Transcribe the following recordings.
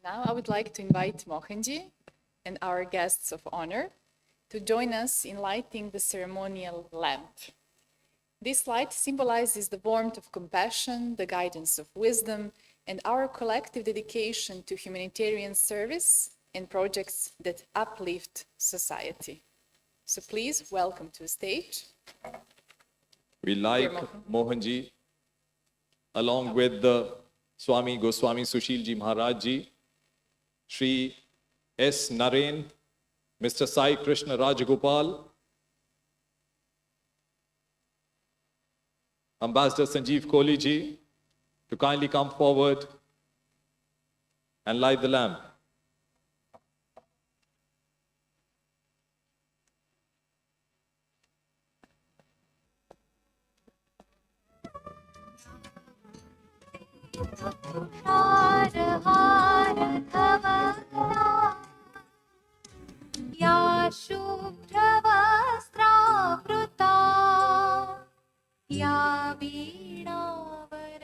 Now I would like to invite Mohanji and our guests of honor to join us in lighting the ceremonial lamp. This light symbolizes the warmth of compassion, the guidance of wisdom, and our collective dedication to humanitarian service and projects that uplift society. So please welcome to the stage. We like Mohanji, along with the Swami Goswami Sushilji Maharaj Ji, Shri S. Naren, Mr. Sai Krishna Rajagopal, Ambassador Sanjeev Kohli Ji, to kindly come forward and light the lamp. हार हार धवला या शुभ्रवस्त्रावृता या वीणावर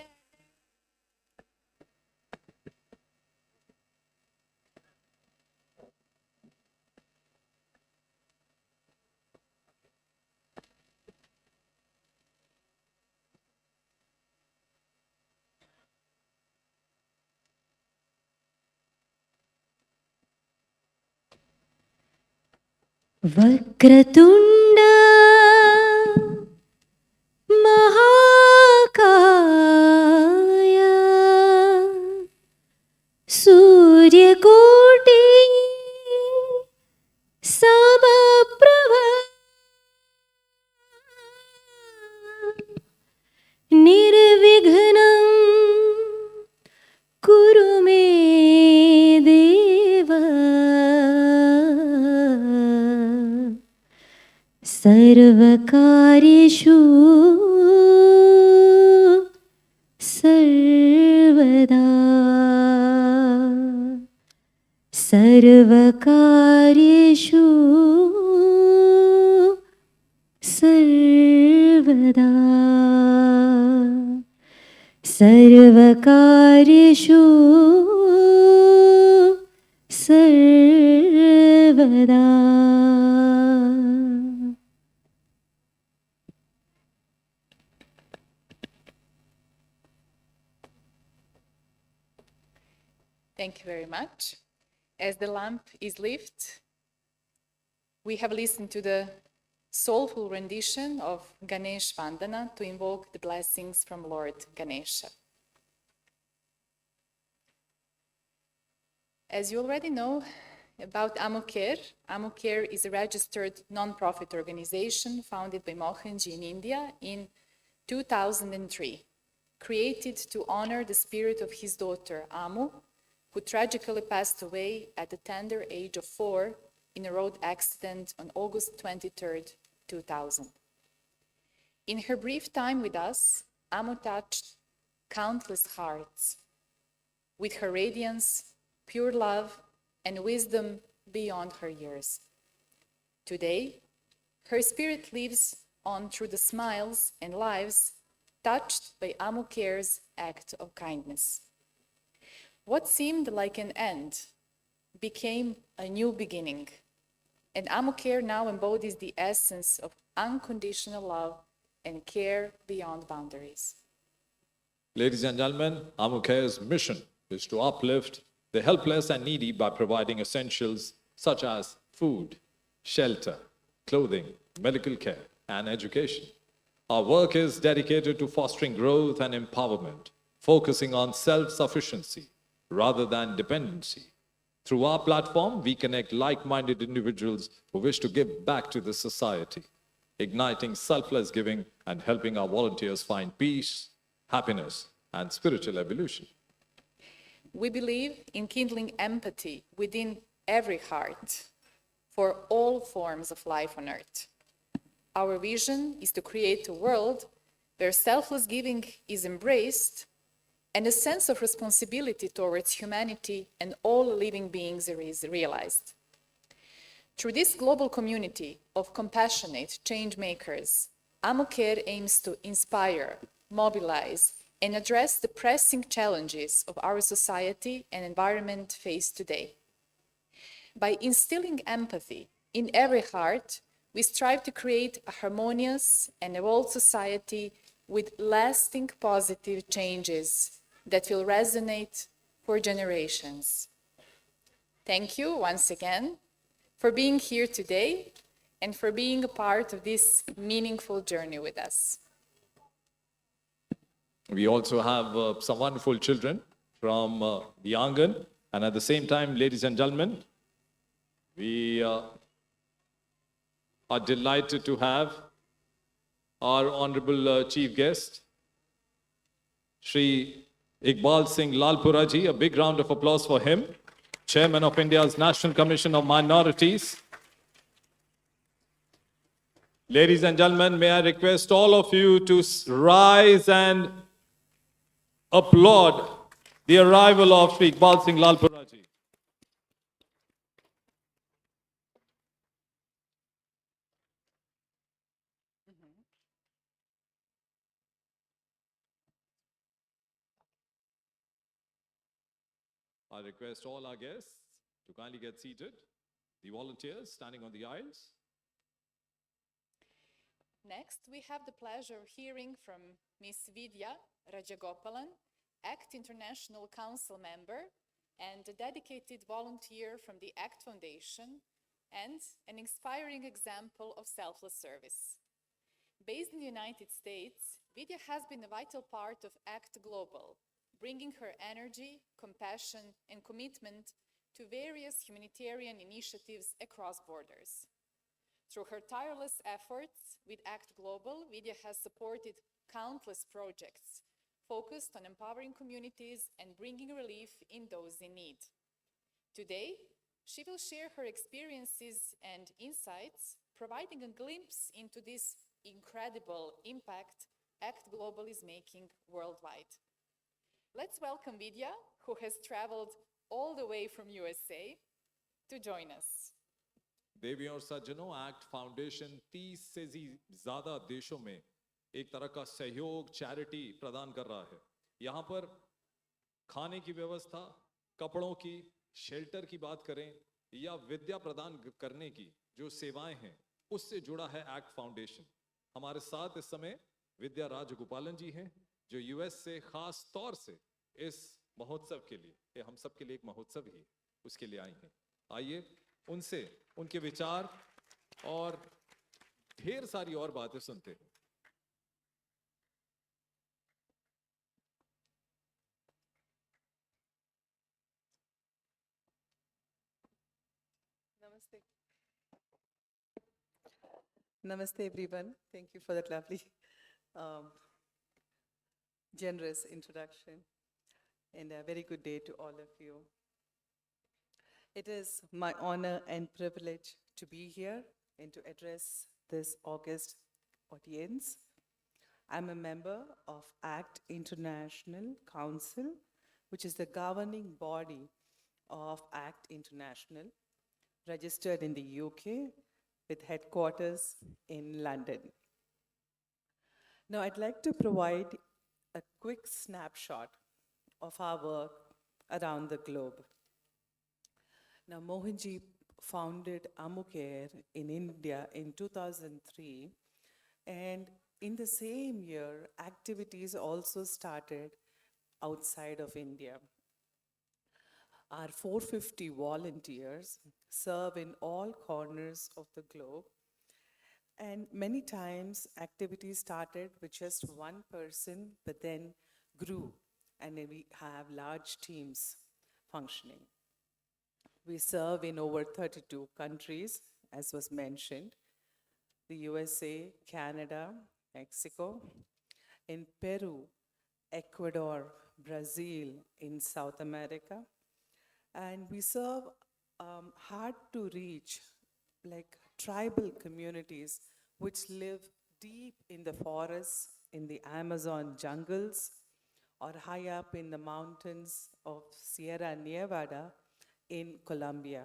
वक्रतुंड महाकाय सूर्यकोटि समप्रभ निर्विघ्नं कुरु मे देव सर्वकार्येषु सर्वदा सर्वकार्येषु सर्वदा सर्वकार्येषु सर्वदा. Thank you very much. As the lamp is lit, we have listened to the soulful rendition of Ganesh Vandana to invoke the blessings from Lord Ganesha. As you already know about Ammucare, Ammucare is a registered non-profit organization founded by Mohanji in India in 2003, created to honor the spirit of his daughter Ammu, who tragically passed away at the tender age of 4 in a road accident on August 23, 2000. In her brief time with us, Ammu touched countless hearts with her radiance, pure love, and wisdom beyond her years. Today, her spirit lives on through the smiles and lives touched by Ammucare's act of kindness. What seemed like an end became a new beginning, and Ammucare now embodies the essence of unconditional love and care beyond boundaries. Ladies and gentlemen, Ammucare's mission is to uplift the helpless and needy by providing essentials such as food, shelter, clothing, medical care, and education. Our work is dedicated to fostering growth and empowerment, focusing on self-sufficiency rather than dependency. Through our platform, we connect like-minded individuals who wish to give back to the society, igniting selfless giving and helping our volunteers find peace, happiness, and spiritual evolution. We believe in kindling empathy within every heart for all forms of life on earth. Our vision is to create a world where selfless giving is embraced and a sense of responsibility towards humanity and all living beings is realized. Through this global community of compassionate change makers, Ammucare aims to inspire, mobilize, and address the pressing challenges of our society and environment face today. By instilling empathy in every heart, we strive to create a harmonious and evolved society with lasting positive changes that will resonate for generations. Thank you once again for being here today and for being a part of this meaningful journey with us. We also have some wonderful children from the Angan. And at the same time, ladies and gentlemen, we are delighted to have our honorable chief guest, Shri Iqbal Singh Lalpura ji. A big round of applause for him, Chairman of India's National Commission of Minorities. Ladies and gentlemen, may I request all of you to rise and applaud the arrival of Shri Iqbal Singh Lalpura ji. I request all our guests to kindly get seated. The volunteers standing on the aisles. Next, we have the pleasure of hearing from Ms. Vidya Rajagopalan, ACT International Council member and a dedicated volunteer from the ACT Foundation and an inspiring example of selfless service. Based in the United States, Vidya has been a vital part of ACT Global, bringing her energy, compassion, and commitment to various humanitarian initiatives across borders. Through her tireless efforts with ACT Global, Vidya has supported countless projects focused on empowering communities and bringing relief in those in need. Today, she will share her experiences and insights, providing a glimpse into this incredible impact ACT Global is making worldwide. Let's welcome Vidya, who has traveled all the way from USA to join us. देवियों और सज्जनों, act foundation 30 से ज्यादा देशों में एक तरह का सहयोग चैरिटी प्रदान कर रहा है। यहाँ पर खाने की व्यवस्था, कपड़ों की, शेल्टर की बात करें या विद्या प्रदान करने की जो सेवाएं हैं, उससे जुड़ा है एक्ट फाउंडेशन। हमारे साथ इस समय विद्या राजगोपालन जी हैं, जो यूएस से खास तौर से इस महोत्सव के लिए, ये हम सब के लिए एक महोत्सव ही, उसके लिए आई हैं। आइए उनसे उनके विचार और ढेर सारी और बातें सुनते हैं। Namaste. Namaste, everyone. Thank you for that lovely, generous introduction, and a very good day to all of you. It is my honor and privilege to be here and to address this august audience. I'm a member of ACT International Council, which is the governing body of ACT International, registered in the UK with headquarters in London. Now, I'd like to provide a quick snapshot of our work around the globe. Now, Mohanji founded Ammucare in India in 2003, and in the same year, activities also started outside of India. Our 450 volunteers serve in all corners of the globe, and many times activities started with just one person, but then grew, and then we have large teams functioning. We serve in over 32 countries, as was mentioned, the USA, Canada, Mexico, in Peru, Ecuador, Brazil, in South America. And we serve hard to reach, like tribal communities which live deep in the forests, in the Amazon jungles, or high up in the mountains of Sierra Nevada in Colombia.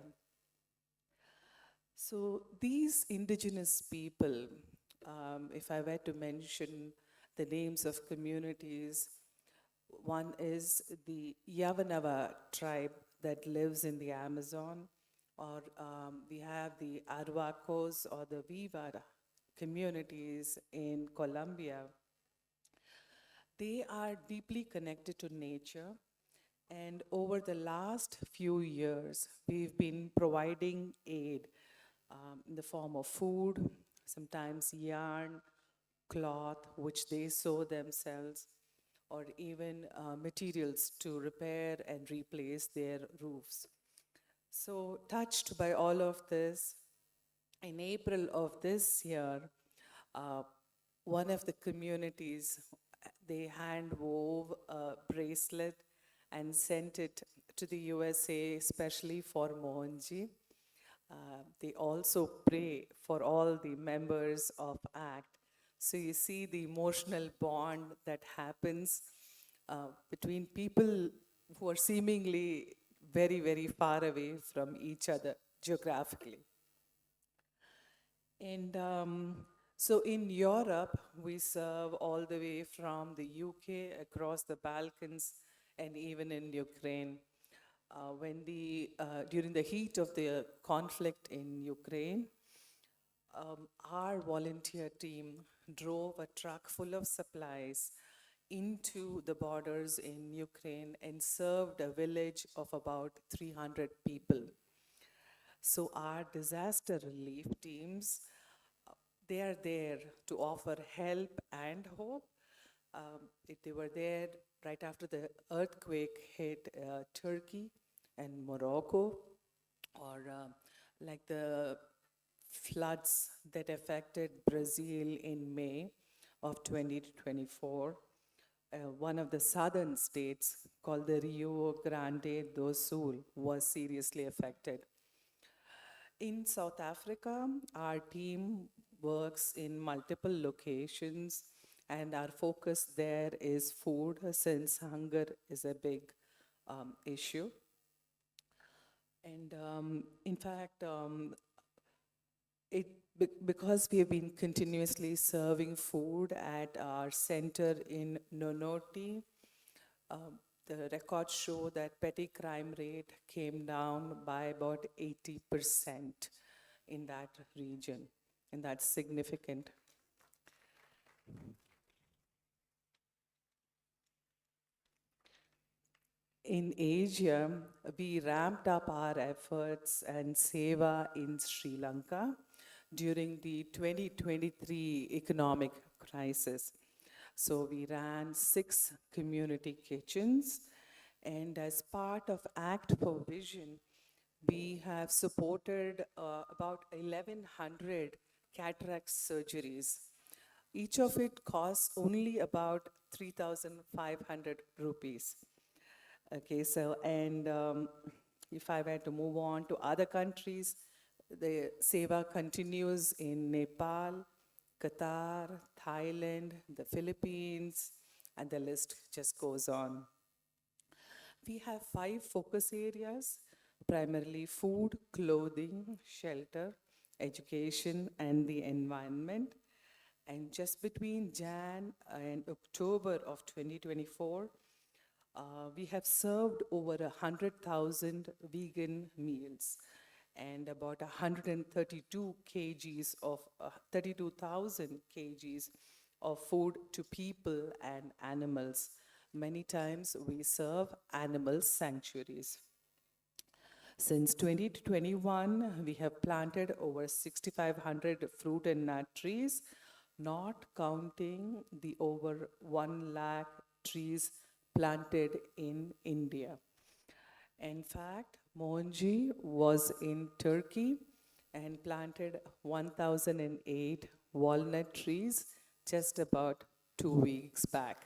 So these indigenous people, if I were to mention the names of communities, One is the Yavanava tribe that lives in the Amazon, or we have the Arhuacos or the Viva communities in Colombia. They are deeply connected to nature, and over the last few years, we've been providing aid in the form of food, sometimes yarn, cloth, which they sew themselves, or even materials to repair and replace their roofs. So, touched by all of this, in April of this year, uh, one of the communities, they hand wove a bracelet and sent it to the USA, especially for Mohanji. They also pray for all the members of ACT. So you see the emotional bond that happens between people who are seemingly very, very far away from each other geographically. And so in Europe, we serve all the way from the UK across the Balkans and even in Ukraine. During the heat of the conflict in Ukraine, our volunteer team drove a truck full of supplies into the borders in Ukraine and served a village of about 300 people. So our disaster relief teams, they are there to offer help and hope. They were there right after the earthquake hit Turkey and Morocco, or like the floods that affected Brazil in May of 2024. One of the southern states called the Rio Grande do Sul was seriously affected. In South Africa, our team works in multiple locations, and our focus there is food, since hunger is a big issue. And in fact, because we have been continuously serving food at our center in Nonoti, the records show that petty crime rate came down by about 80% in that region, and that's significant. In Asia, we ramped up our efforts and seva in Sri Lanka during the 2023 economic crisis. So we ran 6 community kitchens, and as part of Act for Vision, we have supported about 1,100 cataract surgeries. Each of it costs only about 3,500 rupees. Okay, so, and if I were to move on to other countries, the seva continues in Nepal, Qatar, Thailand, the Philippines, and the list just goes on. We have 5 focus areas, primarily food, clothing, shelter, education, and the environment. And just between Jan and October of 2024, we have served over 100,000 vegan meals and about 132 kgs of 32,000 kgs of food to people and animals. Many times we serve animal sanctuaries. Since 2021, we have planted over 6,500 fruit and nut trees, not counting the over 1 lakh trees planted in India. In fact, Mohanji was in Turkey and planted 1,008 walnut trees just about 2 weeks back.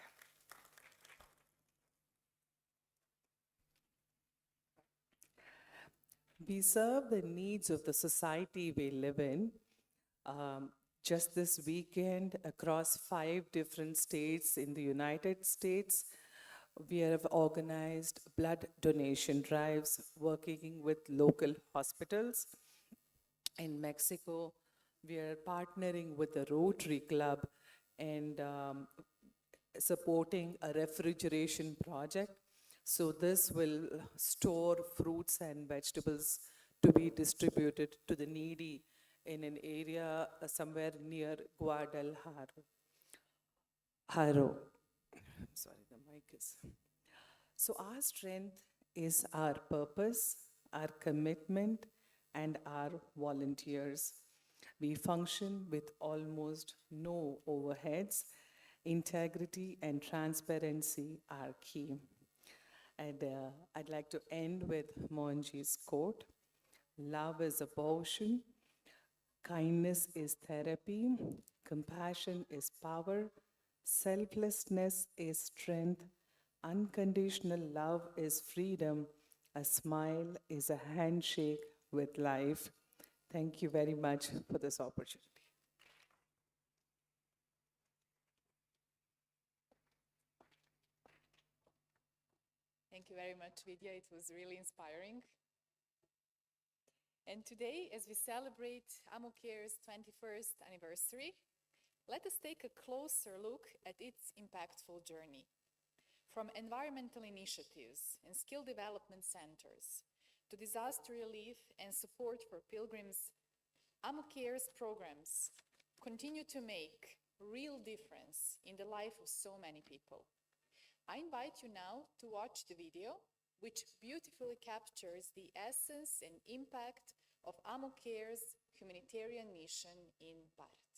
We serve the needs of the society we live in. Just this weekend, across 5 different states in the United States, we have organized blood donation drives working with local hospitals. In Mexico, we are partnering with the Rotary Club, and supporting a refrigeration project. So this will store fruits and vegetables to be distributed to the needy in an area somewhere near Guadalajara. Sorry, the mic is. So our strength is our purpose, our commitment, and our volunteers. We function with almost no overheads. Integrity and transparency are key. And I'd like to end with Mohanji's quote: "Love is a potion, kindness is therapy, compassion is power, selflessness is strength, unconditional love is freedom, a smile is a handshake with life." Thank you very much for this opportunity. Thank you very much, Vidya. It was really inspiring. And today, as we celebrate Ammucare's 21st anniversary, let us take a closer look at its impactful journey. From environmental initiatives and skill development centers to disaster relief and support for pilgrims, Ammucare's programs continue to make real difference in the life of so many people. I invite you now to watch the video, which beautifully captures the essence and impact of Ammucare's humanitarian mission in Bharat.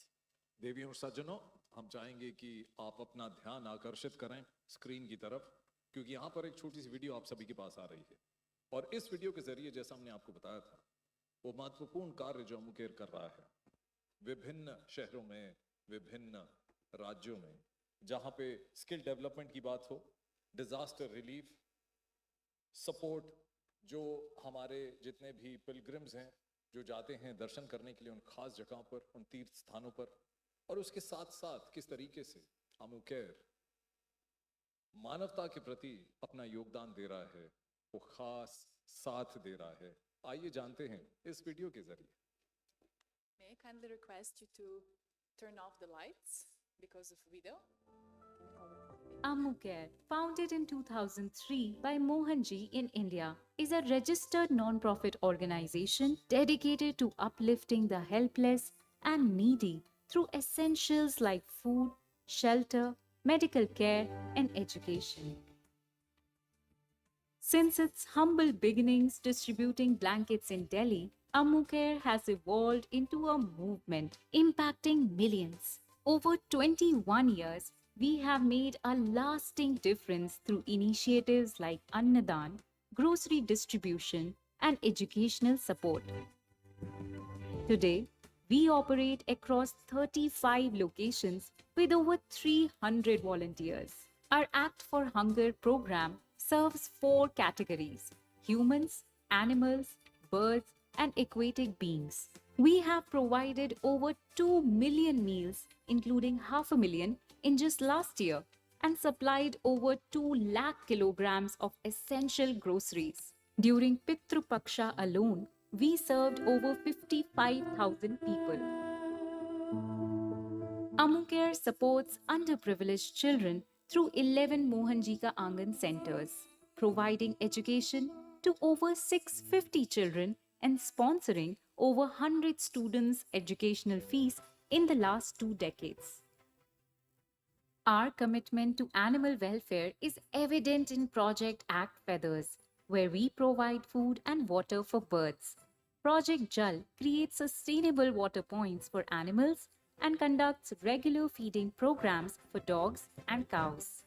देवियों और सज्जनों, हम चाहेंगे कि आप अपना ध्यान आकर्षित करें स्क्रीन की तरफ, क्योंकि यहाँ पर एक छोटी सी वीडियो आप सभी के पास आ रही है। और इस वीडियो के जरिए, जैसा हमने आपको बताया था, वो महत्वपूर्ण कार्य जो अम्मुकेर कर रहा है विभिन्न शहरों में, विभिन्न राज्यों में, जहाँ पे स्किल डेवलपमेंट की बात हो, डिजास्टर रिलीफ, सपोर्ट, जो हमारे जितने भी पिलग्रिम्स हैं जो जाते हैं दर्शन करने के लिए उन खास जगहों पर, उन तीर्थ स्थानों पर, और उसके साथ साथ किस तरीके से अम्मुकेर मानवता के प्रति अपना योगदान दे रहा है, वो खास साथ दे रहा है। आइए जानते हैं इस वीडियो के जरिए। May I kindly request you to turn off the lights because of video? Ammucare, founded in 2003 by Mohanji in India, is a registered non-profit organization dedicated to uplifting the helpless and needy through essentials like food, shelter, medical care, and education. Since its humble beginnings distributing blankets in Delhi, Ammucare has evolved into a movement impacting millions. Over 21 years, we have made a lasting difference through initiatives like Annadan, grocery distribution, and educational support. Today, we operate across 35 locations with over 300 volunteers. Our Act for Hunger program serves 4 categories: humans, animals, birds, and aquatic beings. We have provided over 2 million meals, including 500,000 in just last year, and supplied over 2 lakh kilograms of essential groceries. During Pitru Paksha alone, we served over 55,000 people. Ammucare supports underprivileged children through 11 Mohanji Ka Angan centers, providing education to over 650 children and sponsoring over 100 students' educational fees in the last 2 decades. Our commitment to animal welfare is evident in Project Act Feathers, where we provide food and water for birds. Project Jal creates sustainable water points for animals and conducts regular feeding programs for dogs and cows.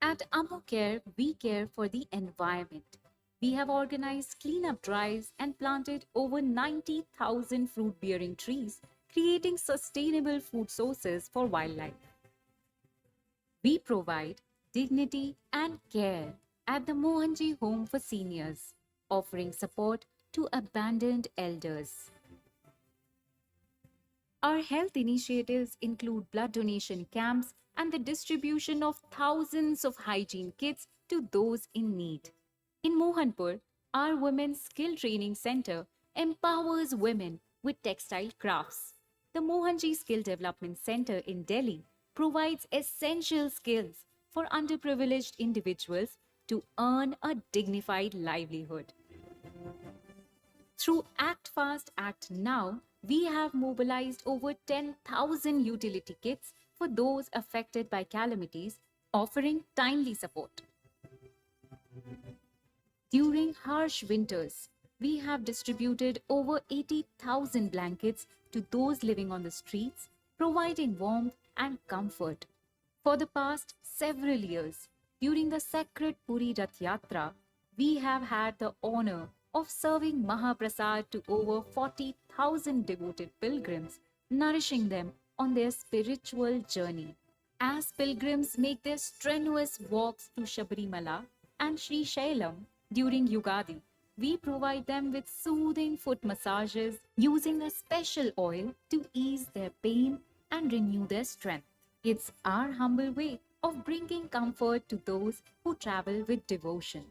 At Ammucare, we care for the environment. We have organized cleanup drives and planted over 90,000 fruit-bearing trees, creating sustainable food sources for wildlife. We provide dignity and care at the Mohanji Home for Seniors, offering support to abandoned elders. Our health initiatives include blood donation camps and the distribution of thousands of hygiene kits to those in need. In Mohanpur, our Women's Skill Training Center empowers women with textile crafts. The Mohanji Skill Development Center in Delhi provides essential skills for underprivileged individuals to earn a dignified livelihood. Through Act Fast, Act Now, we have mobilized over 10,000 utility kits for those affected by calamities, offering timely support. During harsh winters, we have distributed over 80,000 blankets to those living on the streets, providing warmth and comfort. For the past several years, during the sacred Puri Rath Yatra, we have had the honor of serving Mahaprasad to over 40,000 devoted pilgrims, nourishing them on their spiritual journey. As pilgrims make their strenuous walks to Shabarimala and Sri Shailam during Yugadi, we provide them with soothing foot massages using a special oil to ease their pain and renew their strength. It's our humble way of bringing comfort to those who travel with devotion.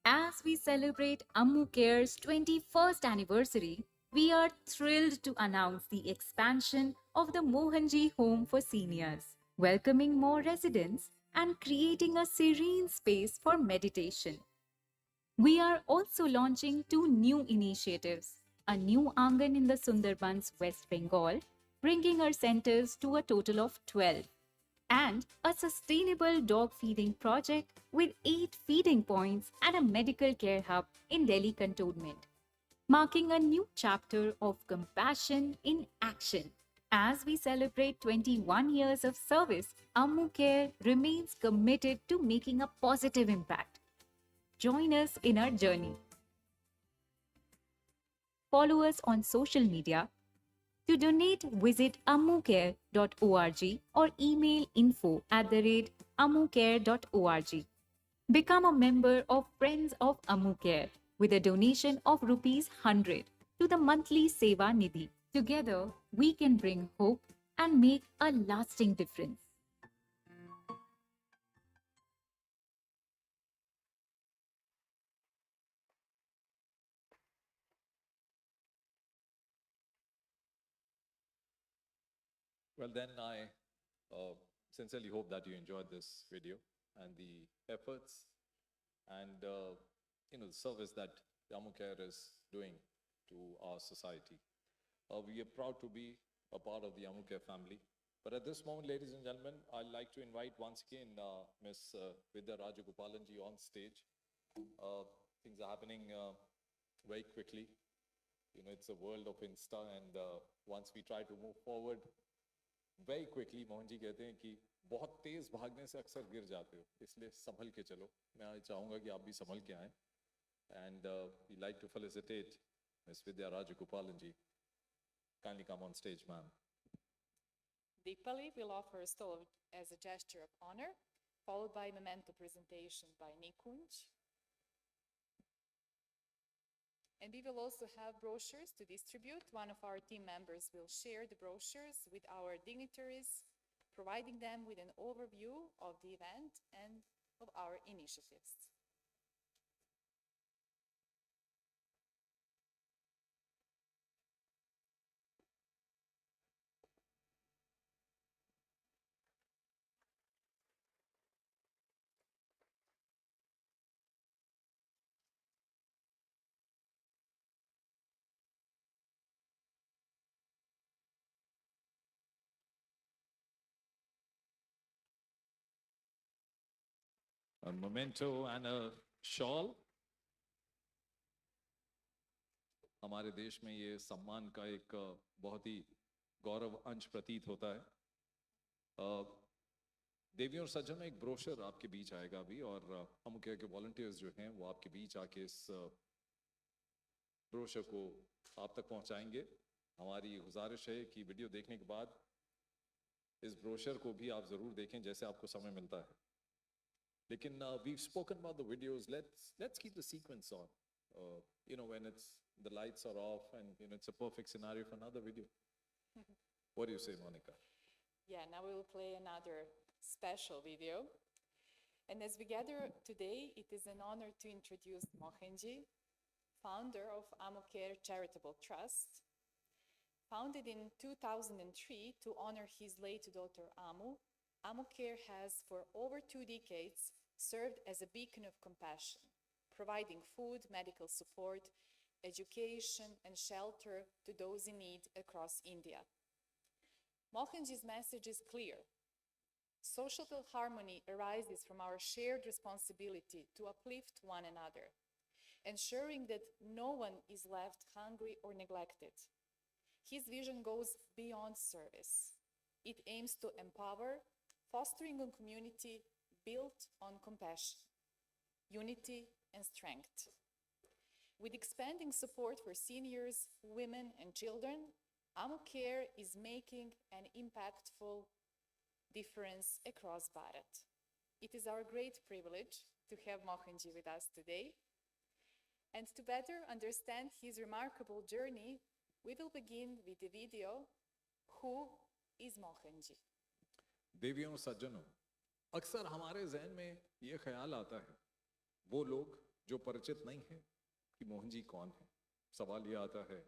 As we celebrate Ammucare's 21st anniversary, we are thrilled to announce the expansion of the Mohanji Home for Seniors, welcoming more residents and creating a serene space for meditation. We are also launching 2 new initiatives, a new Angan in the Sundarbans, West Bengal, bringing our centers to a total of 12, and a sustainable dog feeding project with 8 feeding points and a medical care hub in Delhi cantonment, marking a new chapter of compassion in action. As we celebrate 21 years of service, Ammucare remains committed to making a positive impact. Join us in our journey. Follow us on social media. To donate, visit ammucare.org or email info@ammucare.org. Become a member of Friends of Ammucare with a donation of ₹100 to the monthly Seva Nidhi. Together, we can bring hope and make a lasting difference. Well, then I sincerely hope that you enjoyed this video and the efforts and the service that Ammucare is doing to our society. We are proud to be a part of the Ammucare family. But at this moment, ladies and gentlemen, I'd like to invite once again Ms. Vidya Rajagopalanji on stage. Things are happening very quickly. It's a world of Insta, and once we try to move forward very quickly, Mohan ji कहते हैं कि बहुत तेज भागने से अक्सर गिर जाते हो, इसलिए संभल के चलो. मैं चाहूँगा कि आप भी संभल के आएं. And we'd like to felicitate Ms. Vidya Rajagopalanji. Kindly come on stage, ma'am. Deepali will offer a stole as a gesture of honor, followed by a memento presentation by Nikunj. And we will also have brochures to distribute. One of our team members will share the brochures with our dignitaries, providing them with an overview of the event and of our initiatives. A memento and a shawl. हमारे देश में ये सम्मान का एक बहुत ही गौरव अंश प्रतीत होता है. देवियों और सज्जनों, एक ब्रोशर आपके बीच आएगा अभी, और Ammucare के वॉलंटियर्स जो हैं वो आपके बीच आके इस ब्रोशर को आप तक पहुंचाएंगे. हमारी गुजारिश है कि वीडियो देखने के बाद इस ब्रोशर को भी आप जरूर देखें जैसे आपको समय मिलता है. लेकिन we've spoken about the videos. Let's keep the sequence on. When the lights are off and it's a perfect scenario for another video. What do you say, Monica? Yeah, now we will play another special video. And as we gather today, it is an honor to introduce Mohanji, founder of Ammucare Charitable Trust, Founded in 2003 to honor his late daughter Ammucare has for over 2 decades served as a beacon of compassion, providing food, medical support, education, and shelter to those in need across India. Mohanji's message is clear. Social harmony arises from our shared responsibility to uplift one another, ensuring that no one is left hungry or neglected. His vision goes beyond service. It aims to empower, fostering a community built on compassion, unity, and strength. With expanding support for seniors, women, and children, Ammucare is making an impactful difference across Bharat. It is our great privilege to have Mohanji with us today. And to better understand his remarkable journey, we will begin with the video, Who is Mohanji? देवियों और सज्जनों, अक्सर हमारे जहन में ये ख्याल आता है, वो लोग जो परिचित नहीं हैं कि मोहन जी कौन है। सवाल ये आता है,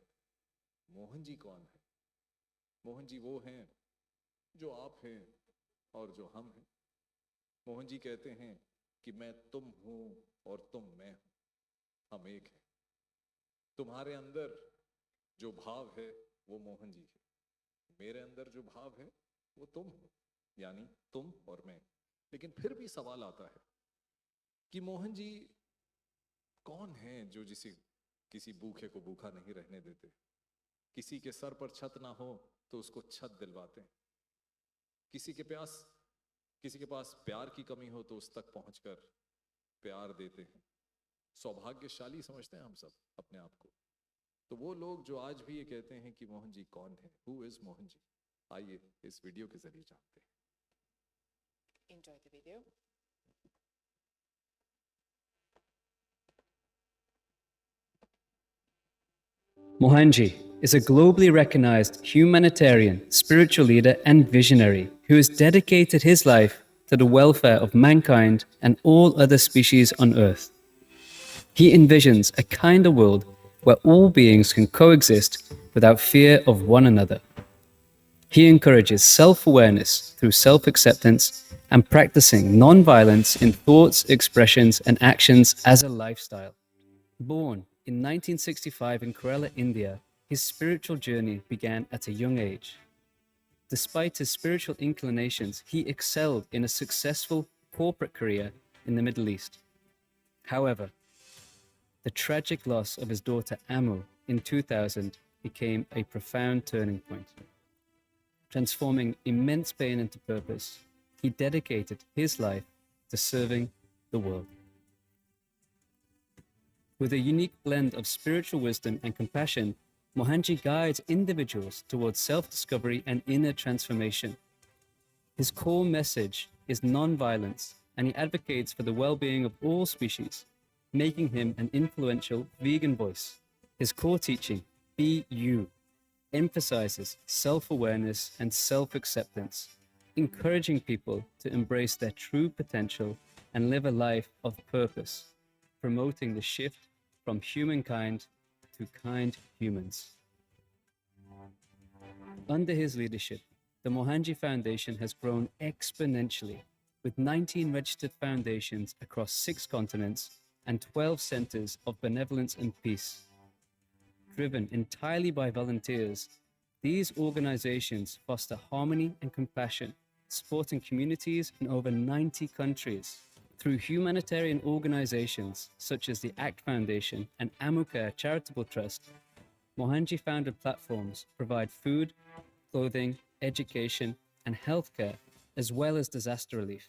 मोहन जी कौन है? मोहन जी वो हैं जो आप हैं और जो हम हैं। मोहन जी कहते हैं कि मैं तुम हूँ और तुम मैं हूँ, हम एक हैं। तुम्हारे अंदर जो भाव है वो मोहन जी है, मेरे अंदर जो भाव है वो तुम हो, यानी तुम और मैं। लेकिन फिर भी सवाल आता है कि मोहन जी कौन हैं जो किसी भूखे को भूखा नहीं रहने देते, किसी के सर पर छत ना हो तो उसको छत दिलवाते हैं, किसी के पास प्यार की कमी हो तो उस तक पहुंचकर प्यार देते हैं। सौभाग्यशाली समझते हैं हम सब अपने आप को। तो वो लोग जो आज भी ये कहते हैं कि मोहन जी कौन है, हु इज मोहन जी, आइए इस वीडियो के जरिए जानते हैं। Enjoy the video. Mohanji is a globally recognized humanitarian, spiritual leader, and visionary who has dedicated his life to the welfare of mankind and all other species on Earth. He envisions a kinder world where all beings can coexist without fear of one another. He encourages self-awareness through self-acceptance and practicing non-violence in thoughts, expressions, and actions as a lifestyle. Born in 1965 in Kerala, India, his spiritual journey began at a young age. Despite his spiritual inclinations, he excelled in a successful corporate career in the Middle East. However, the tragic loss of his daughter Ammu in 2000 became a profound turning point. Transforming immense pain into purpose, he dedicated his life to serving the world. With a unique blend of spiritual wisdom and compassion, Mohanji guides individuals towards self-discovery and inner transformation. His core message is non-violence, and he advocates for the well-being of all species, making him an influential vegan voice. His core teaching, Be You, emphasizes self-awareness and self-acceptance, encouraging people to embrace their true potential and live a life of purpose, promoting the shift from humankind to kind humans. Under his leadership, the Mohanji Foundation has grown exponentially, with 19 registered foundations across 6 continents and 12 centers of benevolence and peace. Driven entirely by volunteers, these organizations foster harmony and compassion, supporting communities in over 90 countries. Through humanitarian organizations such as the ACT Foundation and Ammucare Charitable Trust, Mohanji-founded platforms provide food, clothing, education, and healthcare, as well as disaster relief.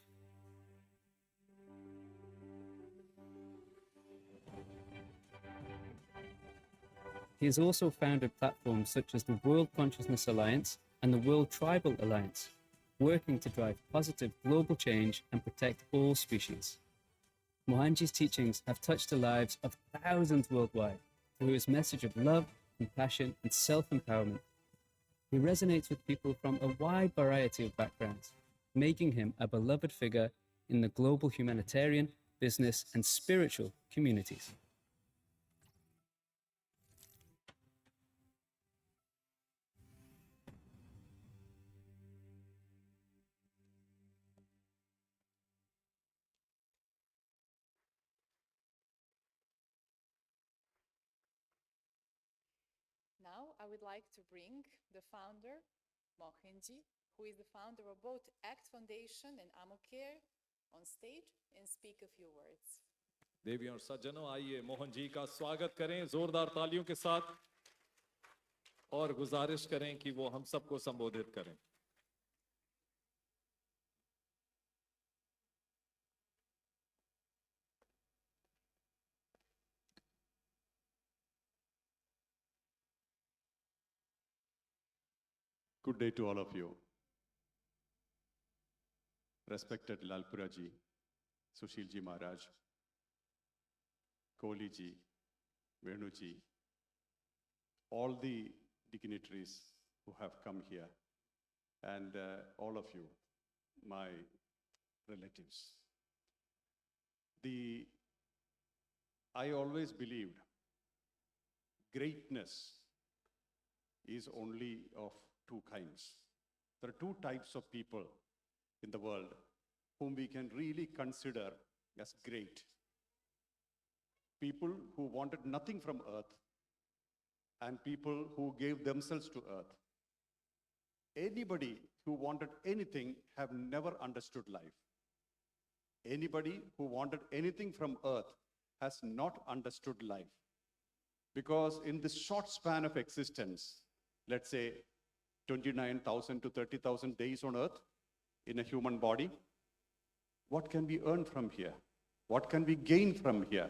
He has also founded platforms such as the World Consciousness Alliance and the World Tribal Alliance, working to drive positive global change and protect all species. Mohanji's teachings have touched the lives of thousands worldwide through his message of love, compassion, and self-empowerment. He resonates with people from a wide variety of backgrounds, making him a beloved figure in the global humanitarian, business, and spiritual communities. I would like to bring the founder, Mohanji, who is the founder of both ACT Foundation and Ammucare, on stage and speak a few words. देवी और सज्जनों, आइए मोहन जी का स्वागत करें जोरदार तालियों के साथ और गुजारिश करें कि वो हम सबको संबोधित करें. Good day to all of you. Respected Lalpura ji, Sushil ji Maharaj, Kohli ji, Venu ji, all the dignitaries who have come here, and all of you, my relatives. I always believed greatness is only of two kinds. There are two types of people in the world whom we can really consider as great. People who wanted nothing from earth and people who gave themselves to earth. Anybody who wanted anything have never understood life. Anybody who wanted anything from earth has not understood life. Because in this short span of existence, let's say 29,000 to 30,000 days on earth in a human body, what can we earn from here? What can we gain from here?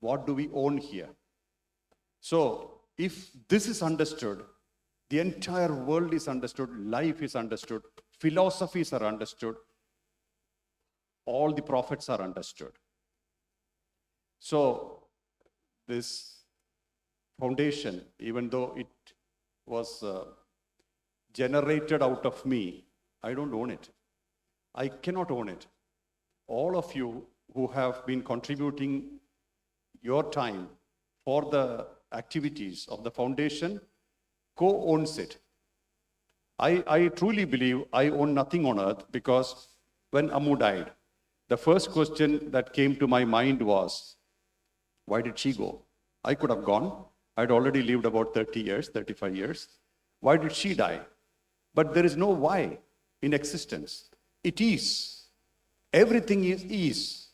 What do we own here? So if this is understood, the entire world is understood, life is understood, philosophies are understood, all the prophets are understood. So this foundation, even though it was generated out of me, I don't own it. I cannot own it. All of you who have been contributing your time for the activities of the foundation co-owns it. I truly believe I own nothing on earth, because when Ammu died, the first question that came to my mind was, why did she go? I could have gone. I'd already lived about 30 years, 35 years. Why did she die? But there is no why in existence. It is. Everything is.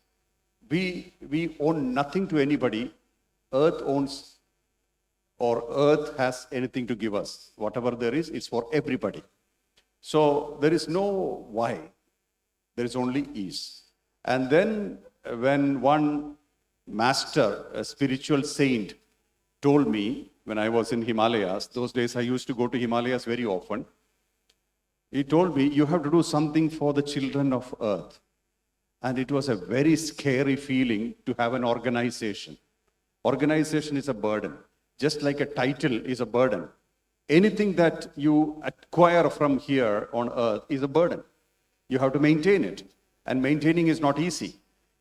We own nothing to anybody. Earth owns, or earth has anything to give us. Whatever there is, it's for everybody. So there is no why. There is only is. And then when one master, a spiritual saint, told me when I was in Himalayas, those days I used to go to Himalayas very often, he told me, you have to do something for the children of earth. And it was a very scary feeling to have an organization. Organization is a burden, just like a title is a burden. Anything that you acquire from here on earth is a burden. You have to maintain it, and maintaining is not easy.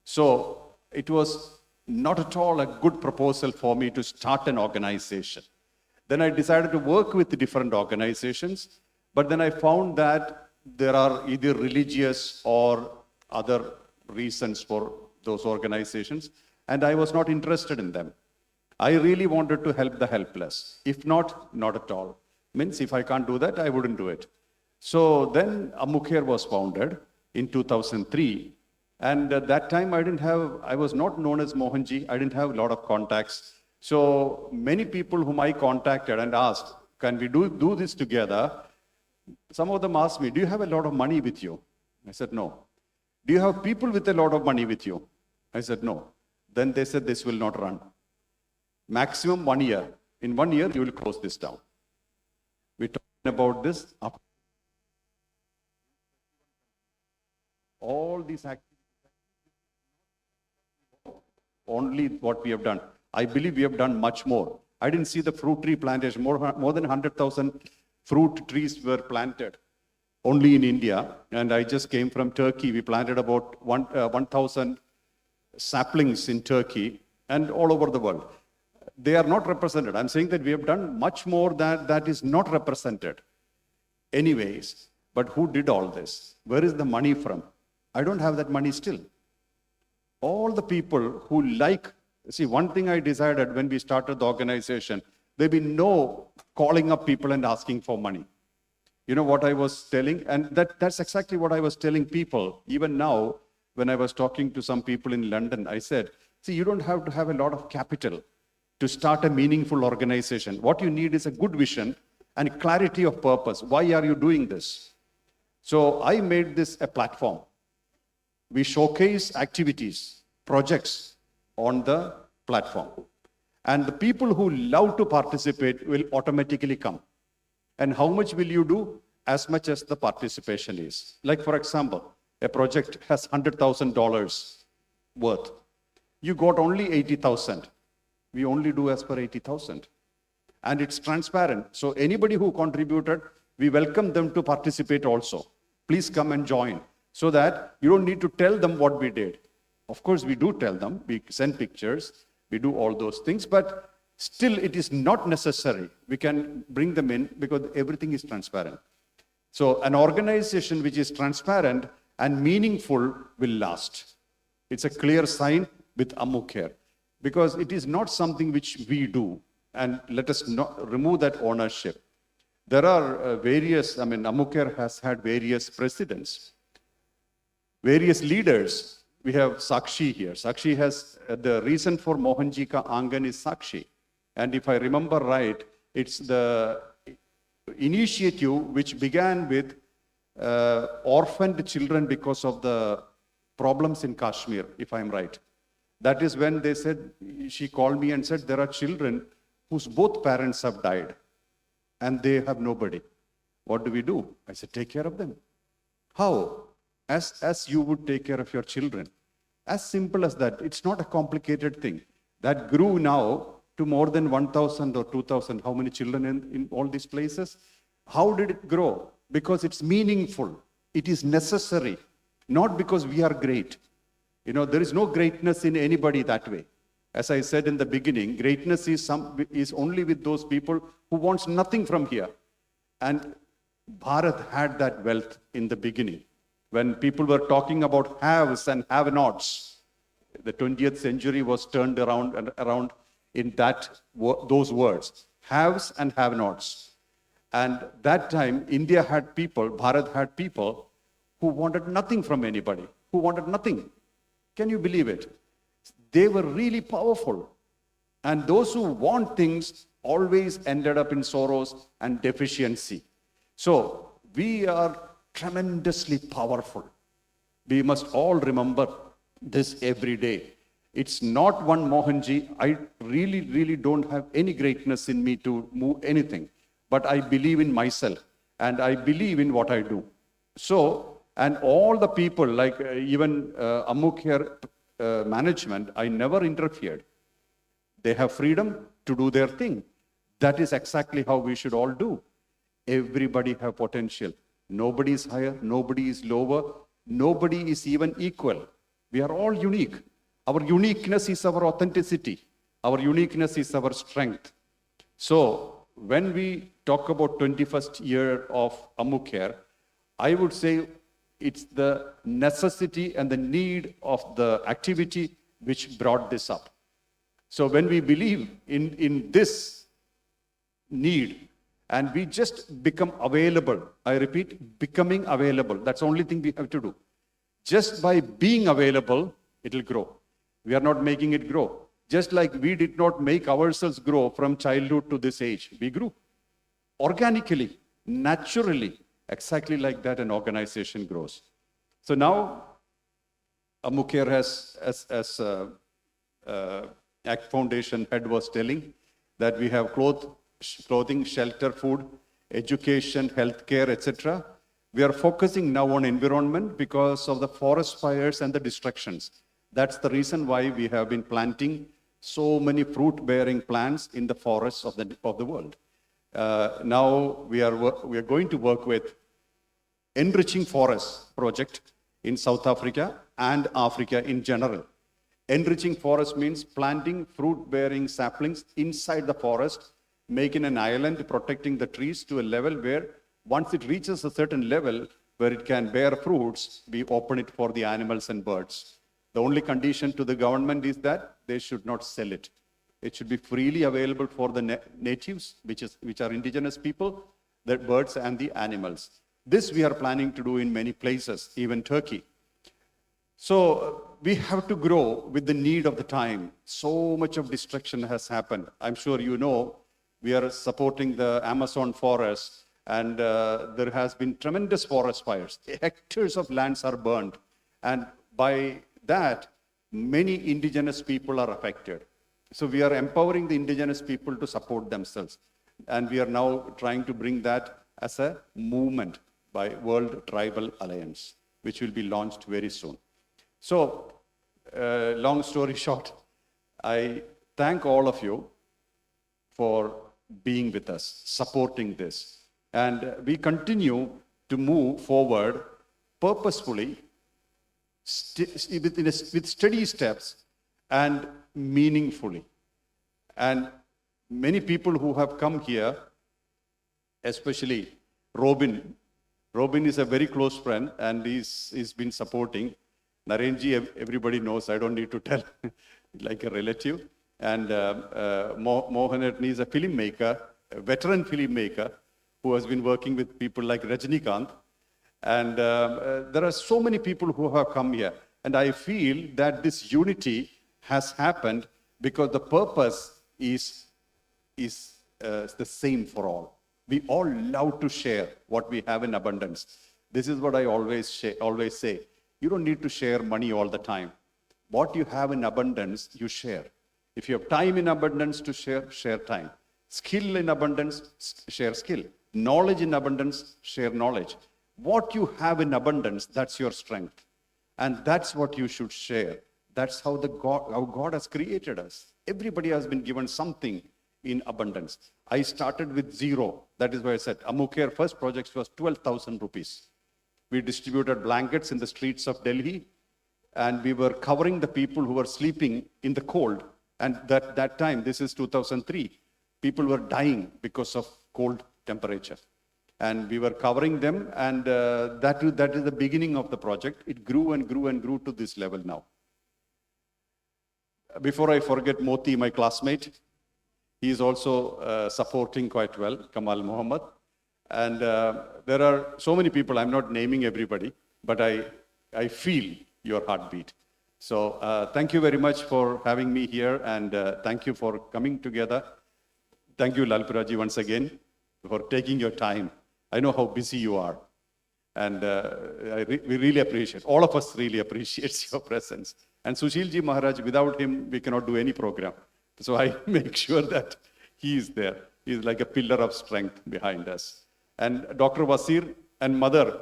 So it was not at all a good proposal for me to start an organization. Then I decided to work with the different organizations, but then I found that there are either religious or other reasons for those organizations, and I was not interested in them. I really wanted to help the helpless. If not, not at all. Means if I can't do that, I wouldn't do it. So then Ammucare was founded in 2003. And at that time, I was not known as Mohanji. I didn't have a lot of contacts. So many people whom I contacted and asked, can we do this together? Some of them asked me, do you have a lot of money with you? I said, no. Do you have people with a lot of money with you? I said, no. Then they said, this will not run. Maximum 1 year. In 1 year, you will close this down. We're talking about this. All these activities, only what we have done. I believe we have done much more. I didn't see the fruit tree plantation. More than 100,000 fruit trees were planted only in India. And I just came from Turkey. We planted about 1,000 saplings in Turkey and all over the world. They are not represented. I'm saying that we have done much more that is not represented. Anyways, but who did all this? Where is the money from? I don't have that money still. All the people who see, one thing I decided when we started the organization, there'll be no calling up people and asking for money. You know what I was telling? And that's exactly what I was telling people. Even now, when I was talking to some people in London, I said, see, you don't have to have a lot of capital to start a meaningful organization. What you need is a good vision and clarity of purpose. Why are you doing this? So I made this a platform. We showcase activities, projects on the platform. And the people who love to participate will automatically come. And how much will you do? As much as the participation is. Like, for example, a project has $100,000 worth. You got only 80,000. We only do as per 80,000. And it's transparent. So anybody who contributed, we welcome them to participate also. Please come and join, so that you don't need to tell them what we did. Of course, we do tell them, we send pictures, we do all those things, but still it is not necessary. We can bring them in because everything is transparent. So an organization which is transparent and meaningful will last. It's a clear sign with Ammucare, because it is not something which we do, and let us not remove that ownership. There are Ammucare has had various presidents, various leaders. We have Sakshi here. Sakshi has, the reason for Mohanji Ka Angan is Sakshi. And if I remember right, it's the initiative which began with orphaned children because of the problems in Kashmir, if I'm right. That is when they said, she called me and said, there are children whose both parents have died and they have nobody. What do we do? I said, take care of them. How? As you would take care of your children. As simple as that. It's not a complicated thing. That grew now to more than 1,000 or 2,000. How many children in all these places? How did it grow? Because it's meaningful. It is necessary. Not because we are great. You know, there is no greatness in anybody that way. As I said in the beginning, greatness is only with those people who wants nothing from here. And Bharat had that wealth in the beginning. When people were talking about haves and have-nots, the 20th century was turned around in those words, haves and have-nots. And that time, India had people, Bharat had people who wanted nothing from anybody, who wanted nothing. Can you believe it? They were really powerful. And those who want things always ended up in sorrows and deficiency. So we are tremendously powerful. We must all remember this every day. It's not one Mohanji. I really don't have any greatness in me to move anything. But I believe in myself and I believe in what I do. So, and all the people, like even Ammucare management, I never interfered. They have freedom to do their thing. That is exactly how we should all do. Everybody have potential. Nobody is higher, nobody is lower, nobody is even equal. We are all unique. Our uniqueness is our authenticity. Our uniqueness is our strength. So when we talk about 21st year of Ammucare, I would say it's the necessity and the need of the activity which brought this up. So when we believe in this need, and we just become available, I repeat, becoming available. That's the only thing we have to do. Just by being available, it will grow. We are not making it grow. Just like we did not make ourselves grow from childhood to this age. We grew organically, naturally, exactly like that an organization grows. So now, Ammucare has, as ACT Foundation head was telling, that we have clothing, shelter, food, education, healthcare, etc. We are focusing now on environment because of the forest fires and the destructions. That's the reason why we have been planting so many fruit-bearing plants in the forests of the world. Now we are going to work with Enriching Forests project in South Africa and Africa in general. Enriching forest means planting fruit-bearing saplings inside the forest, making an island, protecting the trees to a level where once it reaches a certain level where it can bear fruits, we open it for the animals and birds. The only condition to the government is that they should not sell it. It should be freely available for the natives, which are indigenous people, the birds and the animals. This we are planning to do in many places, even Turkey. So we have to grow with the need of the time. So much of destruction has happened. I'm sure you know, we are supporting the Amazon forest, and there has been tremendous forest fires. Hectares of lands are burned. And by that, many indigenous people are affected. So we are empowering the indigenous people to support themselves. And we are now trying to bring that as a movement by World Tribal Alliance, which will be launched very soon. So, long story short, I thank all of you for being with us, supporting this. And we continue to move forward purposefully, with steady steps and meaningfully. And many people who have come here, especially Robin. Robin is a very close friend, and he's been supporting. Narenji, everybody knows, I don't need to tell, like a relative. And Mohan Etni is a filmmaker, a veteran filmmaker, who has been working with people like Rajnikant. And there are so many people who have come here. And I feel that this unity has happened because the purpose is the same for all. We all love to share what we have in abundance. This is what I always say. You don't need to share money all the time. What you have in abundance, you share. If you have time in abundance to share, share time. Skill in abundance, share skill. Knowledge in abundance, share knowledge. What you have in abundance, that's your strength. And that's what you should share. That's how God has created us. Everybody has been given something in abundance. I started with zero. That is why I said, Ammucare first project was 12,000 rupees. We distributed blankets in the streets of Delhi, and we were covering the people who were sleeping in the cold. And that time, this is 2003, people were dying because of cold temperature. And we were covering them, and that is the beginning of the project. It grew and grew and grew to this level now. Before I forget Moti, my classmate, he is also supporting quite well, Kamal Muhammad. And there are so many people, I'm not naming everybody, but I feel your heartbeat. So thank you very much for having me here, and thank you for coming together. Thank you, Lalpuraji, once again, for taking your time. I know how busy you are. And we really appreciate, all of us really appreciate your presence. And Sushilji Maharaj, without him, we cannot do any program. So I make sure that he is there. He is like a pillar of strength behind us. And Dr. Wasir and Mother,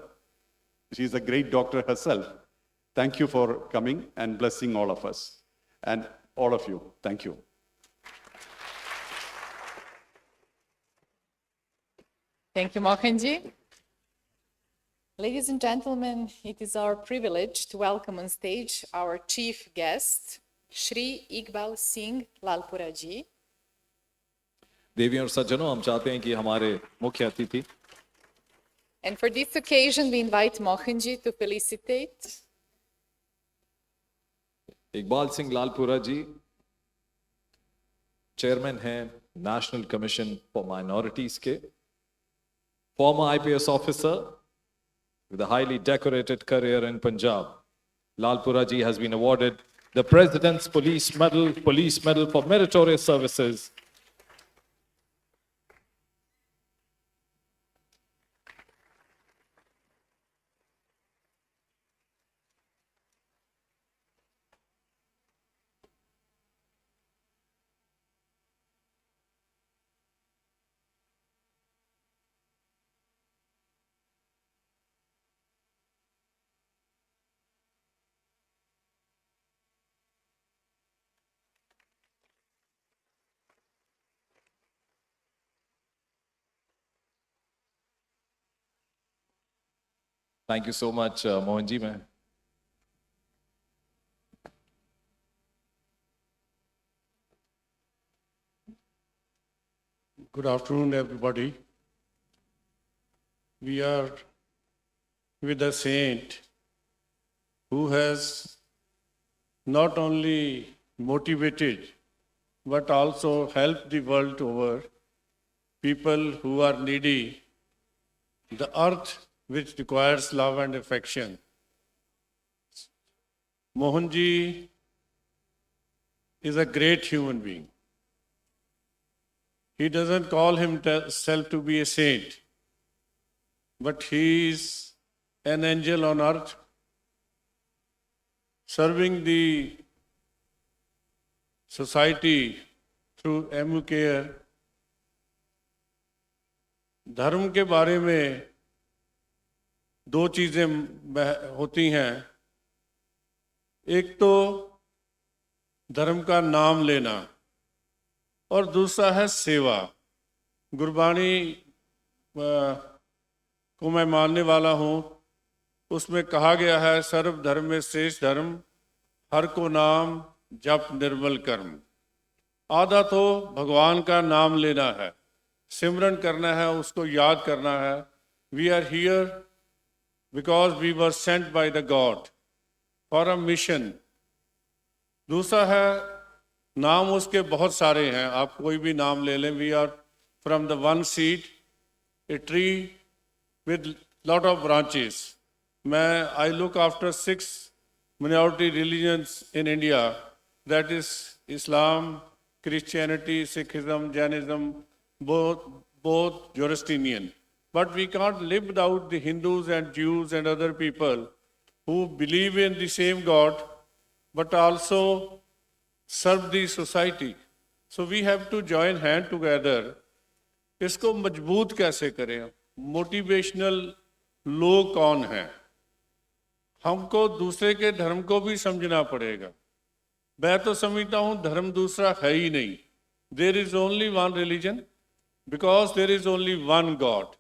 she is a great doctor herself. Thank you for coming and blessing all of us. And all of you, thank you. Thank you, Mohanji. Ladies and gentlemen, it is our privilege to welcome on stage our chief guest, Shri Iqbal Singh Lalpura ji. देवियों और सज्जनों, हम चाहते हैं कि हमारे मुख्य अतिथि And for this occasion, we invite Mohanji to felicitate Iqbal Singh Lalpura ji chairman हैं नेशनल कमीशन फॉर माइनॉरिटीज के, former IPS officer with a highly decorated career in Punjab. Lalpura ji has been awarded the President's Police Medal for meritorious services. Thank you so much, Mohanji. Good afternoon, everybody. We are with a saint who has not only motivated but also help the world over, people who are needy, the earth which requires love and affection. Mohanji is a great human being. He doesn't call himself to be a saint, but he is an angel on earth, serving the society through Ammucare. धर्म के बारे में दो चीज़ें होती हैं। एक तो धर्म का नाम लेना और दूसरा है सेवा। गुरबाणी को मैं मानने वाला हूँ, उसमें कहा गया है सर्व धर्म में श्रेष्ठ धर्म, हर को नाम जप निर्मल कर्म। आधा तो भगवान का नाम लेना है, सिमरन करना है, उसको याद करना है। We are here because we were sent by the God for a mission. दूसरा है नाम, उसके बहुत सारे हैं, आप कोई भी नाम ले लें। We are from the one seed, a tree with lot of branches. I look after 6 minority religions in India, that is Islam, Christianity, Sikhism, Jainism, both Zoroastrian. But we can't live without the Hindus and Jews and other people who believe in the same God, but also serve the society. So we have to join hand together. इसको मजबूत कैसे करें? Motivational लोग कौन हैं? हमको दूसरे के धर्म को भी समझना पड़ेगा। मैं तो समझता हूँ धर्म दूसरा है ही नहीं। There is only one religion because there is only one God.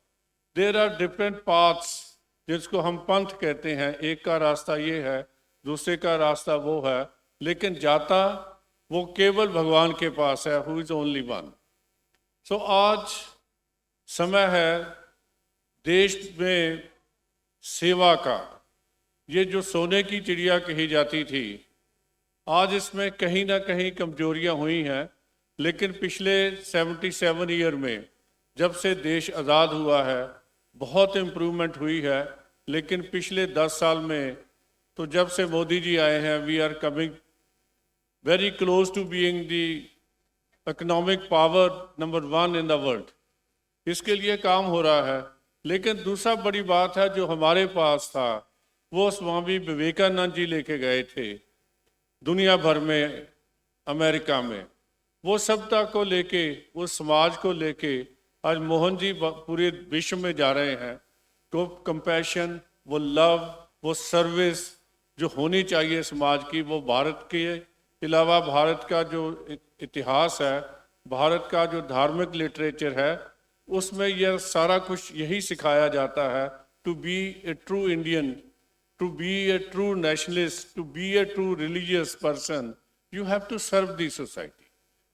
There are different paths, जिसको हम पंथ कहते हैं। एक का रास्ता ये है, दूसरे का रास्ता वो है, लेकिन जाता वो केवल भगवान के पास है, हु इज ओनली वन। सो आज समय है देश में सेवा का। ये जो सोने की चिड़िया कही जाती थी, आज इसमें कहीं ना कहीं कमजोरियां हुई हैं। लेकिन पिछले 77 ईयर में जब से देश आज़ाद हुआ है, बहुत इम्प्रूवमेंट हुई है। लेकिन पिछले 10 साल में तो जब से मोदी जी आए हैं, we are coming very close to being the economic power number 1 in the world. इसके लिए काम हो रहा है। लेकिन दूसरा बड़ी बात है जो हमारे पास था, वो स्वामी विवेकानंद जी लेके गए थे दुनिया भर में, अमेरिका में। वो सभ्यता को लेके, वो समाज को लेके आज मोहन जी पूरे विश्व में जा रहे हैं। तो कंपैशन, वो लव, वो सर्विस जो होनी चाहिए समाज की, वो भारत के अलावा भारत का जो इतिहास है, भारत का जो धार्मिक लिटरेचर है, उसमें यह सारा कुछ यही सिखाया जाता है। To be a true Indian, to be a true nationalist, to be a true religious person, you have to serve the society.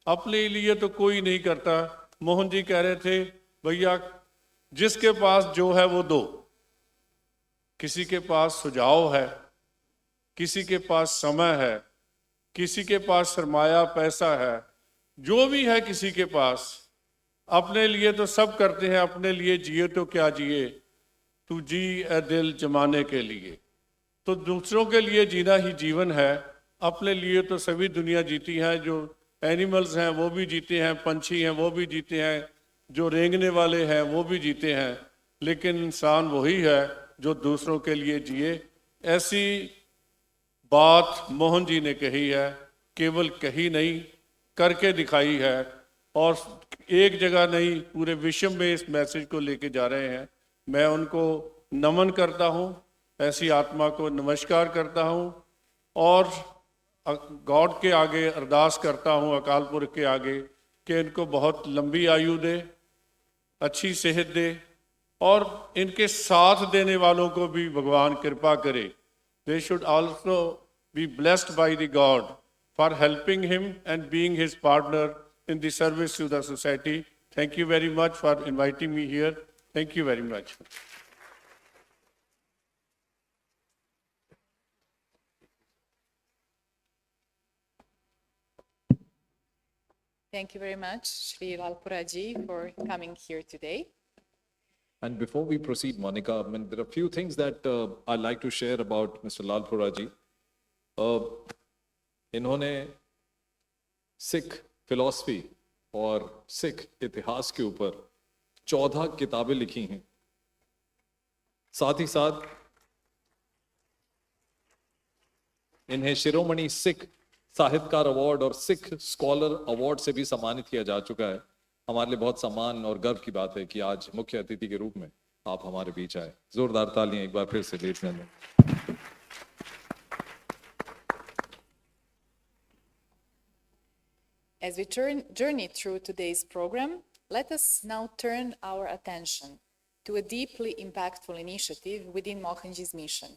अपने लिए तो कोई नहीं करता। मोहन जी कह रहे थे, भैया जिसके पास जो है वो दो। किसी के पास सुझाव है, किसी के पास समय है, किसी के पास सरमाया पैसा है, जो भी है किसी के पास, अपने लिए तो सब करते हैं। अपने लिए जिए तो क्या जिए, तू जी ए दिल जमाने के लिए। तो दूसरों के लिए जीना ही जीवन है। अपने लिए तो सभी दुनिया जीती है। जो एनिमल्स हैं वो भी जीते हैं, पंछी हैं वो भी जीते हैं, जो रेंगने वाले हैं वो भी जीते हैं। लेकिन इंसान वही है जो दूसरों के लिए जिए। ऐसी बात मोहन जी ने कही है, केवल कही नहीं, करके दिखाई है। और एक जगह नहीं, पूरे विश्व में इस मैसेज को लेके जा रहे हैं। मैं उनको नमन करता हूँ, ऐसी आत्मा को नमस्कार करता हूँ और गॉड के आगे अरदास करता हूँ, अकाल पुरख के आगे, कि इनको बहुत लंबी आयु दे, अच्छी सेहत दे और इनके साथ देने वालों को भी भगवान कृपा करे। They should also be blessed bye the God for helping him and being his partner in the service to the society. Thank you very much for inviting me here. Thank you very much. Thank you very much, Shri Lalpuraji, for coming here today. And before we proceed, Monica, I mean, there are a few things that I'd like to share about Mr. Lalpura ji. इन्होंने Sikh philosophy और सिख इतिहास के ऊपर 14 किताबें लिखी हैं। साथ ही साथ इन्हें शिरोमणि सिख साहित्यकार अवार्ड और सिख स्कॉलर अवार्ड से भी सम्मानित किया जा चुका है। हमारे लिए बहुत सम्मान और गर्व की बात है कि आज मुख्य अतिथि के रूप में आप हमारे बीच आए। जोरदार तालियां एक बार फिर से देते हैं। As we journey through today's program, let us now turn our attention to a deeply impactful initiative within Mohanji's mission,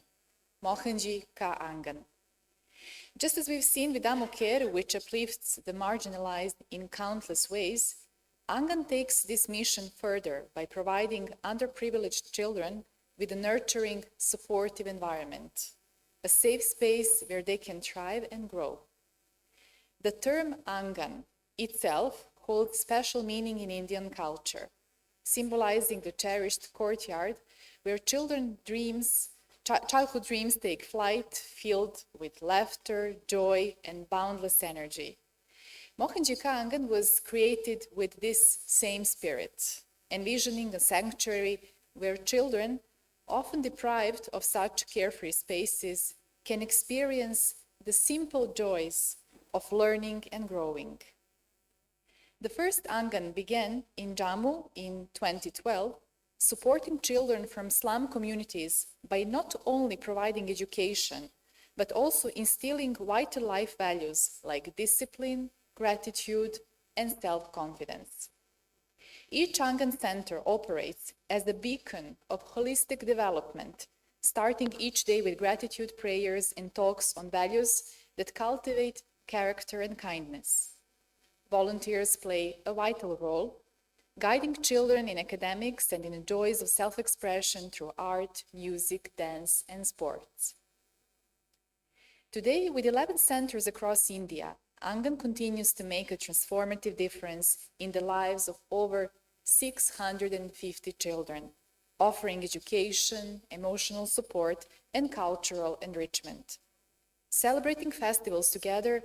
Mohanji Ka Angan. Just as we've seen with Ammucare, which uplifts the marginalized in countless ways, Angan takes this mission further by providing underprivileged children with a nurturing, supportive environment, a safe space where they can thrive and grow. The term Angan itself holds special meaning in Indian culture, symbolizing the cherished courtyard where childhood dreams take flight, filled with laughter, joy, and boundless energy. Mohanji Ka Angan was created with this same spirit, envisioning a sanctuary where children, often deprived of such carefree spaces, can experience the simple joys of learning and growing. The first Angan began in Jammu in 2012, supporting children from slum communities by not only providing education, but also instilling vital life values like discipline, gratitude, and self-confidence. Each Angan center operates as a beacon of holistic development, starting each day with gratitude prayers and talks on values that cultivate character and kindness. Volunteers play a vital role, guiding children in academics and in the joys of self-expression through art, music, dance, and sports. Today, with 11 centers across India, Angan continues to make a transformative difference in the lives of over 650 children, offering education, emotional support, and cultural enrichment. Celebrating festivals together,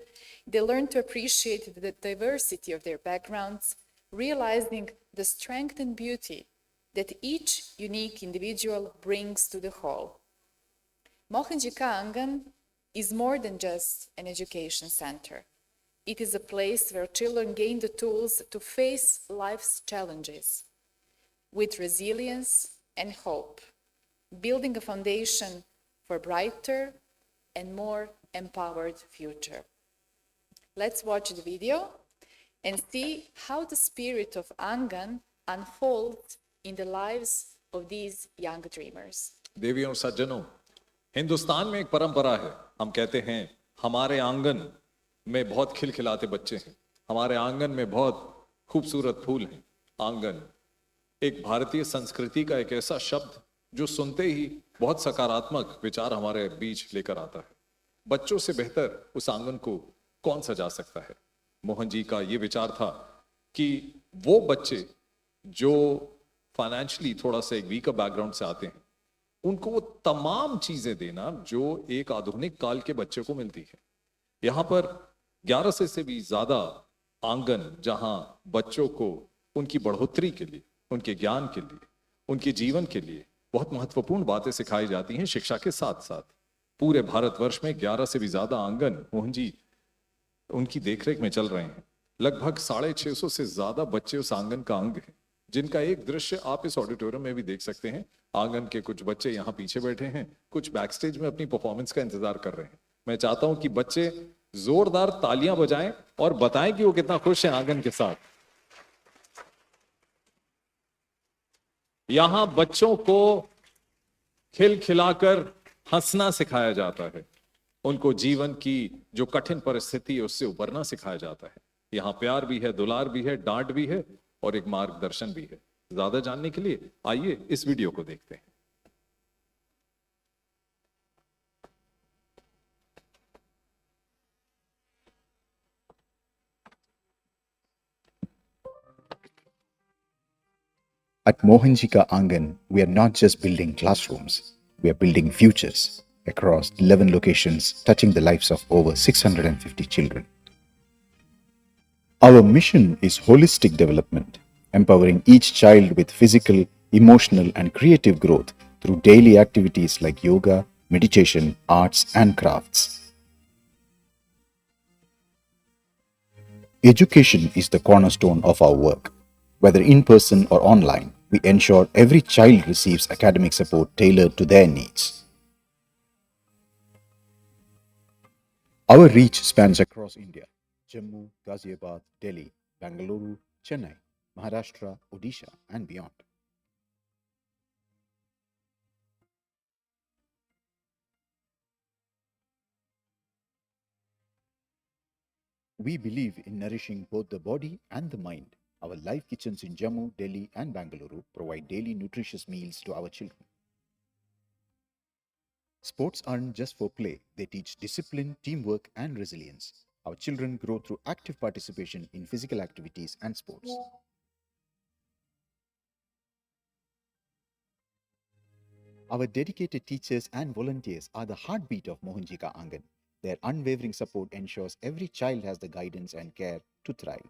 they learn to appreciate the diversity of their backgrounds, realizing the strength and beauty that each unique individual brings to the whole. Mohanji Ka Angan is more than just an education center. It is a place where children gain the tools to face life's challenges with resilience and hope, building a foundation for brighter and more empowered future. Let's watch the video and see how the spirit of Angan unfolds in the lives of these young dreamers. देवियों और सज्जनों, हिंदुस्तान में एक परंपरा है। हम कहते हैं हमारे आंगन में बहुत खिलखिलाते बच्चे हैं, हमारे आंगन में बहुत खूबसूरत फूल हैं। आंगन एक भारतीय संस्कृति का एक ऐसा शब्द जो सुनते ही बहुत सकारात्मक विचार हमारे बीच लेकर आता है। बच्चों से बेहतर उस आंगन को कौन सजा सकता है। मोहन जी का ये विचार था कि वो बच्चे जो फाइनेंशियली थोड़ा सा एक वीकर बैकग्राउंड से आते हैं, उनको वो तमाम चीजें देना जो एक आधुनिक काल के बच्चे को मिलती है। यहाँ पर 1100 से भी ज्यादा आंगन जहां बच्चों को उनकी बढ़ोतरी के लिए, उनके ज्ञान के लिए, उनके जीवन के लिए बहुत महत्वपूर्ण बातें सिखाई जाती हैं शिक्षा के साथ साथ। पूरे भारतवर्ष में 11 से भी ज्यादा आंगन मोहन जी उनकी देखरेख में चल रहे हैं। लगभग 650 से ज्यादा बच्चे उस आंगन का अंग हैं, जिनका एक दृश्य आप इस ऑडिटोरियम में भी देख सकते हैं। आंगन के कुछ बच्चे यहाँ पीछे बैठे हैं, कुछ बैक स्टेज में अपनी परफॉर्मेंस का इंतजार कर रहे हैं। मैं चाहता हूं कि बच्चे जोरदार तालियां बजाएं और बताएं कि वो कितना खुश है आंगन के साथ। यहां बच्चों को खिलखिलाकर हंसना सिखाया जाता है, उनको जीवन की जो कठिन परिस्थिति है उससे उबरना सिखाया जाता है। यहाँ प्यार भी है, दुलार भी है, डांट भी है और एक मार्गदर्शन भी है। ज्यादा जानने के लिए आइए इस वीडियो को देखते हैं। At Mohanjika Angan, we are not just building classrooms, we are building futures across 11 locations, touching the lives of over 650 children. Our mission is holistic development, empowering each child with physical, emotional, and creative growth through daily activities like yoga, meditation, arts, and crafts. Education is the cornerstone of our work. Whether in person or online, we ensure every child receives academic support tailored to their needs. Our reach spans across India: Jammu, Ghaziabad, Delhi, Bangalore, Chennai, Maharashtra, Odisha, and beyond. We believe in nourishing both the body and the mind. Our live kitchens in Jammu, Delhi, and Bangalore provide daily nutritious meals to our children. Sports aren't just for play, they teach discipline, teamwork, and resilience. Our children grow through active participation in physical activities and sports. Our dedicated teachers and volunteers are the heartbeat of Mohanjika Angan. Their unwavering support ensures every child has the guidance and care to thrive.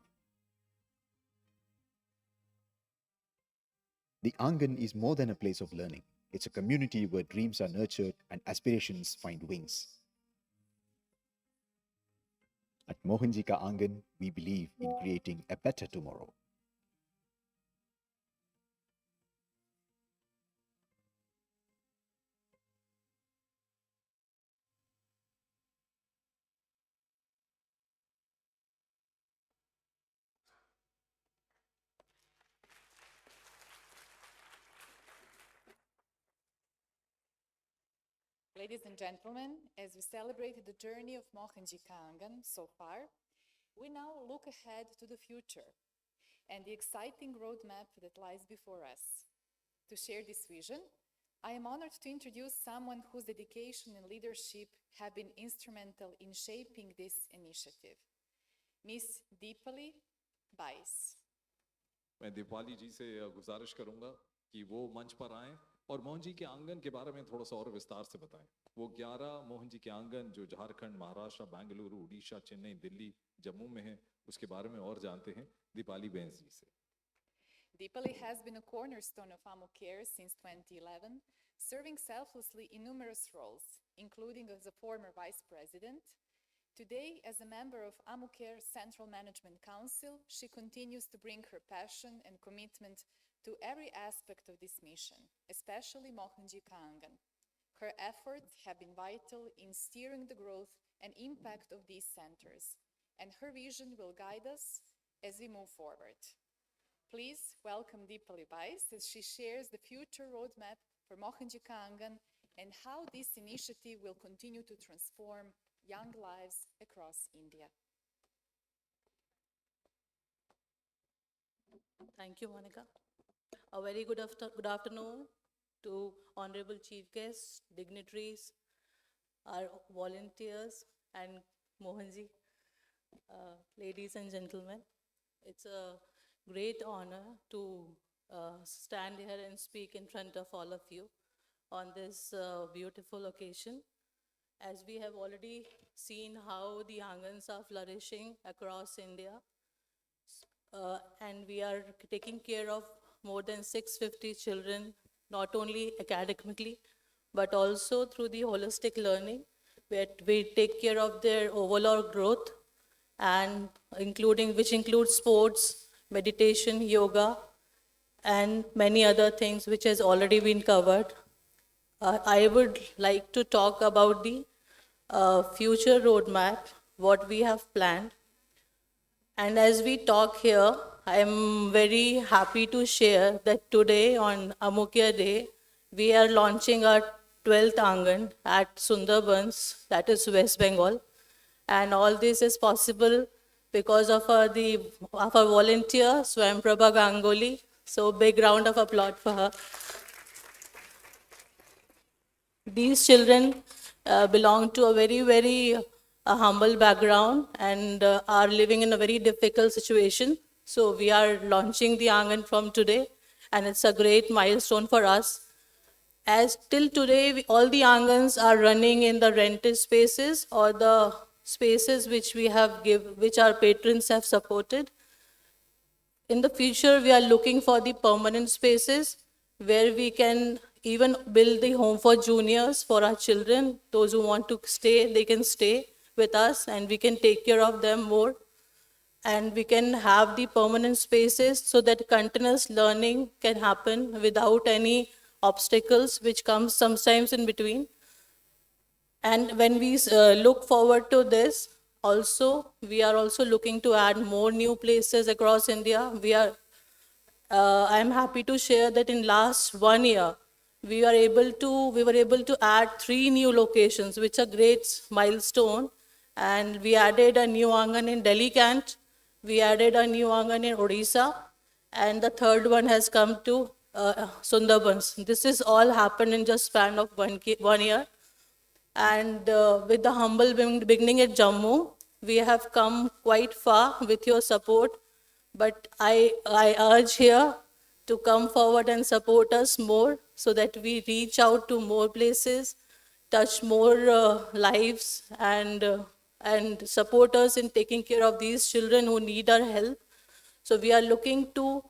The Angan is more than a place of learning. It's a community where dreams are nurtured and aspirations find wings. At Mohanjika Angan, we believe in creating a better tomorrow. Ladies and gentlemen, as we celebrated the journey of Mohanjika Angan so far, we now look ahead to the future and the exciting roadmap that lies before us. To share this vision, I am honored to introduce someone whose dedication and leadership have been instrumental in shaping this initiative, Miss Deepali Bais. मैं दीपाली जी से गुजारिश करूंगा कि वो मंच पर आएं और मोहन जी के आंगन के बारे में थोड़ा सा और विस्तार से बताएं। वो 11 मोहन जी के आंगन जो झारखंड, महाराष्ट्र, बेंगलुरु, उड़ीसा, चेन्नई, दिल्ली, जम्मू में है, उसके बारे में और जानते हैं दीपाली बेंस जी से। Deepali has been a cornerstone of Ammucare since 2011, serving selflessly in numerous roles, including as a former vice president. Today, as a member of Ammucare Central Management Council, she continues to bring her passion and commitment to every aspect of this mission, especially Mohanjika Angan. Her efforts have been vital in steering the growth and impact of these centers, and her vision will guide us as we move forward. Please welcome Deepali Bais as she shares the future roadmap for Mohanjika Angan and how this initiative will continue to transform young lives across India. Thank you, Monica. A very good afternoon to honorable chief guests, dignitaries, our volunteers, and Mohanji, ladies and gentlemen. It's a great honor to stand here and speak in front of all of you on this beautiful occasion. As we have already seen how the Angans are flourishing across India, and we are taking care of more than 650 children, not only academically, but also through the holistic learning, where we take care of their overall growth, and which includes sports, meditation, yoga, and many other things which has already been covered. I would like to talk about the future roadmap, what we have planned. And as we talk here, I am very happy to share that today on Ammucare Day, we are launching our 12th Angan at Sundarbans, that is West Bengal. And all this is possible because of our volunteer, Swamprabha Ganguly. So big round of applause for her. These children belong to a very, very humble background and are living in a very difficult situation. So we are launching the Angan from today. and it's a great milestone for us. As till today, all the Angans are running in the rented spaces or the spaces which which our patrons have supported. In the future, we are looking for the permanent spaces where we can even build the home for juniors for our children. Those who want to stay, they can stay with us and we can take care of them more. And we can have the permanent spaces so that continuous learning can happen without any obstacles which comes sometimes in between. And when we look forward to this, also, we are also looking to add more new places across India. I'm happy to share that in last 1 year, we were able to add 3 new locations, which are great milestone. And we added a new Angan in Delhi Cant, we added a new Angan in Odisha, and the third one has come to Sundarbans. This is all happened in just span of 1 year. And with the humble beginning at Jammu, we have come quite far with your support. But I urge here to come forward and support us more so that we reach out to more places, touch more lives, and support us in taking care of these children who need our help. So we are looking to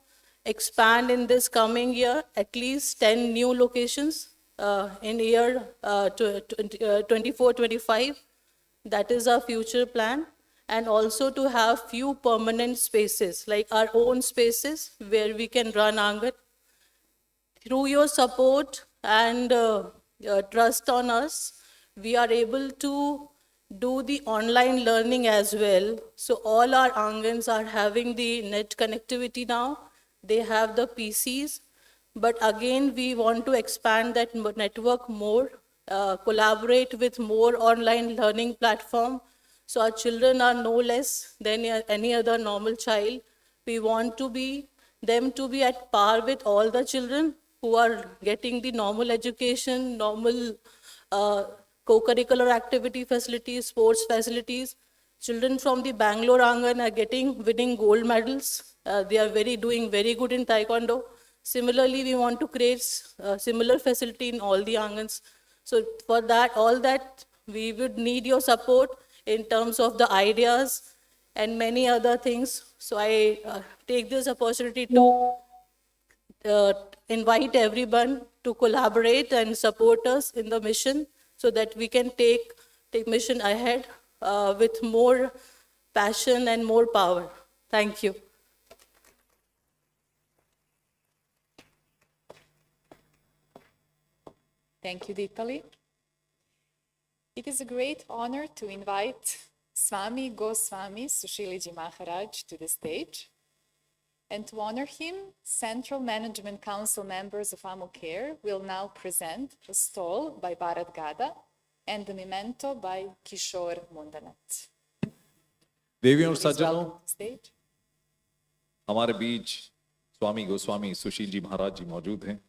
expand in this coming year at least 10 new locations in year 24-25. That is our future plan. And also to have few permanent spaces, like our own spaces where we can run Angan. Through your support and trust on us, we are able to do the online learning as well. So all our Angans are having the net connectivity now. They have the PCs. But again, we want to expand that network more, collaborate with more online learning platform. So our children are no less than any other normal child. We want them to be at par with all the children who are getting the normal education, normal co-curricular activity facilities, sports facilities. Children from the Bangalore Angan are winning gold medals. They are doing very good in Taekwondo. Similarly, we want to create similar facility in all the Angans. So for that, all that, we would need your support in terms of the ideas and many other things. So I take this opportunity to invite everyone to collaborate and support us in the mission so that we can take mission ahead with more passion and more power. Thank you. Thank you, Deepali. It is a great honor to invite Swami Goswami Sushiliji Maharaj to the stage. And to honor him, Central Management Council members of Ammucare will now present a stole by Bharat Gada and the memento by Kishore Mundanat. देवियों और Please welcome सज्जनों, to the stage. हमारे बीच स्वामी गोस्वामी सुशील जी महाराज जी मौजूद हैं.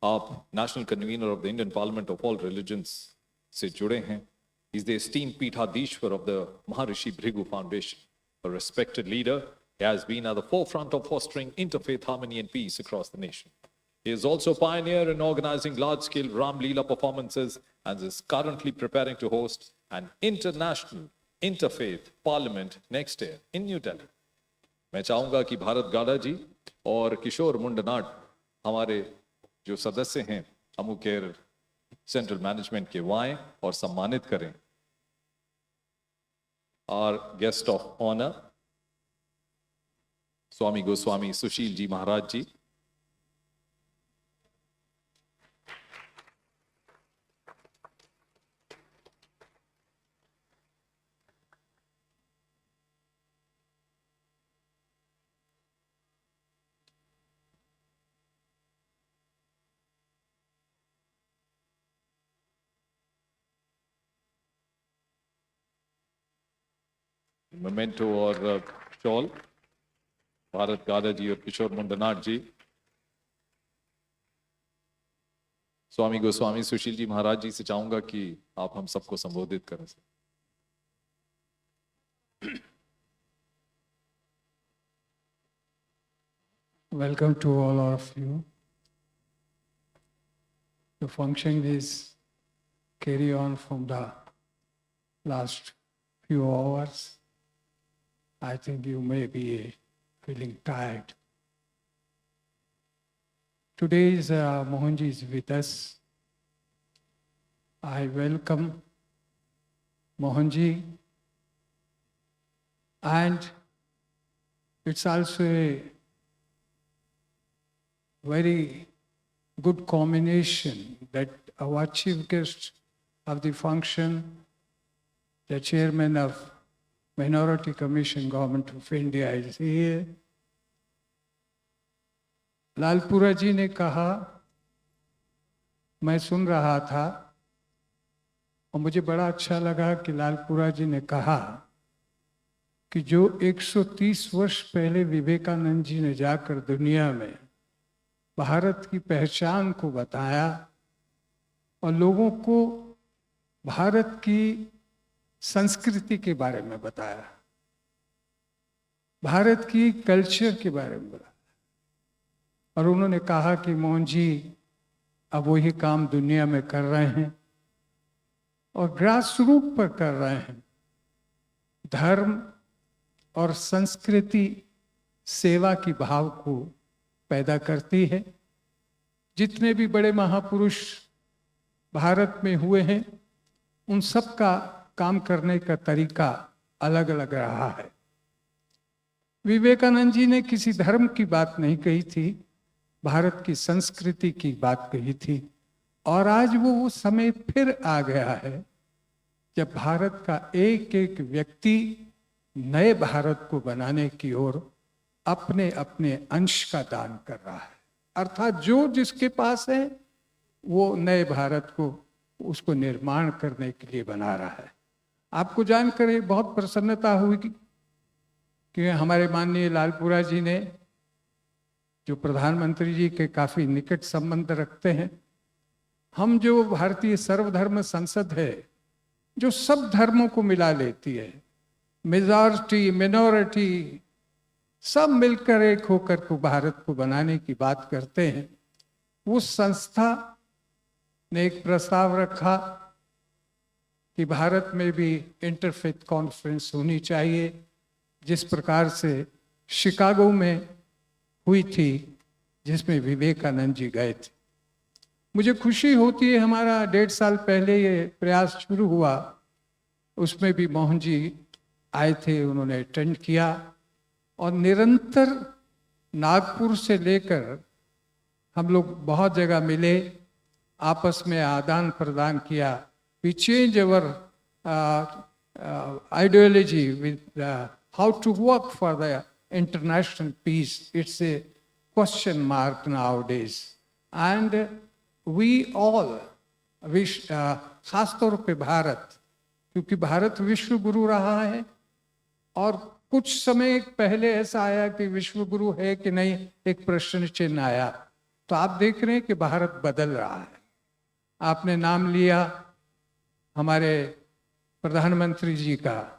आप national convener of the Indian parliament of all religions से जुड़े हैं. He's the esteemed Peethadishwar of the Maharishi Bhrigu Foundation, a respected leader. He has been at the forefront of fostering interfaith harmony and peace across the nation. He is also a pioneer in organizing large-scale Ram Leela performances and is currently preparing to host an international interfaith parliament next year in New Delhi. मैं चाहूंगा कि भारत गाड़ा जी और किशोर मुंडनाट हमारे जो सदस्य हैं अमुकेयर central management के वो आएं और सम्मानित करें. Our guest of honor, Swami Goswami Sushil Ji Maharaj Ji. Memento और शॉल भारत गादा जी और किशोर मुंडनाट जी. स्वामी गोस्वामी सुशील जी महाराज जी से चाहूंगा कि आप हम सबको संबोधित करें. welcome to all of you. The function is carry on from the last few hours. I think you may be feeling tired. Today is Mohanji is with us. I welcome Mohanji, and it's also a very good combination that our chief guest of the function, the chairman of Minority Commission, Government of India, is here. Lalpura जी ने कहा, मैं सुन रहा था और मुझे बड़ा अच्छा लगा कि लालपुरा जी ने कहा कि जो 130 वर्ष पहले विवेकानंद जी ने जाकर दुनिया में भारत की पहचान को बताया और लोगों को भारत की संस्कृति के बारे में बताया, भारत की कल्चर के बारे में बताया, और उन्होंने कहा कि मोहन जी अब वही काम दुनिया में कर रहे हैं और ग्रास रूट पर कर रहे हैं। धर्म और संस्कृति सेवा की भाव को पैदा करती है। जितने भी बड़े महापुरुष भारत में हुए हैं, उन सब का काम करने का तरीका अलग अलग रहा है। विवेकानंद जी ने किसी धर्म की बात नहीं कही थी, भारत की संस्कृति की बात कही थी। और आज वो समय फिर आ गया है जब भारत का एक एक व्यक्ति नए भारत को बनाने की ओर अपने अपने अंश का दान कर रहा है। अर्थात जो जिसके पास है वो नए भारत को उसको निर्माण करने के लिए बना रहा है। आपको जानकर एक बहुत प्रसन्नता हुई कि हमारे माननीय लालपुरा जी ने, जो प्रधानमंत्री जी के काफी निकट संबंध रखते हैं, हम जो भारतीय सर्वधर्म संसद है जो सब धर्मों को मिला लेती है, मेजॉरिटी मिनॉरिटी सब मिलकर एक होकर को भारत को बनाने की बात करते हैं, उस संस्था ने एक प्रस्ताव रखा कि भारत में भी इंटरफेथ कॉन्फ्रेंस होनी चाहिए, जिस प्रकार से शिकागो में हुई थी, जिसमें विवेकानंद जी गए थे। मुझे खुशी होती है, हमारा 1.5 साल पहले ये प्रयास शुरू हुआ, उसमें भी मोहन जी आए थे, उन्होंने अटेंड किया और निरंतर नागपुर से लेकर हम लोग बहुत जगह मिले, आपस में आदान प्रदान किया। We change our ideology with how to work for the international peace. It's a question mark nowadays. And we all wish, खास तौर पे भारत, क्योंकि भारत विश्व गुरु रहा है और कुछ समय पहले ऐसा आया कि विश्व गुरु है कि नहीं, एक प्रश्न चिन्ह आया। तो आप देख रहे हैं कि भारत बदल रहा है। आपने नाम लिया हमारे प्रधानमंत्री जी का,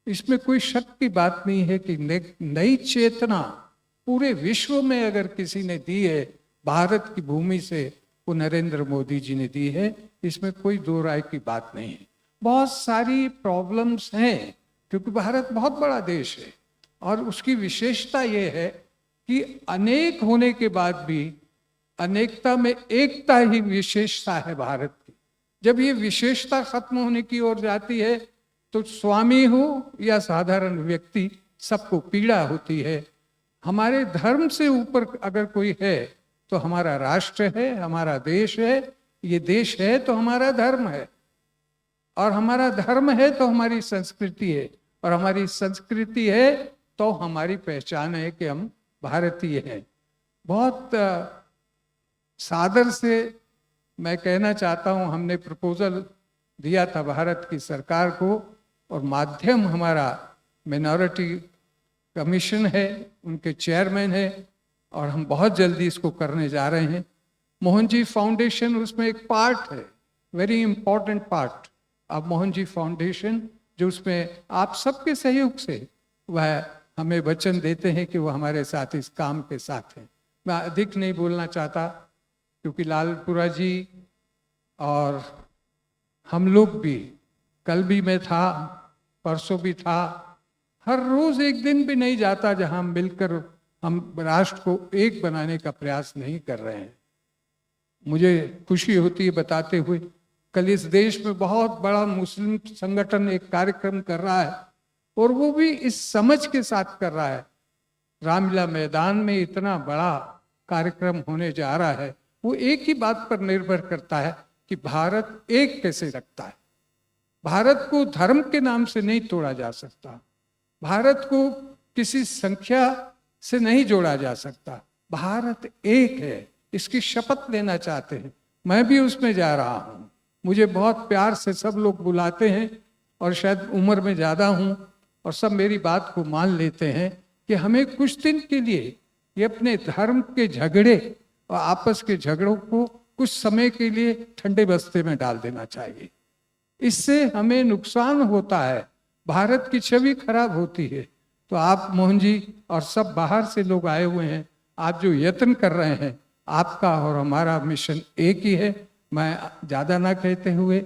इसमें कोई शक की बात नहीं है कि नई चेतना पूरे विश्व में अगर किसी ने दी है भारत की भूमि से, वो नरेंद्र मोदी जी ने दी है, इसमें कोई दो राय की बात नहीं है। बहुत सारी प्रॉब्लम्स हैं क्योंकि भारत बहुत बड़ा देश है और उसकी विशेषता ये है कि अनेक होने के बाद भी अनेकता में एकता ही विशेषता है भारत की। जब ये विशेषता खत्म होने की ओर जाती है तो स्वामी हो या साधारण व्यक्ति, सबको पीड़ा होती है। हमारे धर्म से ऊपर अगर कोई है तो हमारा राष्ट्र है, हमारा देश है। ये देश है तो हमारा धर्म है, और हमारा धर्म है तो हमारी संस्कृति है, और हमारी संस्कृति है तो हमारी पहचान है कि हम भारतीय हैं। बहुत सादर से मैं कहना चाहता हूँ, हमने प्रपोजल दिया था भारत की सरकार को, और माध्यम हमारा मिनॉरिटी कमीशन है, उनके चेयरमैन है, और हम बहुत जल्दी इसको करने जा रहे हैं। मोहन जी फाउंडेशन उसमें एक पार्ट है, very important part of Mohan ji foundation, जो उसमें आप सबके सहयोग से वह हमें वचन देते हैं कि वो हमारे साथ इस काम के साथ हैं। मैं अधिक नहीं बोलना चाहता, क्योंकि लालपुरा जी और हम लोग भी, कल भी मैं था, परसों भी था, हर रोज एक दिन भी नहीं जाता जहां मिलकर हम राष्ट्र को एक बनाने का प्रयास नहीं कर रहे हैं। मुझे खुशी होती है बताते हुए, कल इस देश में बहुत बड़ा मुस्लिम संगठन एक कार्यक्रम कर रहा है, और वो भी इस समझ के साथ कर रहा है। रामलीला मैदान में इतना बड़ा कार्यक्रम होने जा रहा है, वो एक ही बात पर निर्भर करता है कि भारत एक कैसे रखता है। भारत को धर्म के नाम से नहीं तोड़ा जा सकता, भारत को किसी संख्या से नहीं जोड़ा जा सकता। भारत एक है, इसकी शपथ लेना चाहते हैं। मैं भी उसमें जा रहा हूँ। मुझे बहुत प्यार से सब लोग बुलाते हैं, और शायद उम्र में ज़्यादा हूँ, और सब मेरी बात को मान लेते हैं कि हमें कुछ दिन के लिए ये अपने धर्म के झगड़े और आपस के झगड़ों को कुछ समय के लिए ठंडे बस्ते में डाल देना चाहिए। इससे हमें नुकसान होता है, भारत की छवि खराब होती है। तो आप मोहन जी और सब बाहर से लोग आए हुए हैं, आप जो यत्न कर रहे हैं, आपका और हमारा मिशन एक ही है। मैं ज़्यादा ना कहते हुए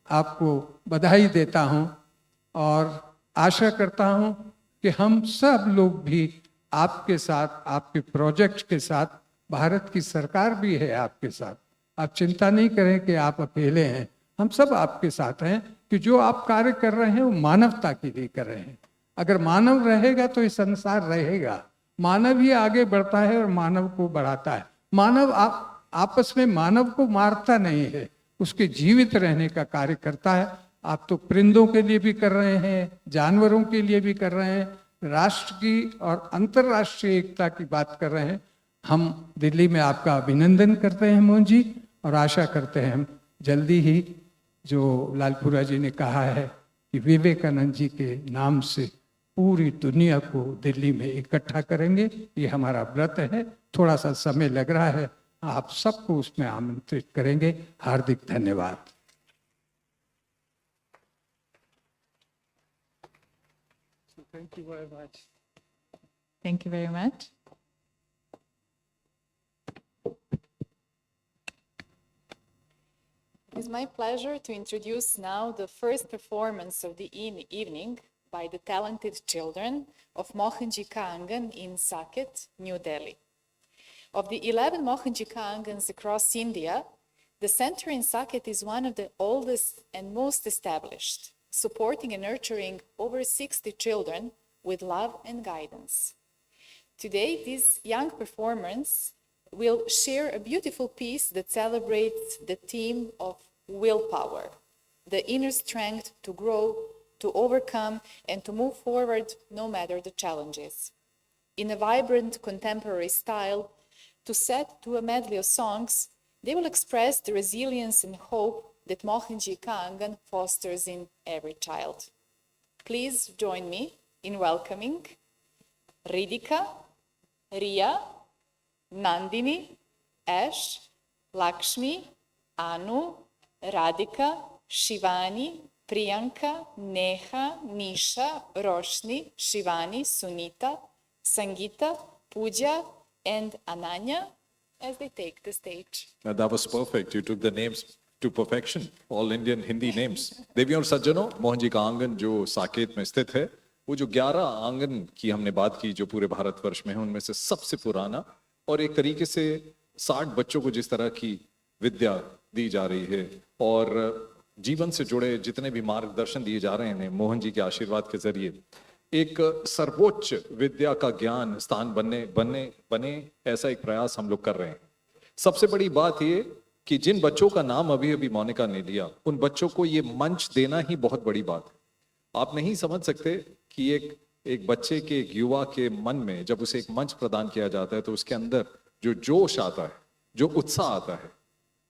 आपको बधाई देता हूं, और आशा करता हूं कि हम सब लोग भी आपके साथ, आपके प्रोजेक्ट के साथ, भारत की सरकार भी है आपके साथ। आप चिंता नहीं करें कि आप अकेले हैं, हम सब आपके साथ हैं, कि जो आप कार्य कर रहे हैं वो मानवता के लिए कर रहे हैं। अगर मानव रहेगा तो ये संसार रहेगा। मानव ही आगे बढ़ता है और मानव को बढ़ाता है। मानव आपस में मानव को मारता नहीं है, उसके जीवित रहने का कार्य करता है। आप तो परिंदों के लिए भी कर रहे हैं, जानवरों के लिए भी कर रहे हैं, राष्ट्र की और अंतर्राष्ट्रीय एकता की बात कर रहे हैं। हम दिल्ली में आपका अभिनंदन करते हैं मोहन जी, और आशा करते हैं हम जल्दी ही, जो लालपुरा जी ने कहा है कि विवेकानंद जी के नाम से पूरी दुनिया को दिल्ली में इकट्ठा करेंगे, ये हमारा व्रत है। थोड़ा सा समय लग रहा है, आप सबको उसमें आमंत्रित करेंगे। हार्दिक धन्यवाद। Thank you very much. Thank you very much. It is my pleasure to introduce now the first performance of the evening by the talented children of Mohanji Ka Angan in Saket, New Delhi. Of the 11 Mohanji Ka Angans across India, the center in Saket is one of the oldest and most established, supporting and nurturing over 60 children with love and guidance. Today, these young performers will share a beautiful piece that celebrates the theme of willpower, the inner strength to grow, to overcome, and to move forward no matter the challenges. In a vibrant contemporary style, to set to a medley of songs, they will express the resilience and hope that Mohanji Ka Angan fosters in every child. Please join me in welcoming Ridika, Ria, Nandini, Ash, Lakshmi, Anu, Radhika, Shivani, Priyanka, Neha, Nisha, Roshni, Shivani, Sunita, Sangeeta, Pooja, and Ananya as they take the stage. That was perfect. You took the names to perfection, all Indian Hindi names. देवियों और सज्जनों, मोहन जी का आंगन जो साकेत में स्थित है, वो जो 11 आंगन की हमने बात की जो पूरे भारतवर्ष में है, उनमें से सबसे पुराना, और एक तरीके से 60 बच्चों को जिस तरह की विद्या दी जा रही है और जीवन से जुड़े जितने भी मार्गदर्शन दिए जा रहे हैं मोहन जी के आशीर्वाद के जरिए, एक सर्वोच्च विद्या का ज्ञान स्थान बने ऐसा एक प्रयास हम लोग कर रहे हैं। सबसे बड़ी बात ये कि जिन बच्चों का नाम अभी अभी मोनिका ने लिया, उन बच्चों को ये मंच देना ही बहुत बड़ी बात है। आप नहीं समझ सकते कि एक बच्चे के, एक युवा के मन में जब उसे एक मंच प्रदान किया जाता है तो उसके अंदर जो जोश आता है, जो उत्साह आता है,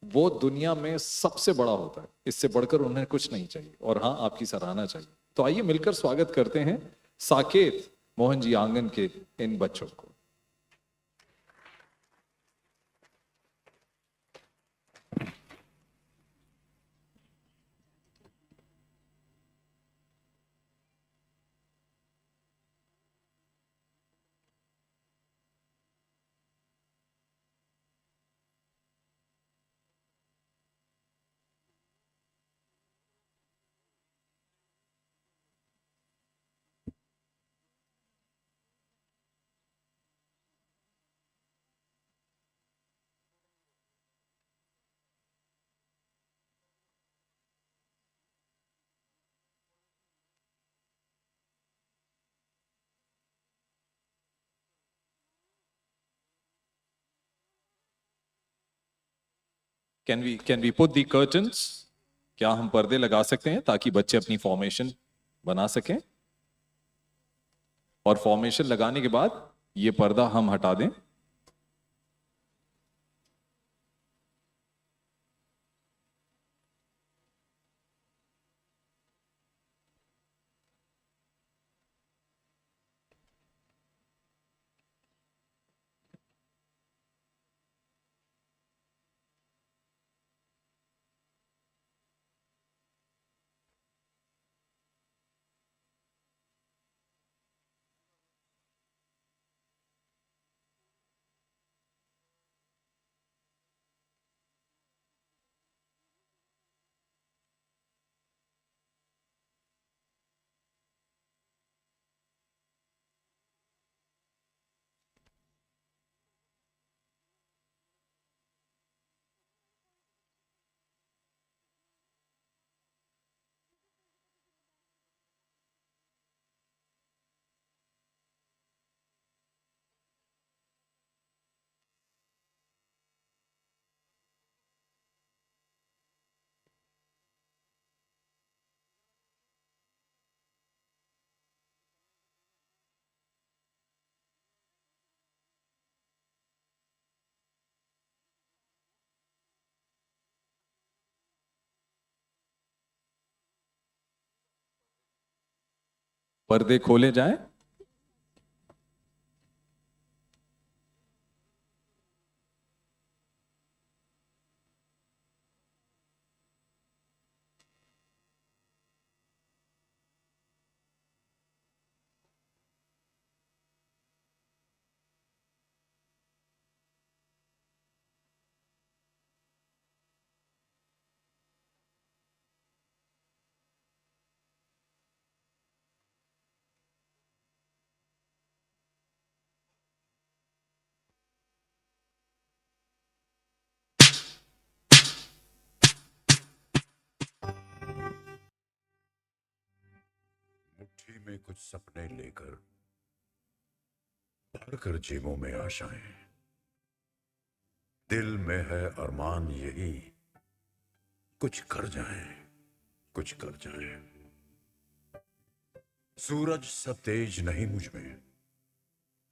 वो दुनिया में सबसे बड़ा होता है। इससे बढ़कर उन्हें कुछ नहीं चाहिए, और हाँ, आपकी सराहना चाहिए। तो आइए मिलकर स्वागत करते हैं साकेत मोहन जी आंगन के इन बच्चों को। Can we put the curtains? क्या हम पर्दे लगा सकते हैं ताकि बच्चे अपनी फॉर्मेशन बना सकें? और फॉर्मेशन लगाने के बाद ये पर्दा हम हटा दें. पर्दे खोले जाएं. मुट्ठी में कुछ सपने लेकर भरकर जेबों में आशाएं, दिल में है अरमान यही कुछ कर जाएं, कुछ कर जाएं. सूरज सा तेज नहीं मुझ में,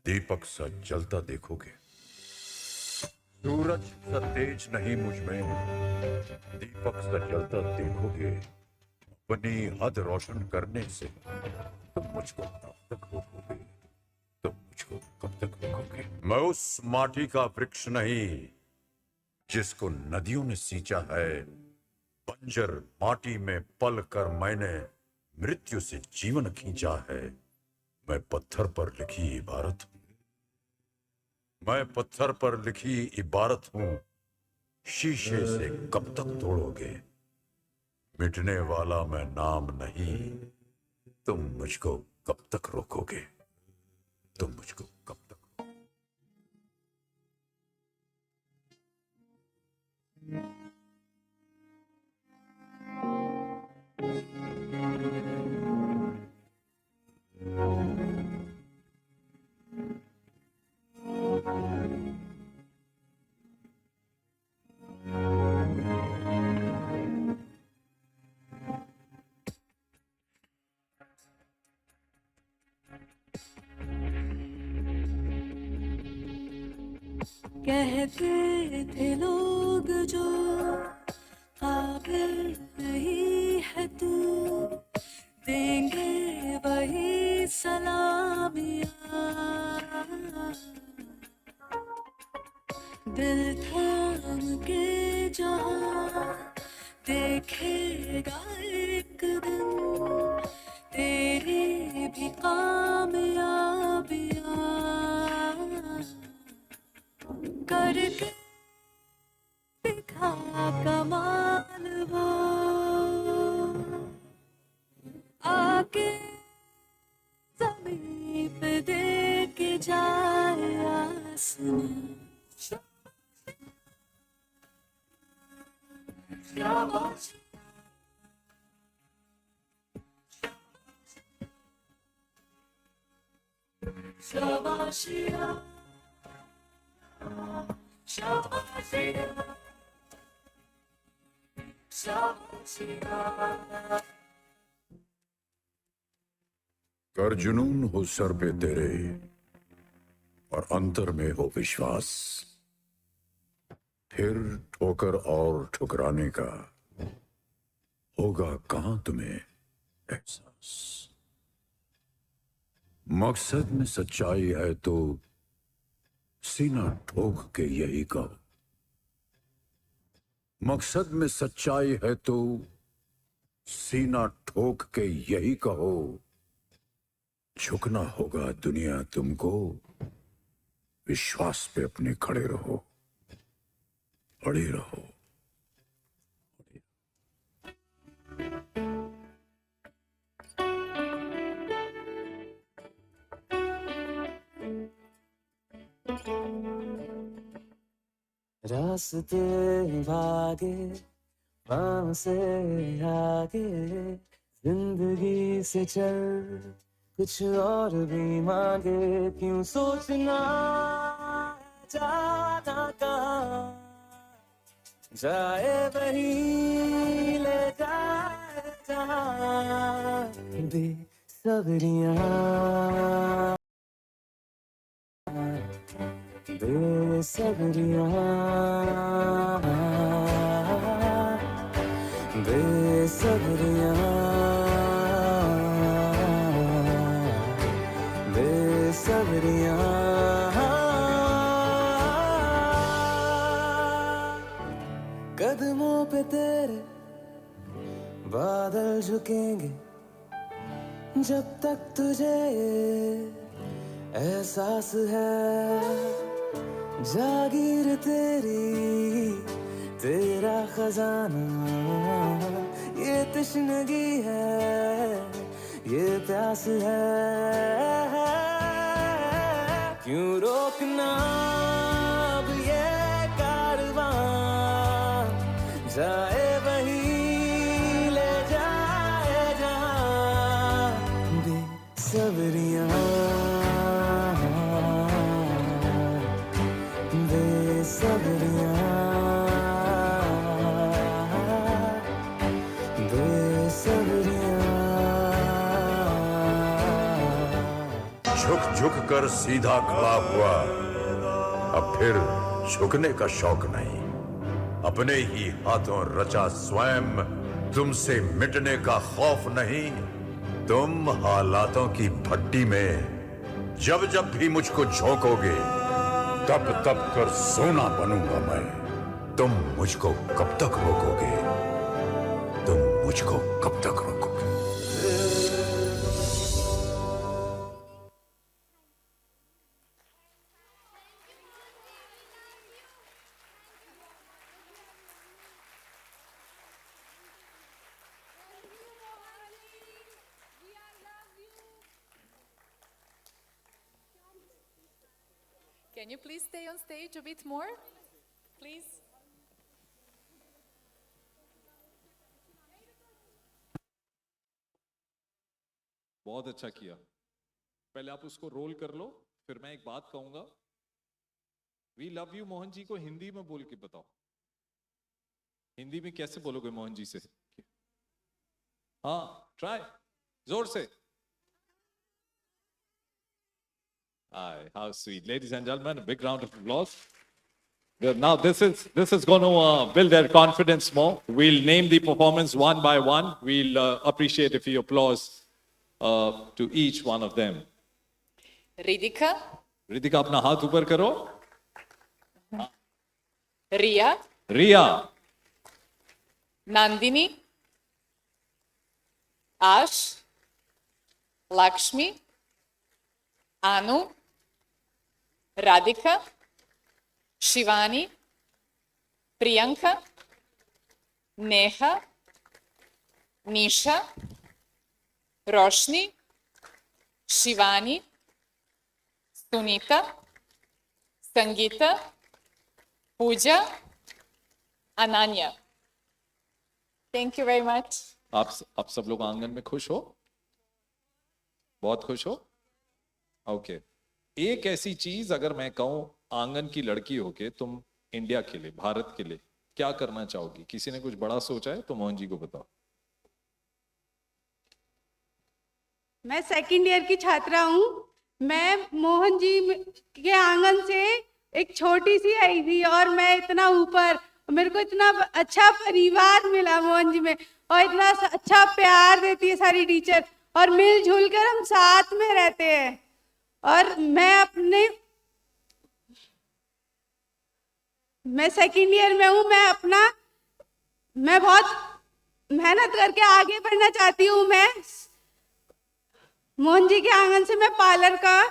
दीपक सा जलता देखोगे. सूरज सा तेज नहीं मुझ में, दीपक सा जलता देखोगे. अपनी हद रोशन करने से तुम मुझको कब तक रोकोगे, तुम मुझको कब तक रोकोगे. मैं उस माटी का वृक्ष नहीं जिसको नदियों ने सींचा है. बंजर माटी में पल कर मैंने मृत्यु से जीवन खींचा है. मैं पत्थर पर लिखी इबारत हूं, मैं पत्थर पर लिखी इबारत हूं. शीशे से कब तक तोड़ोगे, मिटने वाला मैं नाम नहीं. तुम मुझको कब तक रोकोगे, तुम मुझको कब तक. कहते थे लोग जो काबिल नहीं है तू, देंगे वही सलामियाँ. दिल थाम के जहाँ देखेगा एक दिन तेरी भी कामयाबियाँ. करके दिखा कमाल वो, आके ज़मीन पे दे के जाए आसमां. शाबाश शाबाशिया शाबाशिया. कर जुनून हो सर पे तेरे और अंतर में हो विश्वास, फिर ठोकर और ठुकराने का होगा कहां तुम्हें एहसास। मकसद में सच्चाई है तो सीना ठोक के यही कहो, मकसद में सच्चाई है तो सीना ठोक के यही कहो, झुकना होगा दुनिया तुमको, विश्वास पे अपने खड़े रहो, अड़े रहो। रास्ते भागे पाँव से आगे, जिंदगी से चल कुछ और भी मांगे, क्यों सोचना जाना कहाँ, जाए वही ले जाए जहाँ, बेसब्रियाँ बेसब्रियाँ बेसब्रियाँ बेसब्रियाँ, कदमों पे तेरे बादल झुकेंगे, जब तक तुझे एहसास है, जागीर तेरी तेरा खजाना, ये तश्नगी है ये प्यास है, क्यों रोकना अब ये कारवां, जाए वही ले जाए जहाँ, बेसब्रियाँ बेसब्रियाँ बेसब्रियाँ। झुक झुक कर सीधा खड़ा हुआ, अब फिर झुकने का शौक नहीं, अपने ही हाथों रचा स्वयं, तुमसे मिटने का खौफ नहीं, तुम हालातों की भट्टी में जब जब भी मुझको झोंकोगे, तब तब कर सोना बनूंगा मैं, तुम मुझको कब तक रोकोगे, तुम मुझको कब तक रोकोगे। Can you please stay on stage a bit more? Please. बहुत अच्छा किया। पहले आप उसको रोल कर लो, फिर मैं एक बात कहूंगा। वी लव यू मोहन जी को हिंदी में बोल के बताओ। हिंदी में कैसे बोलोगे मोहन जी से? हाँ, ट्राई, जोर से। Hi, how sweet. Ladies and gentlemen, a big round of applause. Now this is going to build their confidence more. We'll name the performance one by one. We'll appreciate if you applause to each one of them. Ridika. Ridika, अपना हाथ ऊपर करो. Riya. Riya. Nandini. Ash. Lakshmi. Anu. Radhika. Shivani. Priyanka. Neha. Nisha. Roshni. Shivani. Sunita. Sangeeta. Pooja. Ananya. Thank you very much. आप सब लोग आंगन में खुश हो? बहुत खुश हो? ओके। एक ऐसी चीज अगर मैं कहूं आंगन की लड़की होके तुम इंडिया के लिए, भारत के लिए क्या करना चाहोगी? किसी ने कुछ बड़ा सोचा है तो मोहन जी को बताओ। मैं सेकंड ईयर की छात्रा हूँ। मैं मोहन जी के आंगन से एक छोटी सी आई थी और मैं इतना ऊपर, मेरे को इतना अच्छा परिवार मिला मोहन जी में, और इतना अच्छा प्यार देती है सारी टीचर, और मिलजुल कर हम साथ में रहते हैं। और मैं सेकंड ईयर में हूँ। मैं बहुत मेहनत करके आगे बढ़ना चाहती हूँ। मैं मोहन जी के आंगन से मैं पार्लर का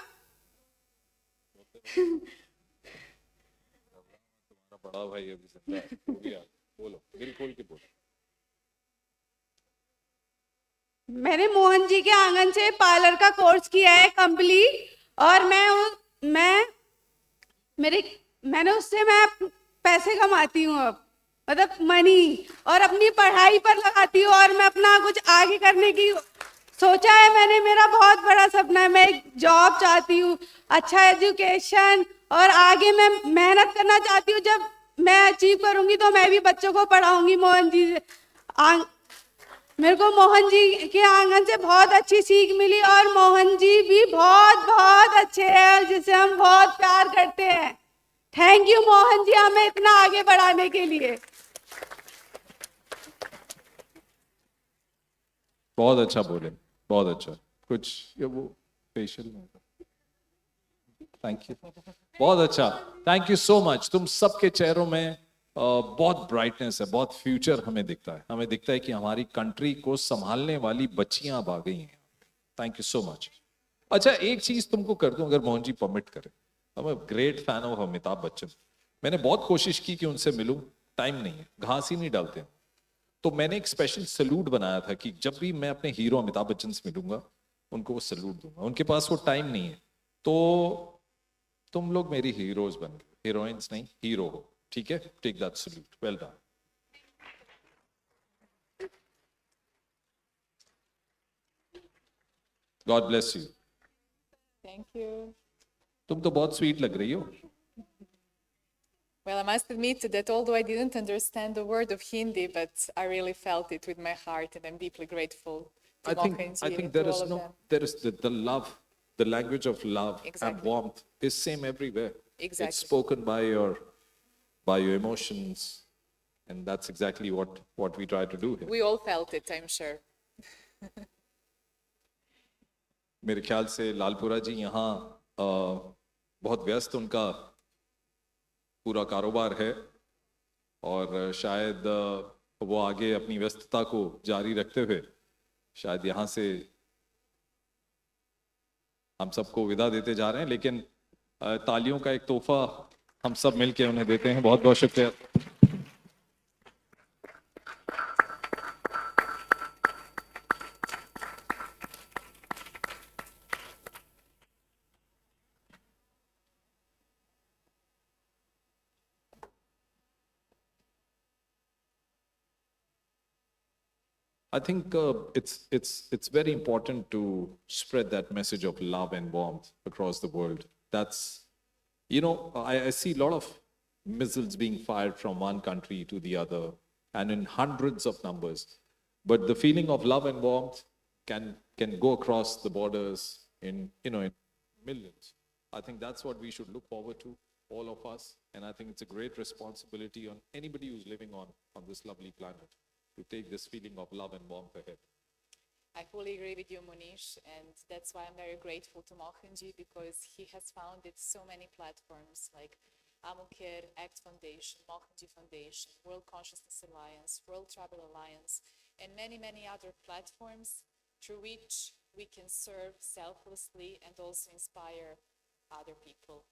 बड़ा भाई अभी जिंदा है, वो भी यार, बोलो, दिल खोल के बोलो। मैंने मोहन जी के आंगन से पार्लर का कोर्स किया है कंप्लीट, और मैंने उससे मैं पैसे कमाती हूँ अब, मतलब मनी, और अपनी पढ़ाई पर लगाती हूँ, और मैं अपना कुछ आगे करने की सोचा है मैंने। मेरा बहुत बड़ा सपना है, मैं एक जॉब चाहती हूँ, अच्छा एजुकेशन, और आगे मैं मेहनत करना चाहती हूँ। जब मैं अचीव करूंगी तो मैं भी बच्चों को पढ़ाऊंगी मोहन जी से। मेरे को मोहन जी के आंगन से बहुत अच्छी सीख मिली, और मोहन जी भी बहुत बहुत अच्छे हैं जिसे हम बहुत प्यार करते हैं। थैंक यू मोहन जी, हमें इतना आगे बढ़ाने के लिए। बहुत अच्छा बोले, बहुत अच्छा। कुछ ये वो फेशियल में, थैंक यू, बहुत अच्छा, थैंक यू सो मच। तुम सबके चेहरों में बहुत ब्राइटनेस है, बहुत फ्यूचर हमें दिखता है। हमें दिखता है कि हमारी कंट्री को संभालने वाली बच्चियां अब आ गई हैं। Thank you so much. अच्छा, एक चीज तुमको कर दूं, अगर मोहन जी परमिट करे। I am great fan of Amitabh Bachchan. मैंने बहुत कोशिश की कि उनसे मिलूं, टाइम नहीं है, घास ही नहीं डालते हैं। तो मैंने एक स्पेशल सैल्यूट बनाया था कि जब भी मैं अपने हीरो अमिताभ बच्चन से मिलूंगा उनको वो सैल्यूट दूंगा। उनके पास वो टाइम नहीं है, तो तुम लोग मेरी हीरोज बन गए, हीरोइंस नहीं, हीरो हो, ठीक है? Take that salute, well done. God bless you. Thank you. तुम तो बहुत स्वीट लग रही हो। Well, I must admit that although I didn't understand the word of Hindi, but I really felt it with my heart, and I'm deeply grateful to Mohanji I think and to there is all of no, them. there is the love, the language of love and Exactly. warmth is same everywhere. It's Exactly. spoken by your emotions, and that's exactly what we try to do here. We all felt it, I'm sure. मेरे ख्याल से लालपुरा जी यहाँ बहुत व्यस्त उनका पूरा कारोबार है, और शायद वो आगे अपनी व्यस्तता को जारी रखते हुए शायद यहाँ से हम सबको विदा देते जा रहे हैं। लेकिन तालियों का एक तोहफा हम सब मिलके उन्हें देते हैं। बहुत बहुत शुक्रिया। I think it's very important to spread that message of love and warmth across the world. That's, I see a lot of missiles being fired from one country to the other, and in hundreds of numbers. But the feeling of love and warmth can go across the borders in millions. I think that's what we should look forward to, all of us. And I think it's a great responsibility on anybody who's living on this lovely planet to take this feeling of love and warmth ahead. I fully agree with you, Monish, and that's why I'm very grateful to Mohanji, because he has founded so many platforms like Ammucare, ACT Foundation, Mohanji Foundation, World Consciousness Alliance, World Travel Alliance, and many, many other platforms through which we can serve selflessly and also inspire other people.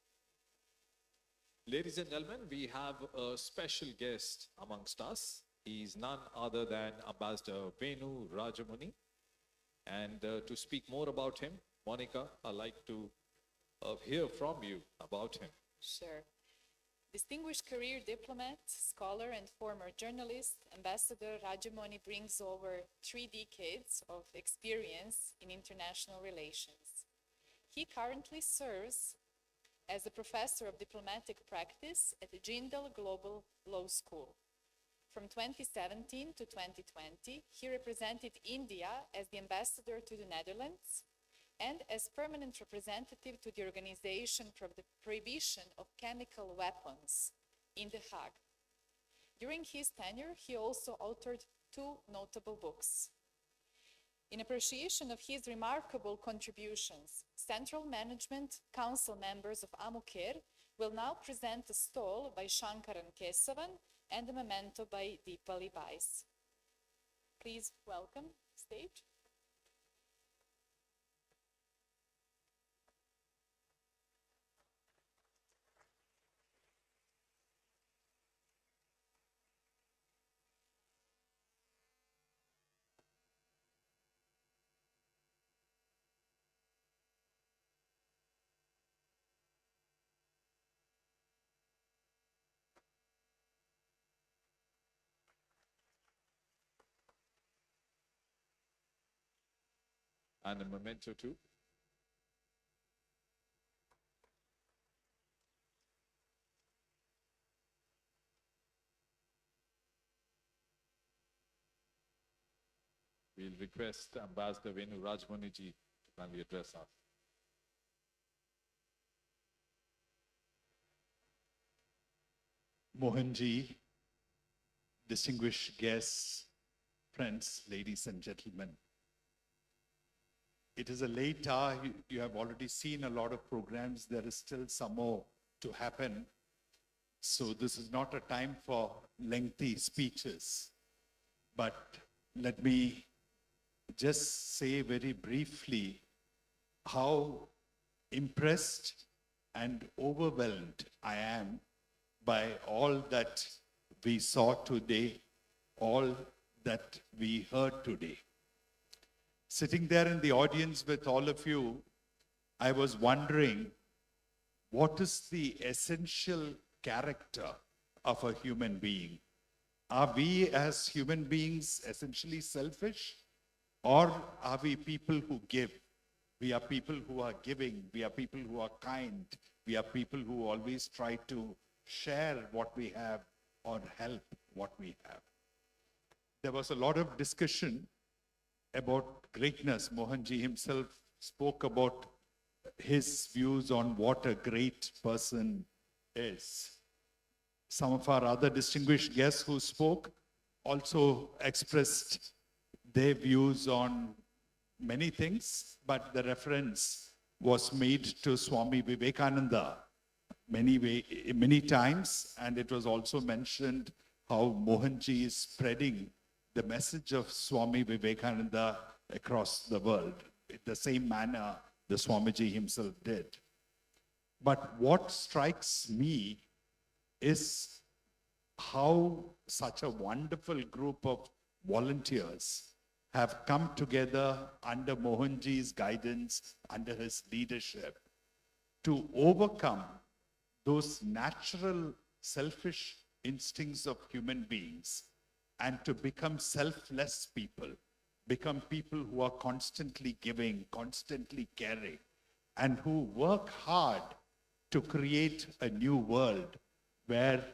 Ladies and gentlemen, we have a special guest amongst us. He's none other than Ambassador Venu Rajamuni. And to speak more about him, Monica, I'd like to hear from you about him. Sure. Distinguished career diplomat, scholar, and former journalist, Ambassador Rajamoni brings over 3 decades of experience in international relations. He currently serves as a professor of diplomatic practice at the Jindal Global Law School. From 2017 to 2020, he represented India as the ambassador to the Netherlands and as permanent representative to the Organization for the Prohibition of Chemical Weapons in The Hague. During his tenure, he also authored 2 notable books. In appreciation of his remarkable contributions, Central Management Council members of Ammucare will now present a stole by Shankaran Kesavan and a memento by Deepali Bais. Please welcome stage. And a memento too. We'll request Ambassador Venu Rajmoniji to kindly address us. Mohanji, distinguished guests, friends, ladies and gentlemen. It is a late hour. You have already seen a lot of programs. There is still some more to happen. So this is not a time for lengthy speeches. But let me just say very briefly how impressed and overwhelmed I am by all that we saw today, all that we heard today. Sitting there in the audience with all of you, I was wondering, what is the essential character of a human being? Are we as human beings essentially selfish? Or are we people who give? We are people who are giving. We are people who are kind. We are people who always try to share what we have or help what we have. There was a lot of discussion about greatness. Mohanji himself spoke about his views on what a great person is. Some of our other distinguished guests who spoke also expressed their views on many things, but the reference was made to Swami Vivekananda many times, and it was also mentioned how Mohanji is spreading the message of Swami Vivekananda across the world in the same manner the Swamiji himself did. But what strikes me is how such a wonderful group of volunteers have come together under Mohanji's guidance, under his leadership, to overcome those natural selfish instincts of human beings and to become selfless people, become people who are constantly giving, constantly caring, and who work hard to create a new world where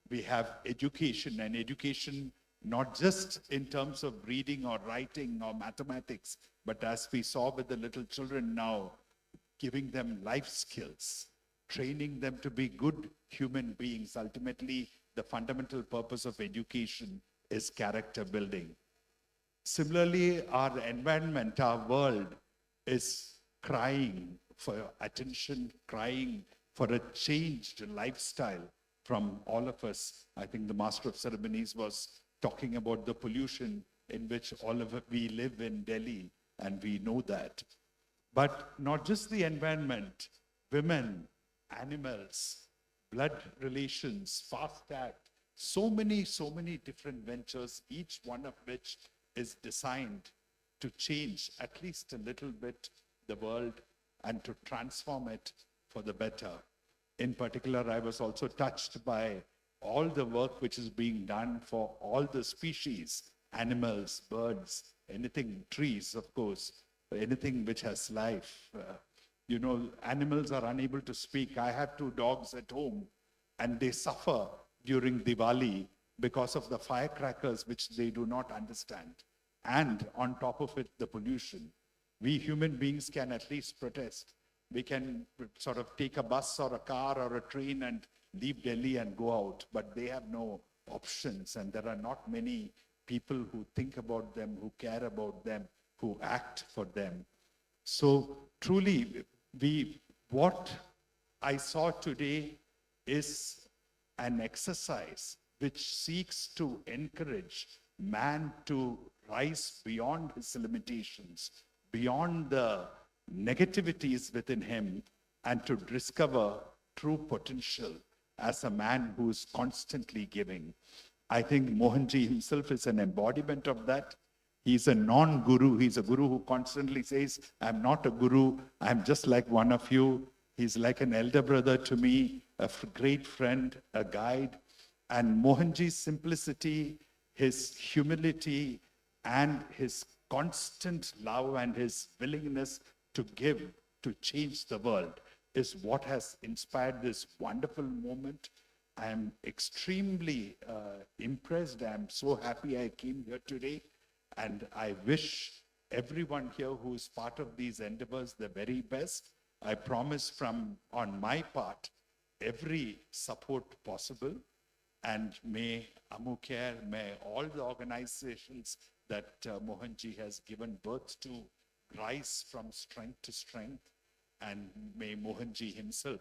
we have education, and education not just in terms of reading or writing or mathematics, but as we saw with the little children now, giving them life skills, training them to be good human beings. Ultimately, the fundamental purpose of education is character building. Similarly, our environment, our world is crying for attention, crying for a changed lifestyle from all of us. I think the Master of Ceremonies was talking about the pollution in which all of we live in Delhi, and we know that. But not just the environment, women, animals, blood relations, fast act, so many different ventures, each one of which is designed to change at least a little bit the world and to transform it for the better. In particular, I was also touched by all the work which is being done for all the species, animals, birds, anything, trees, of course, anything which has life. Animals are unable to speak. I have 2 dogs at home, and they suffer during Diwali because of the firecrackers, which they do not understand. And on top of it, the pollution. We human beings can at least protest. We can sort of take a bus or a car or a train and leave Delhi and go out, but they have no options. And there are not many people who think about them, who care about them, who act for them. So truly, what I saw today is an exercise which seeks to encourage man to rise beyond his limitations, beyond the negativities within him, and to discover true potential as a man who is constantly giving. I think Mohanji himself is an embodiment of that. He's a non-guru. He's a guru who constantly says, I'm not a guru. I'm just like one of you. He's like an elder brother to me, a great friend, a guide. And Mohanji's simplicity, his humility, and his constant love and his willingness to give, to change the world is what has inspired this wonderful moment. I am extremely impressed. I'm so happy I came here today. And I wish everyone here who is part of these endeavors the very best. I promise on my part, every support possible. And may Ammucare, may all the organizations that Mohanji has given birth to rise from strength to strength. And may Mohanji himself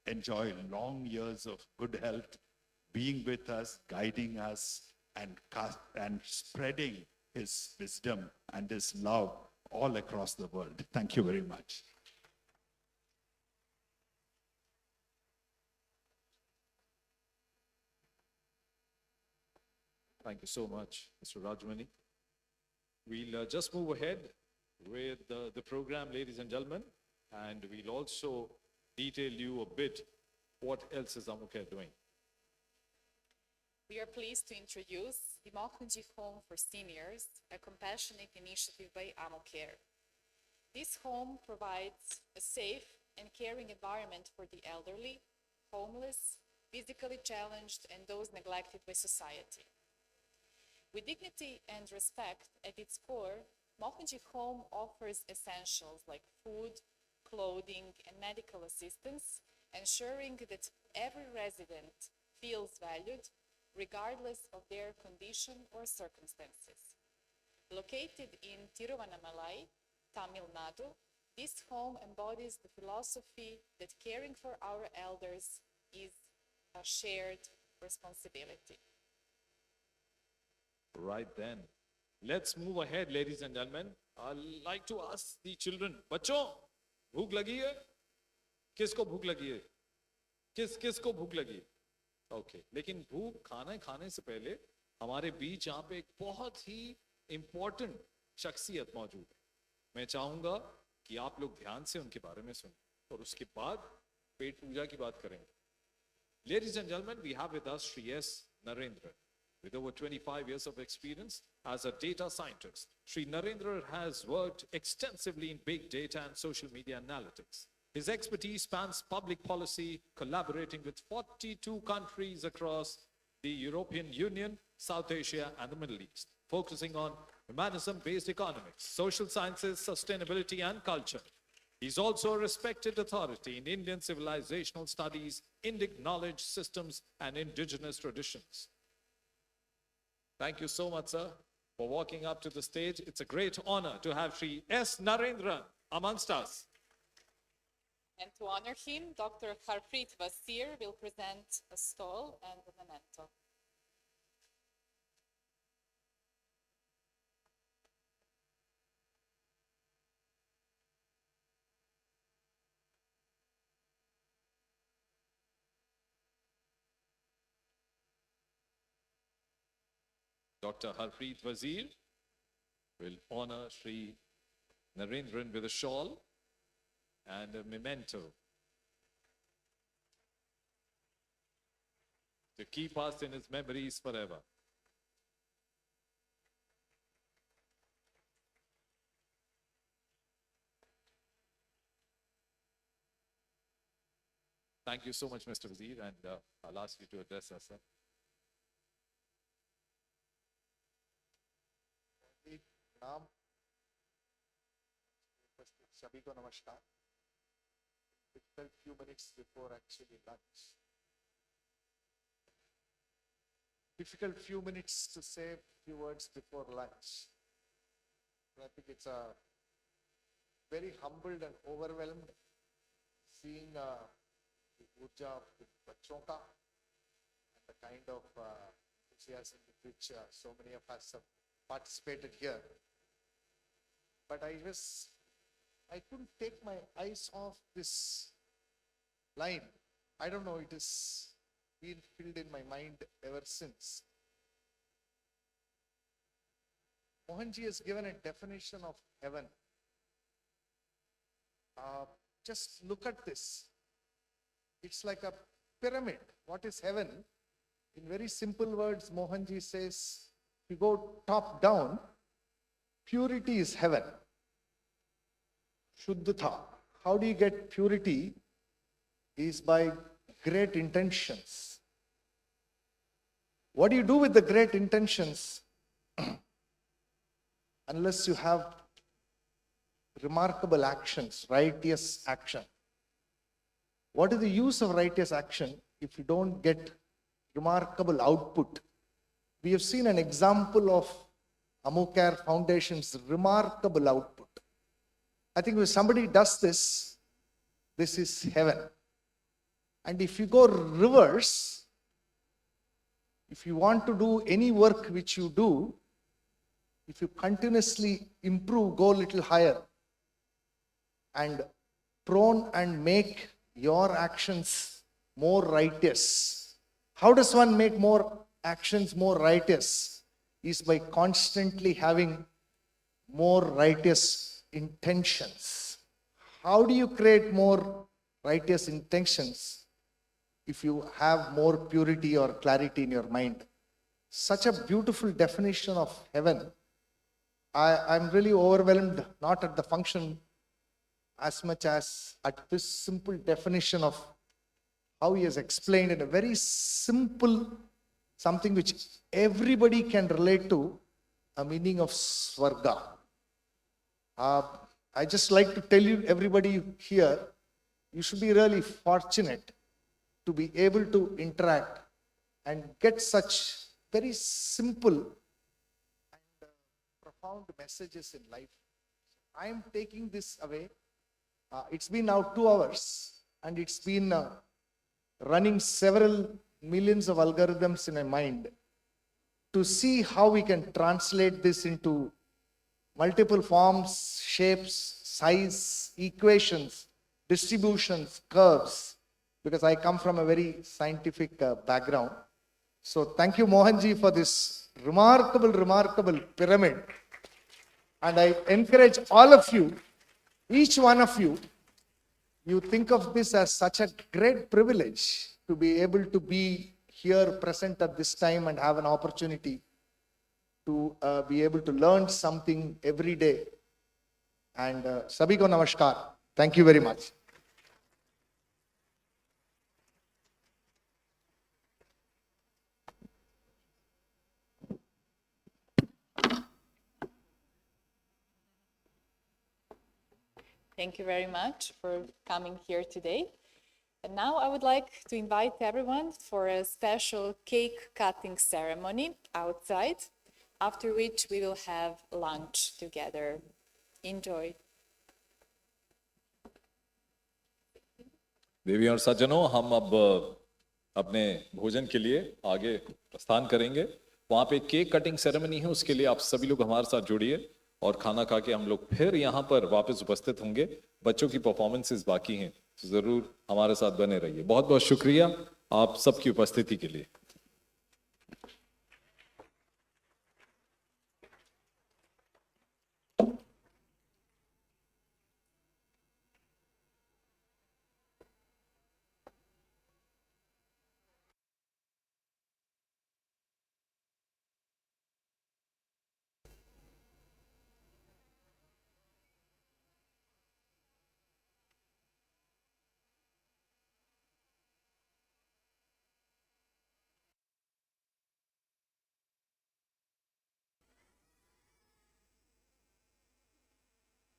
enjoy long years of good health, being with us, guiding us, and spreading his wisdom and his love all across the world. Thank you very much. Thank you so much, Mr. Rajmani. We'll just move ahead with the program, ladies and gentlemen, and we'll also detail you a bit what else is Ammucare doing. We are pleased to introduce the Mohanji Home for Seniors, a compassionate initiative by Ammucare. This home provides a safe and caring environment for the elderly, homeless, physically challenged, and those neglected by society. With dignity and respect at its core, Mohanji Home offers essentials like food, clothing, and medical assistance, ensuring that every resident feels valued, regardless of their condition or circumstances. Located in Tiruvannamalai, Tamil Nadu, this home embodies the philosophy that caring for our elders is a shared responsibility. Right then. Let's move ahead, ladies and gentlemen. I'd like to ask the children, बच्चों, भूख लगी है? किसको भूख लगी है? किसको भूख लगी है? Okay. लेकिन भूख खाने से पहले हमारे बीच यहाँ पे एक बहुत ही important शख्सियत मौजूद है. मैं चाहूंगा कि आप लोग ध्यान से उनके बारे में सुनें और उसके बाद पेट पूजा की बात करेंगे. Ladies and gentlemen, we have with us Shri S. Narendra. With over 25 years of experience as a data scientist, Sri Narendra has worked extensively in big data and social media analytics. His expertise spans public policy, collaborating with 42 countries across the European Union, South Asia, and the Middle East, focusing on humanism-based economics, social sciences, sustainability, and culture. He's also a respected authority in Indian civilizational studies, Indic knowledge systems, and indigenous traditions. Thank you so much, sir, for walking up to the stage. It's a great honor to have Sri S. Narendran amongst us. And to honor him, Dr. Harpreet Vasir will present a stole and a memento. Dr. Harpreet Vasir will honor Sri Narendran with a shawl and a memento to keep us in his memories forever. Thank you so much, Mr. Vasir, and I'll ask you to address us, sir. प्रणाम, सभी को नमस्कार. It felt few minutes before actually lunch. Difficult few minutes to say few words before lunch. I think it's a very humbled and overwhelmed seeing the urja of the bachon ka and the kind of enthusiasm with which so many of us have participated here. But I couldn't take my eyes off this line. I don't know, it has been filled in my mind ever since. Mohanji has given a definition of heaven. Just look at this. It's like a pyramid. What is heaven? In very simple words, Mohanji says, if you go top down, purity is heaven. Shuddhata. How do you get purity? Is by great intentions. What do you do with the great intentions? Unless you have remarkable actions, righteous action. What is the use of righteous action if you don't get remarkable output? We have seen an example of Ammucare Foundation's remarkable output. I think if somebody does this, this is heaven. And if you go reverse, if you want to do any work which you do, if you continuously improve, go a little higher, and prone and make your actions more righteous. How does one make more actions more righteous? Is by constantly having more righteous intentions. How do you create more righteous intentions? If you have more purity or clarity in your mind. Such a beautiful definition of heaven. I'm really overwhelmed, not at the function as much as at this simple definition of how he has explained in a very simple, something which everybody can relate to, a meaning of Swarga. I just like to tell you, everybody here, you should be really fortunate to be able to interact and get such very simple and profound messages in life. I am taking this away. It's been now 2 hours and it's been running several millions of algorithms in my mind to see how we can translate this into multiple forms, shapes, size, equations, distributions, curves, because I come from a very scientific background. So thank you, Mohanji, for this remarkable pyramid. And I encourage all of you, each one of you, you think of this as such a great privilege to be able to be here present at this time and have an opportunity to be able to learn something every day. And sabhi ko namaskar. Thank you very much. Thank you very much for coming here today. And now I would like to invite everyone for a special cake cutting ceremony outside, after which we will have lunch together. Enjoy. देवी और सज्जनों, हम अब अपने भोजन के लिए आगे प्रस्थान करेंगे. वहाँ पे केक कटिंग सेरेमनी है, उसके लिए आप सभी लोग हमारे साथ जुड़िए और खाना खा के हम लोग फिर यहाँ पर वापस उपस्थित होंगे. बच्चों की परफॉर्मेंसेस बाकी हैं, तो जरूर हमारे साथ बने रहिए. बहुत बहुत शुक्रिया आप सबकी उपस्थिति के लिए.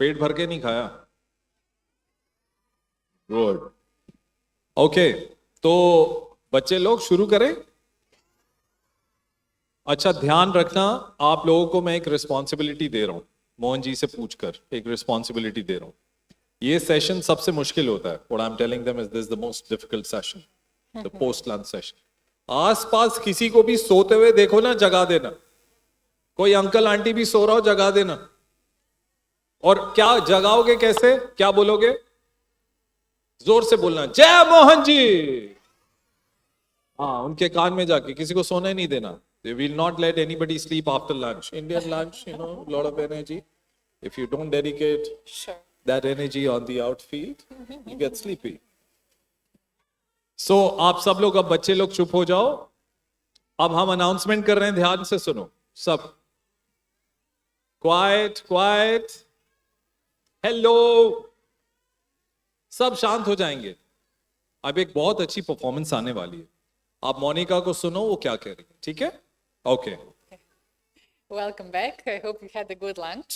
पेट भर के नहीं खाया? गुड। ओके, तो बच्चे लोग शुरू करें। अच्छा, ध्यान रखना, आप लोगों को मैं एक रिस्पॉन्सिबिलिटी दे रहा हूं, मोहन जी से पूछकर एक रिस्पॉन्सिबिलिटी दे रहा हूं। ये सेशन सबसे मुश्किल होता है। What I am telling them is this the most difficult session, the post lunch session. आसपास किसी को भी सोते हुए देखो ना, जगा देना। कोई अंकल आंटी भी सो रहा हो, जगा देना। और क्या जगाओगे कैसे, क्या बोलोगे? जोर से बोलना, जय मोहन जी। हाँ, उनके कान में जाके, किसी को सोने नहीं देना। They will not let anybody sleep after lunch. Indian lunch, you know, lot of energy. If you don't dedicate that energy on the outfield, you get sleepy. So, आप सब लोग, अब बच्चे लोग चुप हो जाओ। अब हम अनाउंसमेंट कर रहे हैं, ध्यान से सुनो सब। Quite quite, hello. सब शांत हो जाएंगे। अब एक बहुत अच्छी परफॉर्मेंस आने वाली है। आप मोनिका को सुनो, वो क्या कह रही है, ठीक है? Okay. Welcome back. I hope you had a good lunch.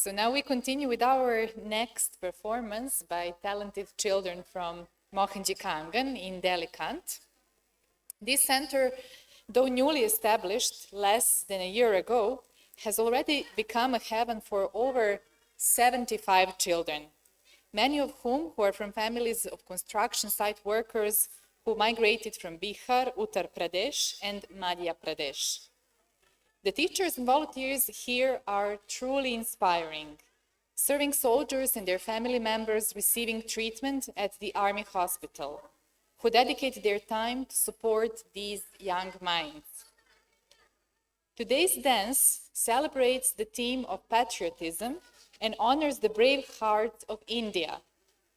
So now we continue with our next performance by talented children from Mohanji Kangan in Delicant. This center, though newly established less than a year ago, has already become a haven for over 75 children, many of whom who are from families of construction site workers who migrated from Bihar, Uttar Pradesh, and Madhya Pradesh. The teachers and volunteers here are truly inspiring, serving soldiers and their family members receiving treatment at the Army Hospital, who dedicate their time to support these young minds. Today's dance celebrates the theme of patriotism and honors the brave heart of India,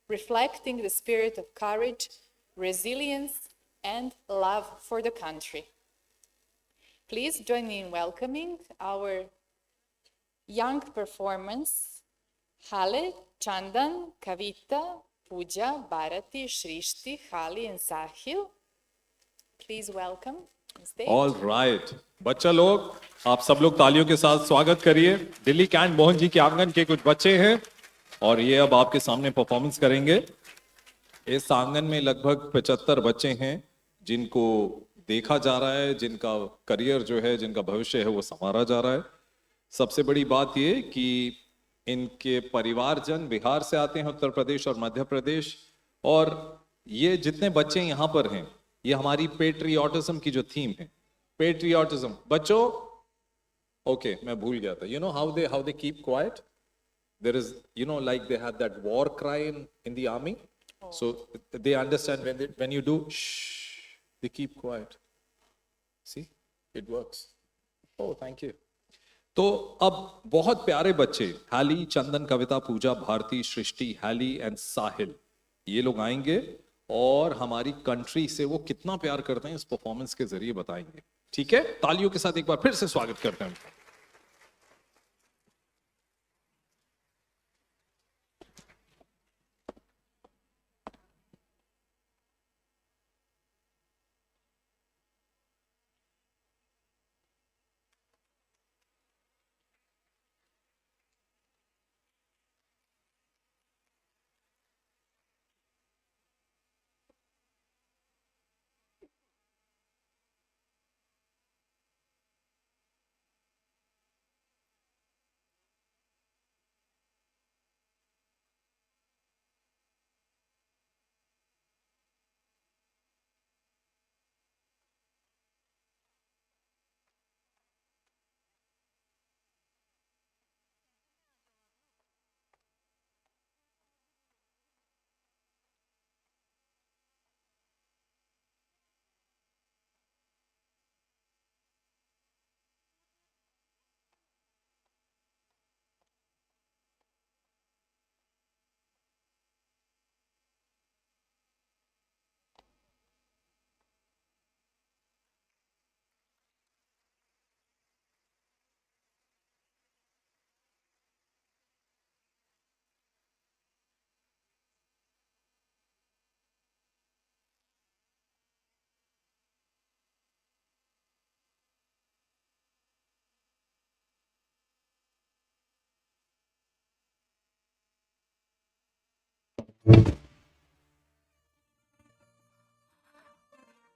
reflecting the spirit of courage, resilience, and love for the country. Please join me in welcoming our young performance, Hale, Chandan, Kavita, Pooja, Bharati, Shrishti, Hali, and Sahil. Please welcome on stage. All right. बच्चा लोग, आप सब लोग तालियों के साथ स्वागत करिए। दिल्ली कैंट मोहन जी के आंगन के कुछ बच्चे हैं और ये अब आपके सामने परफॉर्मेंस करेंगे। इस आंगन में लगभग 75 बच्चे हैं जिनको देखा जा रहा है, जिनका करियर जो है, जिनका भविष्य है, वो संवारा जा रहा है। सबसे बड़ी बात ये कि इनके परिवारजन बिहार से आते हैं, उत्तर प्रदेश और मध्य प्रदेश। और ये जितने बच्चे यहाँ पर हैं, ये हमारी पेट्रियोटिज्म की जो थीम है, पेट्रियोटिज्म। बच्चों, ओके, मैं भूल गया था। You know how they keep quiet? There is, you know, like they have that war cry in the army. So they understand when you do shh, they keep quiet. See, it works. Oh, thank you. तो अब बहुत प्यारे बच्चे, हाली, चंदन, कविता, पूजा, भारती, सृष्टि, हाली and साहिल, ये लोग आएंगे और हमारी कंट्री से वो कितना प्यार करते हैं इस परफॉर्मेंस के जरिए बताएंगे। ठीक है, तालियों के साथ एक बार फिर से स्वागत करते हैं।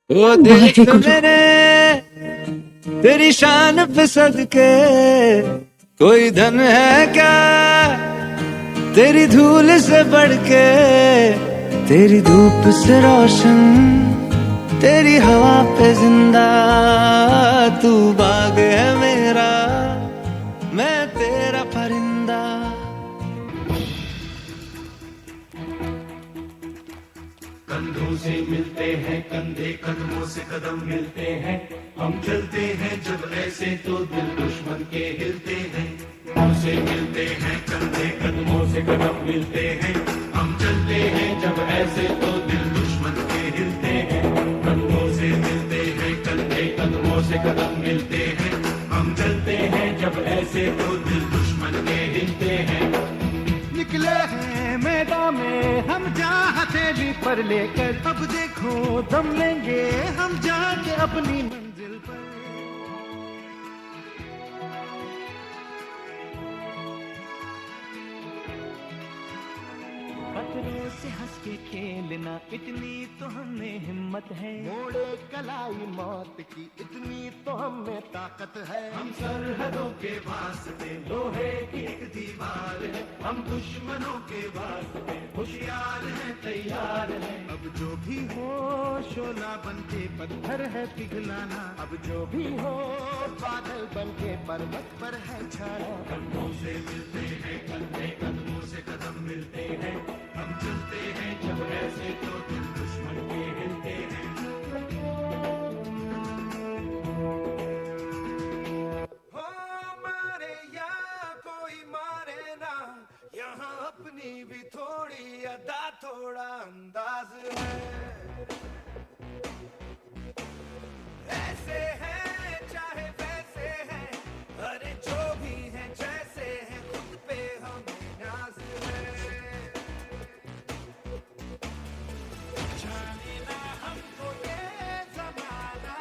ओ देख मेरे तेरी शान पे सदके, कोई धन है क्या तेरी धूल से बढ़ के, तेरी धूप से रोशन, तेरी हवा पे जिंदा, तू बाग है मेरा, मैं तेरा परिंदा। कंधों से मिलते हैं कंधे, कदमों से कदम मिलते हैं, हम चलते हैं जब ऐसे तो दिल दुश्मन के हिलते हैं। कंधों से मिलते हैं कंधे, कदमों से कदम मिलते हैं, हम चलते हैं जब ऐसे तो दिल दुश्मन के हिलते हैं। कंधों से मिलते हैं कंधे, कदमों से कदम मिलते हैं, हम चलते हैं जब ऐसे तो दिल दुश्मन के हिलते हैं। निकले हैं मैदान में हम जहाँ हथेली पर लेकर, अब देखो दम लेंगे हम जाके अपनी मंजिल पर। खतरों से हंस के खेलना, इतनी तो हमें हिम्मत है, मोड़े कलाई मौत की इतनी तो हमें ताकत है। हम सरहदों के वास्ते लोहे की एक दीवार है, हम दुश्मनों के वास्ते होशियार हैं तैयार हैं। अब जो भी हो शोला बन के पत्थर है पिघलाना, अब जो भी हो बादल बन के पर्वत पर है छाना। कंधों से मिलते हैं कंधे, कदमों से कदम मिलते हैं, हम चलते हैं जब ऐसे तो दिल दुश्मन के हिलते हैं। हो मारे या कोई मारे ना, यहाँ अपनी भी थोड़ी अदा थोड़ा अंदाज है। ऐसे हैं चाहे वैसे हैं, अरे जो भी हैं जैसे हैं, खुद पे हमें नाज है। जाने ना हमको ये ज़माना,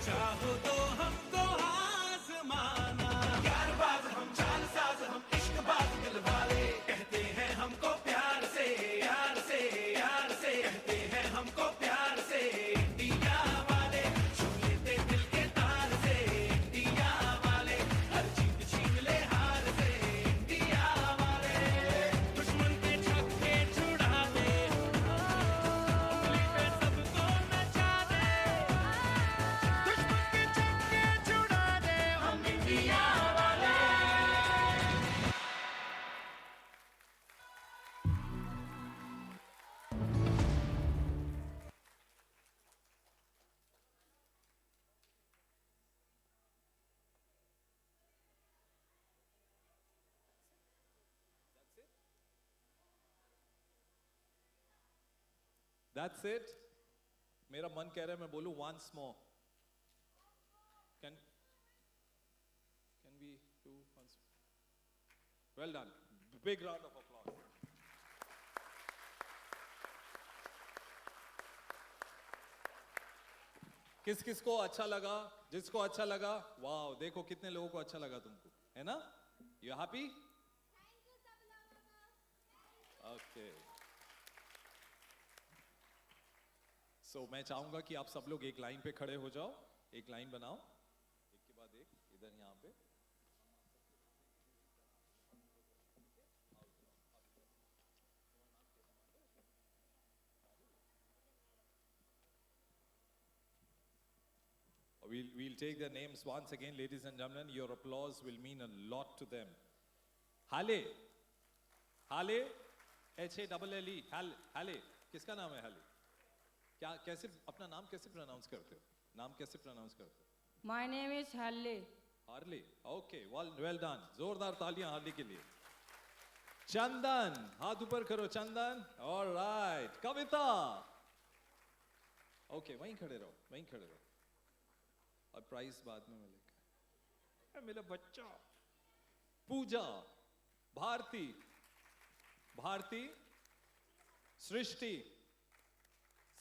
चाहो तो हमको आज़माना। प्यारबाज हम चालसाज हम इश्कबाज दिल वाले, कहते हैं हमको प्यार से यार से यार से, कहते हैं हमको प्यार से इंडिया वाले, छू लेते दिल के तार से इंडिया वाले, हर जीत छीन ले हार से इंडिया वाले। दुश्मन के छक्के छुड़ा दे, उंगली पे सबको नचा दे, दुश्मन के छक्के छुड़ा दे, हम इंडिया वाले। That's it. मेरा मन कह रहा है मैं बोलूं once more. Can we do once? Well done. Big round of applause. किस किस को अच्छा लगा? जिसको अच्छा लगा, वाह, देखो कितने लोगों को अच्छा लगा तुमको, है ना? You happy? Okay. So मैं चाहूंगा कि आप सब लोग एक लाइन पे खड़े हो जाओ, एक लाइन बनाओ, एक के बाद एक, इधर यहाँ पे। We'll take their names once again, ladies and gentlemen. Your applause will mean a lot to them. Hale, Hale, H-A-L-L-E, Hale, किसका नाम है Hale? क्या कैसे अपना नाम कैसे प्रोनाउंस करते हो? नाम कैसे प्रोनाउंस करते हो? My name is Halle. Harley, okay, well done. जोरदार तालियां हार्ली के लिए. चंदन, हाथ ऊपर करो चंदन. All right. कविता. Okay, वहीं खड़े रहो. और प्राइस बाद में मिलेगा. मेरा बच्चा. पूजा, भारती, सृष्टि,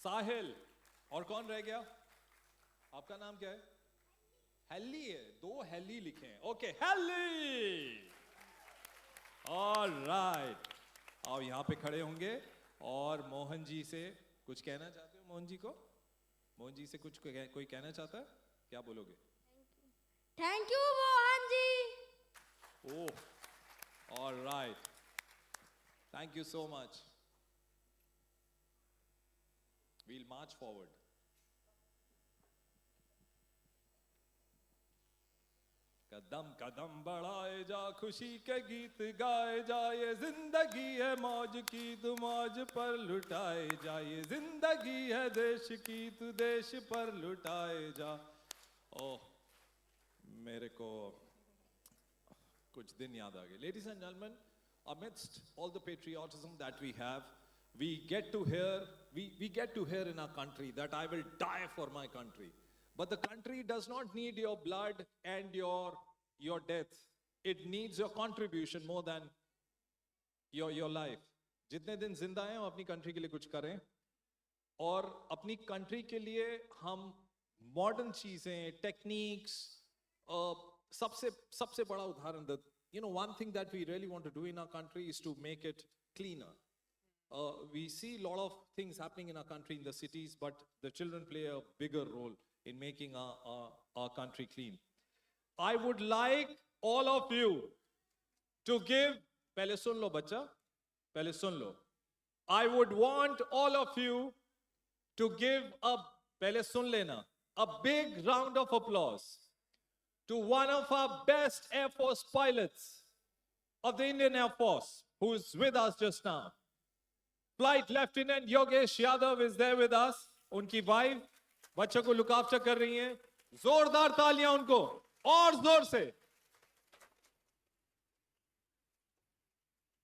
साहिल, और कौन रह गया? आपका नाम क्या है? हेली है, 2 हेली लिखे हैं. Okay, heli. ऑलराइट, आओ यहाँ पे खड़े होंगे और मोहन जी से कुछ कहना चाहते हो मोहन जी को? मोहन जी से कुछ कोई कहना चाहता है? क्या बोलोगे? Thank you Mohan ji. Oh, all right. Thank you so much. We'll march forward. कदम कदम बढ़ाए जा, खुशी के गीत गाए जा, ये जिंदगी है मौज की, तू मौज पर लुटाए जा, ये जिंदगी है देश की, तू देश पर लुटाए जा. ओह, मेरे को कुछ दिन याद आ गए. Ladies and gentlemen, amidst all the patriotism that we have, we get to hear in our country that I will die for my country. But the country does not need your blood and your death. It needs your contribution more than your life. जितने दिन जिंदा हैं, हम अपनी country के लिए कुछ करें. और अपनी country के लिए हम modern चीजें, techniques, सबसे बड़ा उदाहरण, one thing that we really want to do in our country is to make it cleaner. We see a lot of things happening in our country in the cities, but the children play a bigger role in making our country clean. I would like all of you to give, pehle sun lo bacha, pehle sun lo. I would want all of you to give pehle sun lena, a big round of applause to one of our best Air Force pilots of the Indian Air Force, who is with us just now. Flight Lieutenant Yogesh Yadav is there with us. उनकी wife बच्चों को look after कर रही हैं. जोरदार तालियां उनको, और जोर से.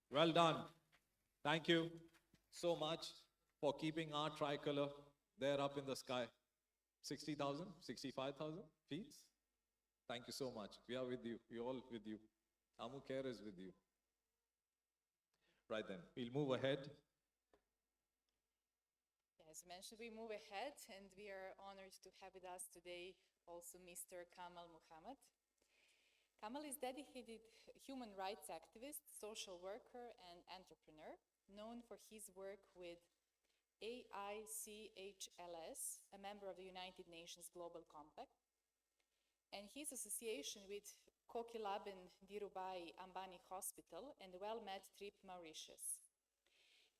Well done. Thank you so much for keeping our tricolor there up in the sky. 60,000, 65,000 feet. Thank you so much. We are with you. We are all with you. Ammucare is with you. Right then, we'll move ahead. As mentioned, we move ahead, and we are honored to have with us today also Mr. Kamal Muhammad. Kamal is dedicated human rights activist, social worker, and entrepreneur, known for his work with AICHLS, a member of the United Nations Global Compact, and his association with Kokilaben Dhirubhai Ambani Hospital and the WellMed Trip Mauritius.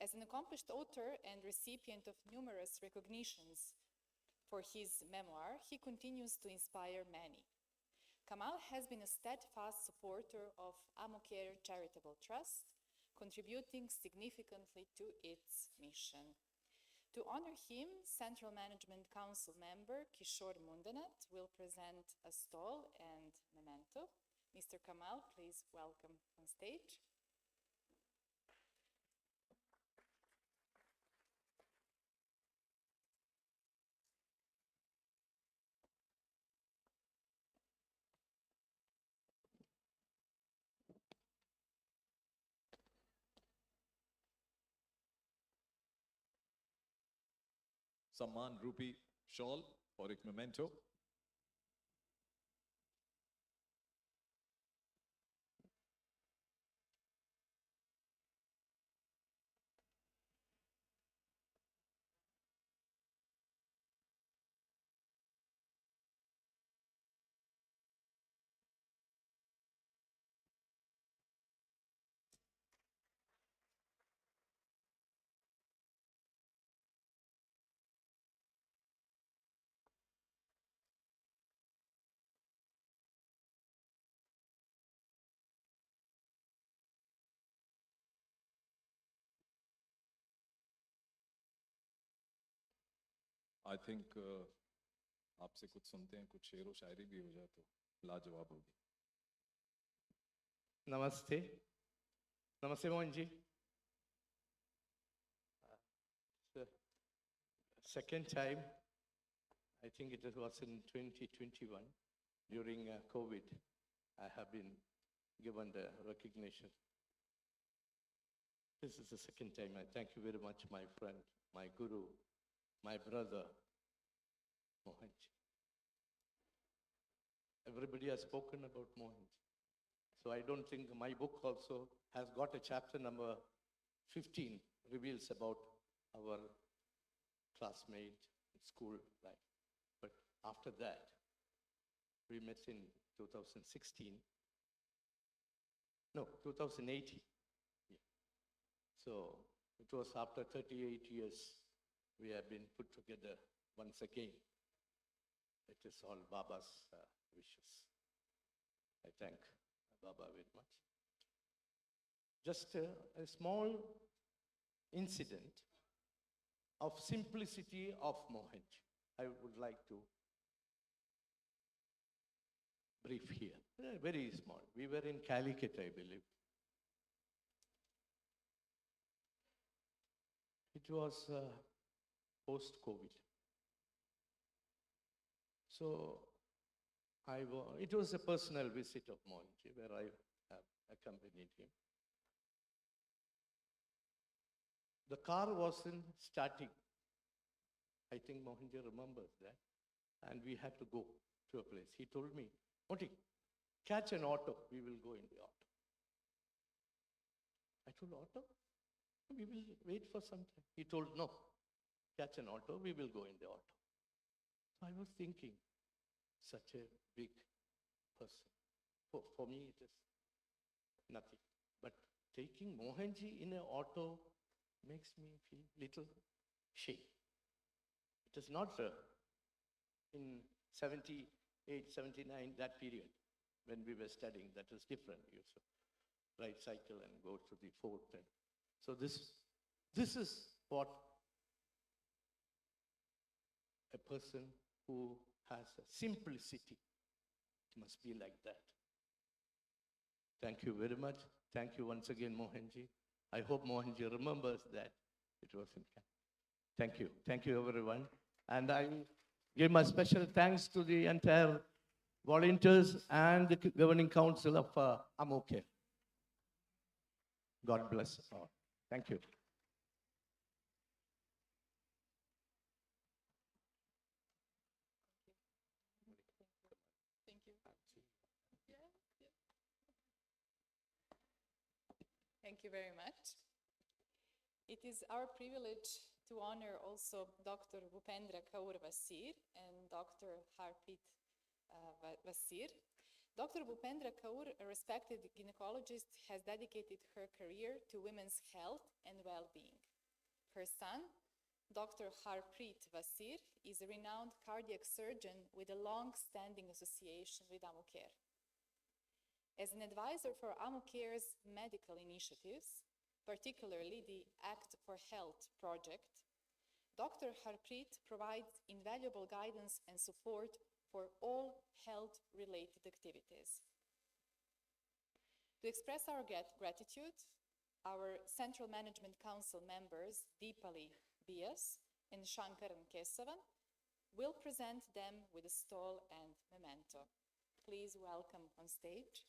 As an accomplished author and recipient of numerous recognitions for his memoir, he continues to inspire many. Kamal has been a steadfast supporter of Ammucare Charitable Trust, contributing significantly to its mission. To honor him, Central Management Council member Kishore Mundanat will present a stole and memento. Mr. Kamal, please welcome on stage. सम्मान रूपी shawl और एक memento. I think आपसे कुछ सुनते हैं, कुछ शेर व शायरी भी हो जाए तो लाजवाब होगी. नमस्ते. नमस्ते Mohan ji. The second time, I think it was in 2021, during COVID, I have been given the recognition. This is the second time. I thank you very much, my friend, my guru, my brother, Mohanji. Everybody has spoken about Mohanji. So I don't think my book also has got a chapter number 15, reveals about our classmate in school life. But after that, we met in 2016. No, 2018. Yeah. So it was after 38 years we have been put together once again. It is all Baba's wishes. I thank Baba very much. Just a small incident of simplicity of Mohanji. I would like to brief here. Very small. We were in Calicut, I believe. It was post-COVID. So it was a personal visit of Mohanji where I accompanied him. The car wasn't starting. I think Mohanji remembers that. And we had to go to a place. He told me, Monty, catch an auto. We will go in the auto. I told, auto? We will wait for some time. He told, no, catch an auto. We will go in the auto. So I was thinking, such a big person. For me, it is nothing. But taking Mohanji in an auto makes me feel little shame. It is not in 78, 79, that period, when we were studying, that was different. You used to ride cycle and go to the fort. And so this is what a person who has a simplicity must be like that. Thank you very much. Thank you once again, Mohanji. I hope Mohanji remembers that it was in camp. Thank you. Thank you, everyone. And I give my special thanks to the entire volunteers and the governing council of Ammucare. God bless all. Thank you. Thank you. Thank you very much. It is our privilege to honor also Dr. Bhupendra Kaur Vasir and Dr. Harpreet Vasir. Dr. Bhupendra Kaur, a respected gynecologist, has dedicated her career to women's health and well-being. Her son, Dr. Harpreet Vasir, is a renowned cardiac surgeon with a long-standing association with Ammucare. As an advisor for Ammucare's medical initiatives, particularly the Act for Health project, Dr. Harpreet provides invaluable guidance and support for all health-related activities. To express our gratitude, our Central Management Council members, Deepali Bias and Shankaran Kesavan, will present them with a stole and memento. Please welcome on stage.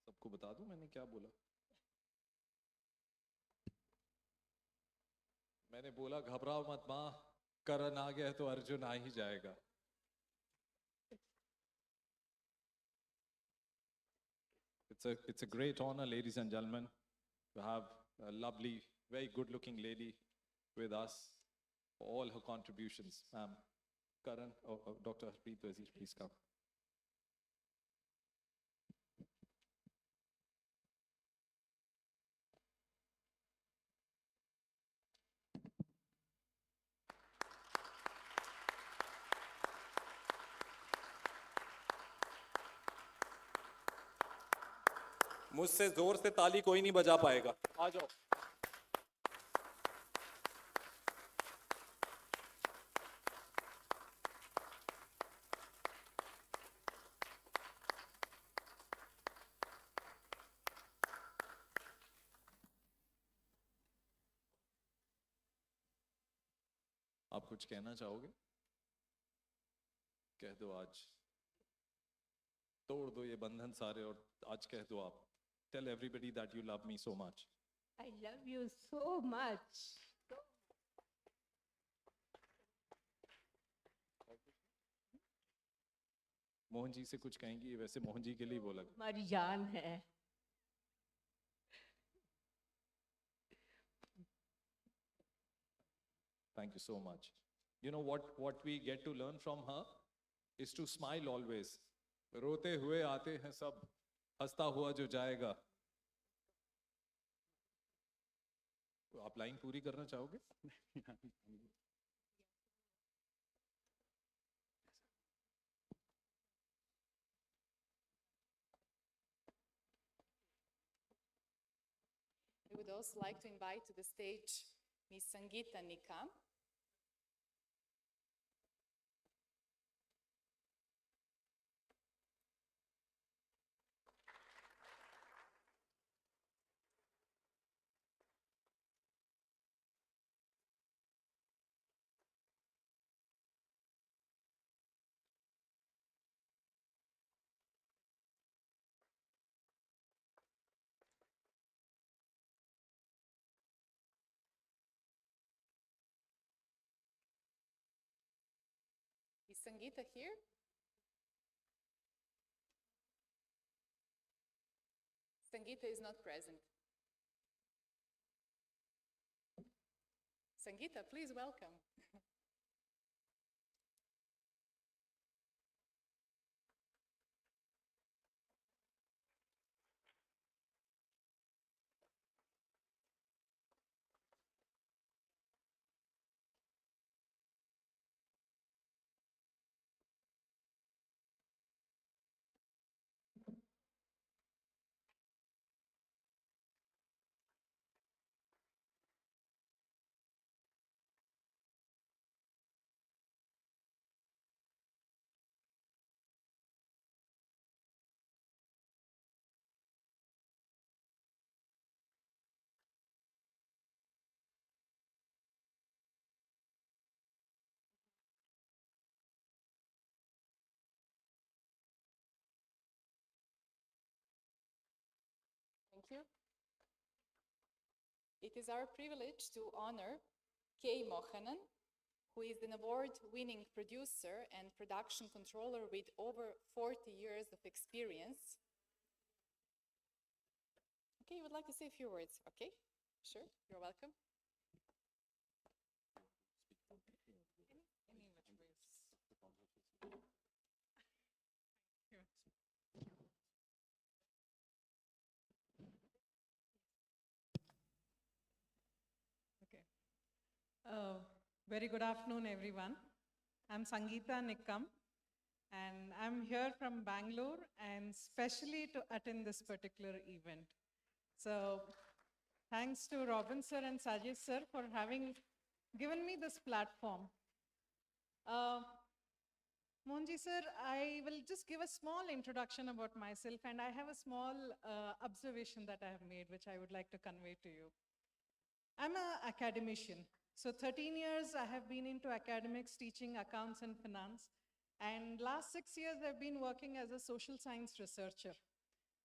सबको बता दूं मैंने क्या बोला? मैंने बोला घबराओ मत माँ, करण आ गया तो अर्जुन आ ही जाएगा. It's a great honor, ladies and gentlemen, to have a lovely, very good-looking lady with us for all her contributions. Karan, Dr. Harpreet Vasir, please come. मुझसे जोर से ताली कोई नहीं बजा पाएगा. आ जाओ. आप कुछ कहना चाहोगे? कह दो आज. तोड़ दो ये बंधन सारे और आज कह दो आप. Tell everybody that you love me so much. I love you so much. Mohan ji से कुछ कहेंगी, वैसे मोहन जी के लिए बोला. हमारी जान है. Thank you so much. You know what we get to learn from her is to smile always. रोते हुए आते हैं सब, हंसता हुआ जो जाएगा. आप लाइन पूरी करना चाहोगे? We would also like to invite to the stage Ms. Sangeeta Nikam. Is Sangeeta here? Sangeeta is not present. Sangeeta, please welcome. Thank you. It is our privilege to honor Kay Mohanan, who is an award-winning producer and production controller with over 40 years of experience. Okay, you would like to say a few words? Okay, sure, you're welcome. Any which ways. Okay. Very good afternoon, everyone. I'm Sangeeta Nikam, and I'm here from Bangalore, and specially to attend this particular event. So, thanks to Robin sir and Sajid sir for having given me this platform. Mohanji sir, I will just give a small introduction about myself, and I have a small observation that I have made, which I would like to convey to you. I'm an academician. So 13 years I have been into academics, teaching accounts and finance. And last 6 years I've been working as a social science researcher.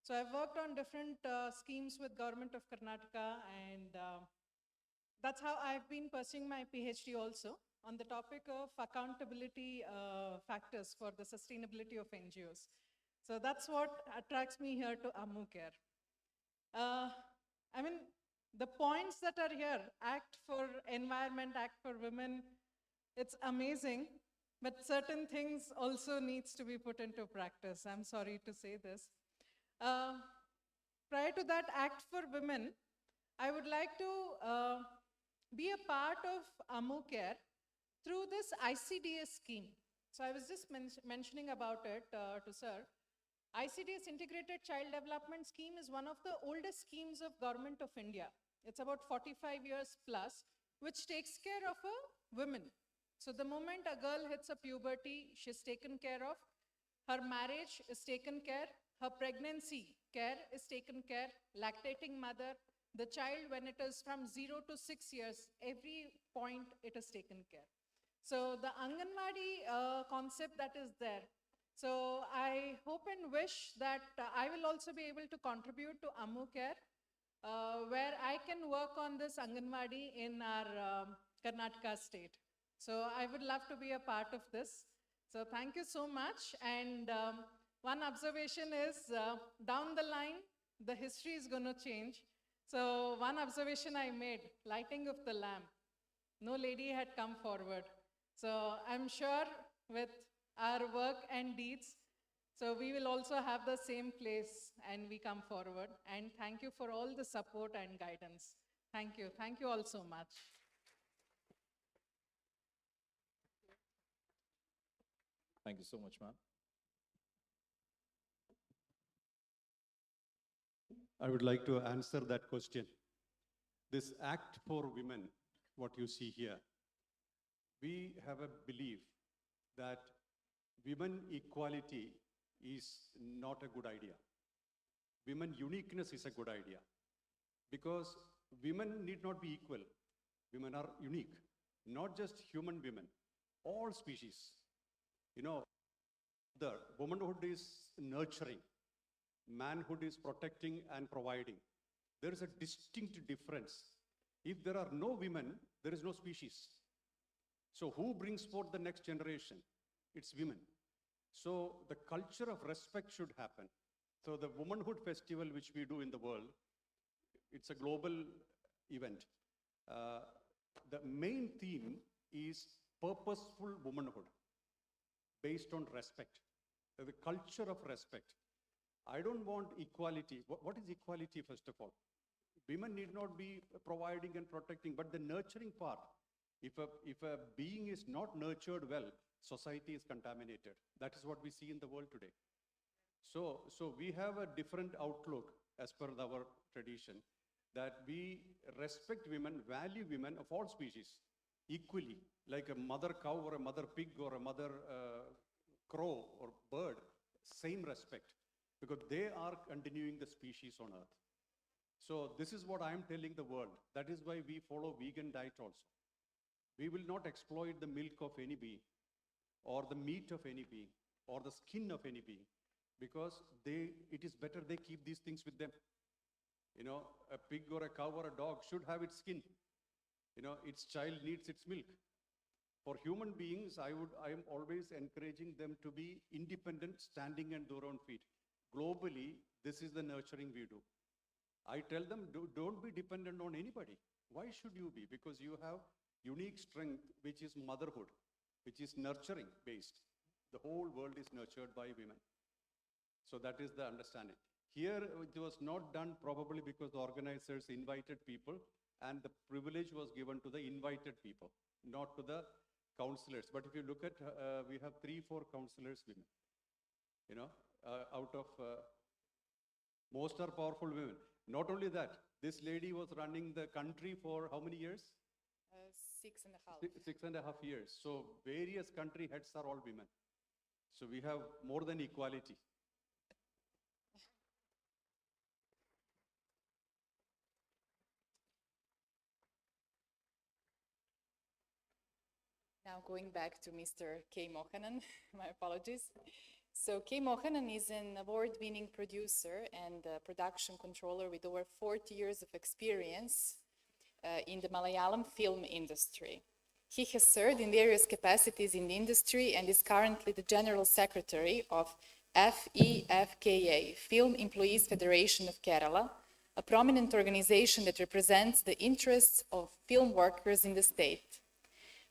So I've worked on different schemes with Government of Karnataka, and that's how I've been pursuing my PhD also on the topic of accountability factors for the sustainability of NGOs. So that's what attracts me here to Ammucare. The points that are here, act for environment, act for women, it's amazing, but certain things also needs to be put into practice. I'm sorry to say this. Prior to that, act for women, I would like to be a part of Ammucare through this ICDS scheme. So I was just mentioning about it to sir. ICDS, Integrated Child Development Scheme, is one of the oldest schemes of Government of India. It's about 45 years plus, which takes care of women. So the moment a girl hits a puberty, she's taken care of. Her marriage is taken care. Her pregnancy care is taken care. Lactating mother, the child when it is from 0 to 6 years, every point it is taken care. So the Anganwadi concept that is there, So I hope and wish that I will also be able to contribute to Ammucare, where I can work on this Anganwadi in our Karnataka state. So I would love to be a part of this. So thank you so much. And one observation is down the line, the history is going to change. So one observation I made, lighting of the lamp. No lady had come forward. So I'm sure with our work and deeds, so we will also have the same place and we come forward. And thank you for all the support and guidance. Thank you. Thank you all so much. Thank you so much, ma'am. I would like to answer that question. This Act for Women, what you see here, we have a belief that women equality is not a good idea. Women uniqueness is a good idea, because women need not be equal. Women are unique, not just human women, all species. You know, the womanhood is nurturing, manhood is protecting and providing. There is a distinct difference. If there are no women, there is no species. So who brings forth the next generation? It's women. So the culture of respect should happen. So the Womanhood Festival, which we do in the world, it's a global event. The main theme is purposeful womanhood based on respect, the culture of respect. I don't want equality. What is equality, first of all? Women need not be providing and protecting, but the nurturing part. If a being is not nurtured well, society is contaminated. That is what we see in the world today. So we have a different outlook as per our tradition, that we respect women, value women of all species equally, like a mother cow or a mother pig or a mother crow or bird, same respect, because they are continuing the species on earth. So this is what I am telling the world. That is why we follow vegan diet also. We will not exploit the milk of any being, or the meat of any being, or the skin of any being, because it is better they keep these things with them. You know, a pig or a cow or a dog should have its skin. You know, its child needs its milk. For human beings, I am always encouraging them to be independent, standing on their own feet. Globally, this is the nurturing we do. I tell them, don't be dependent on anybody. Why should you be? Because you have unique strength, which is motherhood, which is nurturing based. The whole world is nurtured by women. So that is the understanding. Here, it was not done probably because the organizers invited people, and the privilege was given to the invited people, not to the counselors. But if you look at, we have 3-4 counselors women. You know, out of most are powerful women. Not only that, this lady was running the country for how many years? 6.5. 6.5 years. So various country heads are all women. So we have more than equality. Now going back to Mr. K. Mohanan, my apologies. So K. Mohanan is an award-winning producer and production controller with over 40 years of experience in the Malayalam film industry. He has served in various capacities in the industry and is currently the General Secretary of FEFKA, Film Employees Federation of Kerala, a prominent organization that represents the interests of film workers in the state.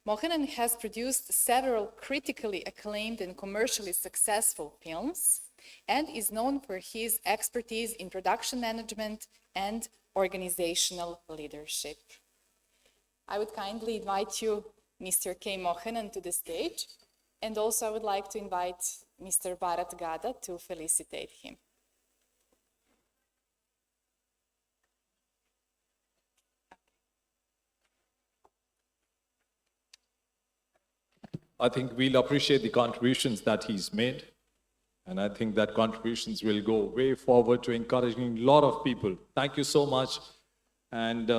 Mohanan has produced several critically acclaimed and commercially successful films and is known for his expertise in production management and organizational leadership. I would kindly invite you, Mr. K. Mohanan, to the stage, and also I would like to invite Mr. Bharat Gada to felicitate him. I think we'll appreciate the contributions that he's made. And I think that contributions will go way forward to encouraging a lot of people. Thank you so much. And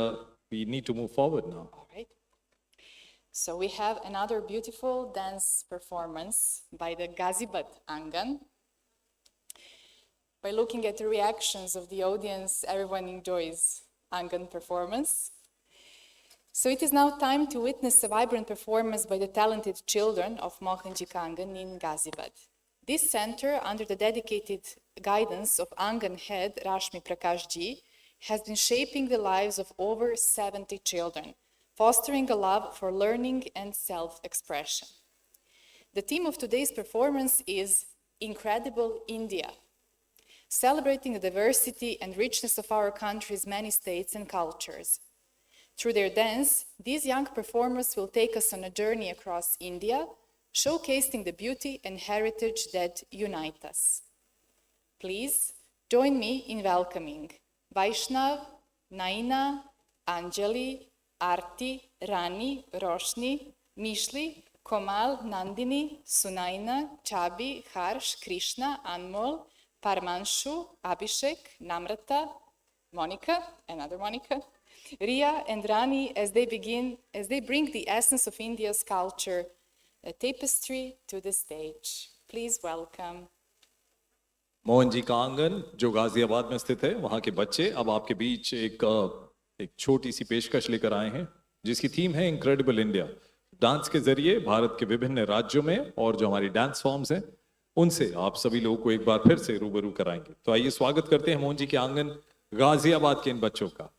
we need to move forward now. All right. So we have another beautiful dance performance by the Gazibad Angan. By looking at the reactions of the audience, everyone enjoys Angan performance. So it is now time to witness a vibrant performance by the talented children of Mohanji Kangan in Gazibad. This center, under the dedicated guidance of Angan head Rashmi Prakash Ji, has been shaping the lives of over 70 children, fostering a love for learning and self-expression. The theme of today's performance is Incredible India, celebrating the diversity and richness of our country's many states and cultures. Through their dance, these young performers will take us on a journey across India, showcasing the beauty and heritage that unite us. Please join me in welcoming Vaishnav, Naina, Anjali, Arti, Rani, Roshni, Mishli, Komal, Nandini, Sunaina, Chabi, Harsh, Krishna, Anmol, Parmanshu, Abhishek, Namrata, Monica, another Monica, Ria and Rani as they bring the essence of India's culture, a tapestry, to the stage. Please welcome. Mohan ji का आंगन जो गाजियाबाद में स्थित है वहां के बच्चे अब आपके बीच एक छोटी सी पेशकश लेकर आए हैं जिसकी थीम है इनक्रेडिबल इंडिया। डांस के जरिए भारत के विभिन्न राज्यों में और जो हमारी डांस फॉर्म्स हैं उनसे आप सभी लोगों को एक बार फिर से रूबरू कराएंगे। तो आइए स्वागत करते हैं मोहन जी के आंगन गाजियाबाद के इन बच्चों का।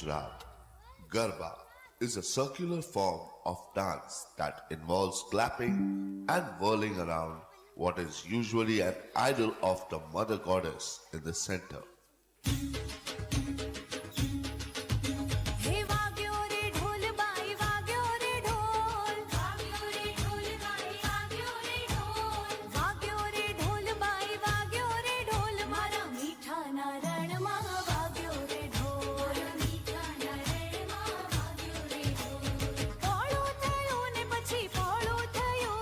Gujarat. Garba is a circular form of dance that involves clapping and whirling around what is usually an idol of the mother goddess in the center. हे वाग्यो रे ढोल बाई वाग्यो रे ढोल वाग्यो रे ढोल बाई वाग्यो रे ढोल वाग्यो रे ढोल बाई वाग्यो रे ढोल मारा मीठा नारायण मा वाग्यो रे ढोल मीठा नारायण मा वाग्यो रे ढोल पोळो थयो ने પછી પોળો થયો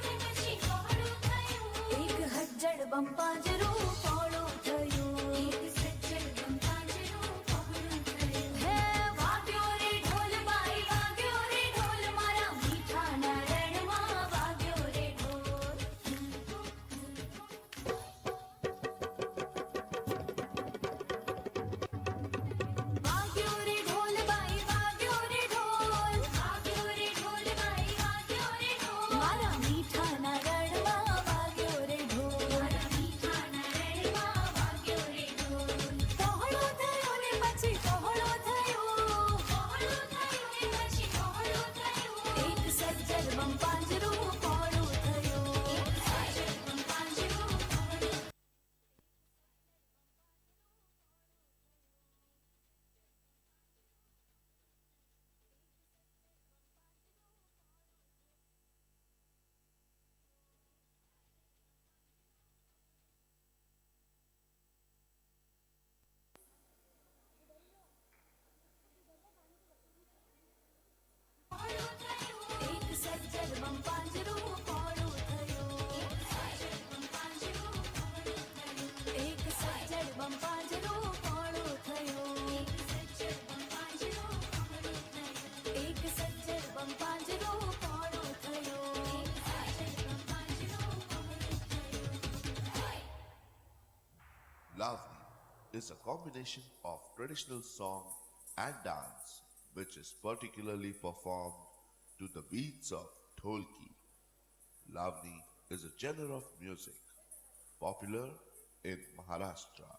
ને પછી પોળો થયો એક હજ્જડ બંપાજરો પોળો થયો એક સજ્જડ બંપાજરો પોળો થયો હે વાગ્યો રે ઢોલ બાઈ વાગ્યો રે ઢોલ મારા મીઠા નારાયણ માં વાગ્યો રે ઢોલ વાગ્યો રે ઢોલ બાઈ વાગ્યો રે ઢોલ વાગ્યો રે ઢોલ બાઈ વાગ્યો રે ઢોલ મારા મીઠા નારાયણ માં વાગ્યો રે ઢોલ મારા મીઠા નારાયણ માં વાગ્યો રે ઢોલ પહોળો થયો ને પછી પહોળો થયો ને પછી પહોળો થયો એક સજ્જડ બંપાજરો પહોળો થયો એક સજ્જડ બંપાજરો પહોળો એક સજ્જડ બંપાજરો પહોળો થયો એક સજ્જડ બંપાજરો પહોળો થયો એક સજ્જડ બંપાજરો પહોળો થયો એક સજ્જડ બંપાજરો પહોળો થયો એક સજ્જડ બંપાજરો પહોળો થયો એક સજ્જડ બંપાજરો પહોળો થયો Lavani is a combination of traditional song and dance which is particularly performed to the beats of dholki. Lavani is a genre of music popular in Maharashtra.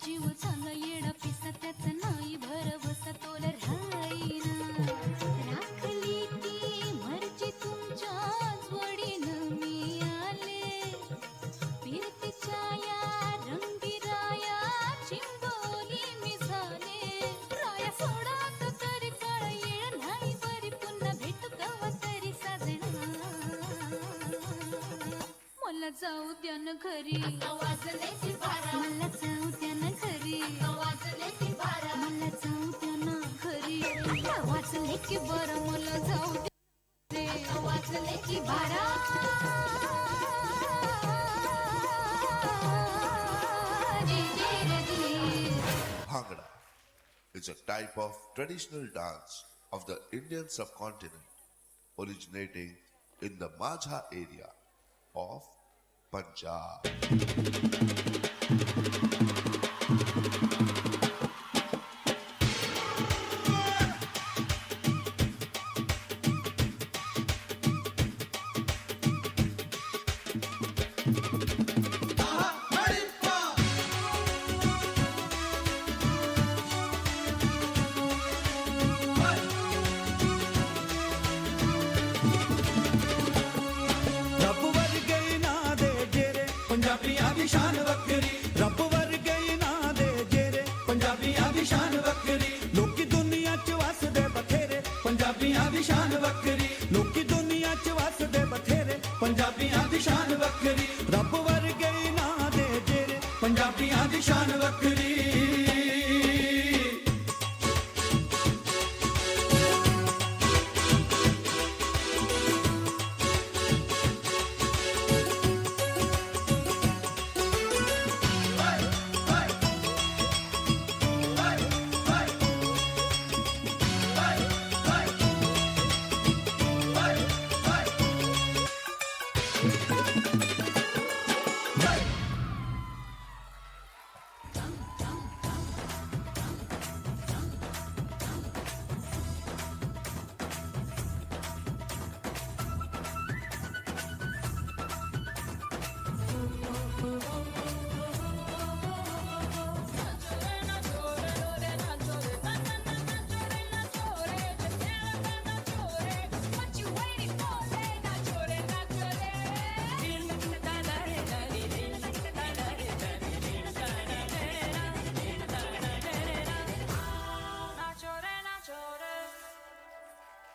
जीव झाला येडा पिसा त्याचा नाही भरवसा तोल राहीना राखली ती मर्जी तुमच्या जोडीनं मी आले फिरतीच्या या रंगीराया चिंबोली मी झाले राया सोडा तो तरी काळ येळ नाही बरी पुन्हा भेटू कवा तरी साजना मला जाऊ द्या ना घरी वाजले ती बारा मला जाऊ द्या ना घरी वाजले ती बारा मला जाऊ द्या ना घरी वाजले की बरं मला जाऊ द्या रे वाजले की बारा Bhangra is a type of traditional dance of the Indian subcontinent originating in the Majha area of Punjab. ਰੱਬ ਵਰਗੇ ਨਾ ਦੇ ਜੇਰੇ ਪੰਜਾਬੀਆਂ ਦੀ ਸ਼ਾਨ ਹੱਸਦੇ ਬਥੇਰੇ ਪੰਜਾਬੀਆਂ ਦੀ ਸ਼ਾਨ ਵੱਖਰੀ ਰੱਬ ਵਰਗੇ ਹੀ ਨਾ ਦੇ ਜਿਹੜੇ ਪੰਜਾਬੀਆਂ ਦੀ ਸ਼ਾਨ ਵੱਖਰੀ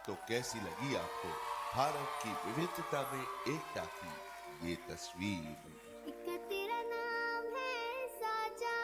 तो कैसी लगी आपको भारत की विविधता में एकता की ये तस्वीर। तेरा नाम है साजा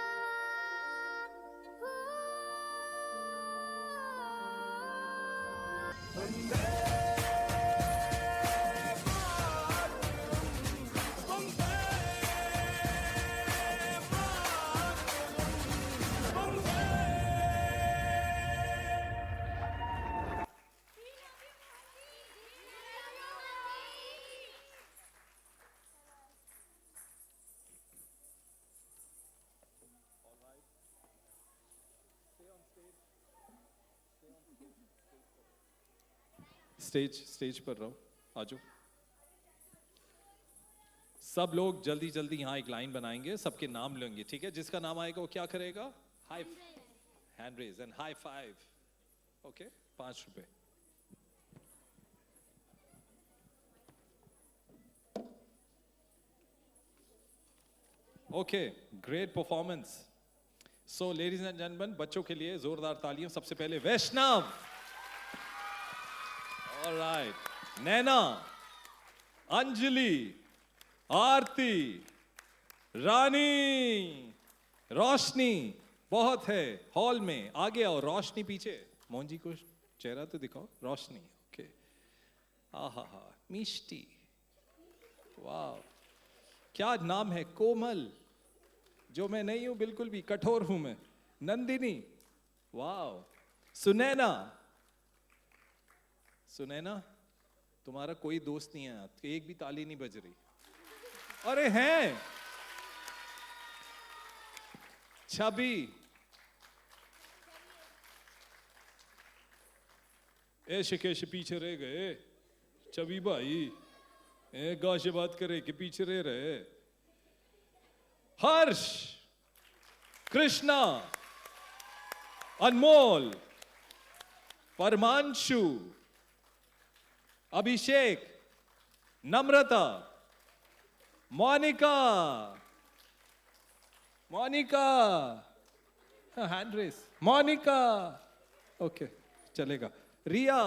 स्टेज पर रहो, आजो। सब लोग जल्दी जल्दी यहाँ एक लाइन बनाएंगे, सबके नाम लेंगे, ठीक है? जिसका नाम आएगा वो क्या करेगा? High hand raise and high five. Okay, 5 रुपए। Okay, great performance. So ladies and gentleman, बच्चों के लिए जोरदार तालियां। सबसे पहले वैष्णव, ऑलराइट, नैना, अंजलि, आरती, रानी, रोशनी, बहुत है हॉल में, आगे आओ, रोशनी पीछे, मोहन जी को चेहरा तो दिखाओ, रोशनी, ओके, आहा हा, मिष्टी, वाह, क्या नाम है, कोमल, जो मैं नहीं हूं बिल्कुल भी, कठोर हूं मैं, नंदिनी, वाह, सुनैना, सुनैना, तुम्हारा कोई दोस्त नहीं है, एक भी ताली नहीं बज रही, अरे हैं, छवि, ऐसे कैसे पीछे रह गए, छवि भाई, गा से बात करे कि पीछे रह रहे, Harsh, Krishna, Anmol, Paramanshu, Abhishek, Namrata, Monika, Monika, hand raise, Monika, okay, चलेगा, Riya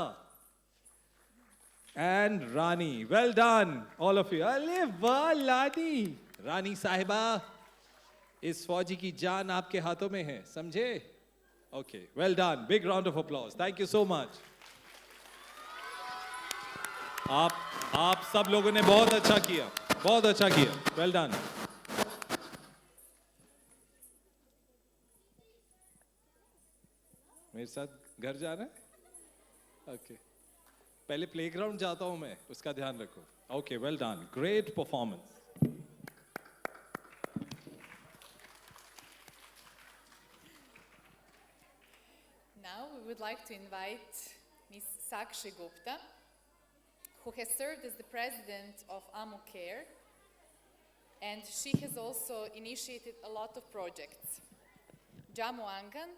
and Rani, well done all of you. अरे वाह लानी, रानी साहिबा, इस फौजी की जान आपके हाथों में है, समझे? Okay, well done, big round of applause, thank you so much. आप सब लोगों ने बहुत अच्छा किया, बहुत अच्छा किया, वेल डन। मेरे साथ घर जाना है? ओके, पहले प्लेग्राउंड जाता हूं मैं, उसका ध्यान रखो। Okay, well done, great performance. Now we would like to invite Ms. Sakshi Gupta, who has served as the president of Ammucare, and she has also initiated a lot of projects. Jammu Angan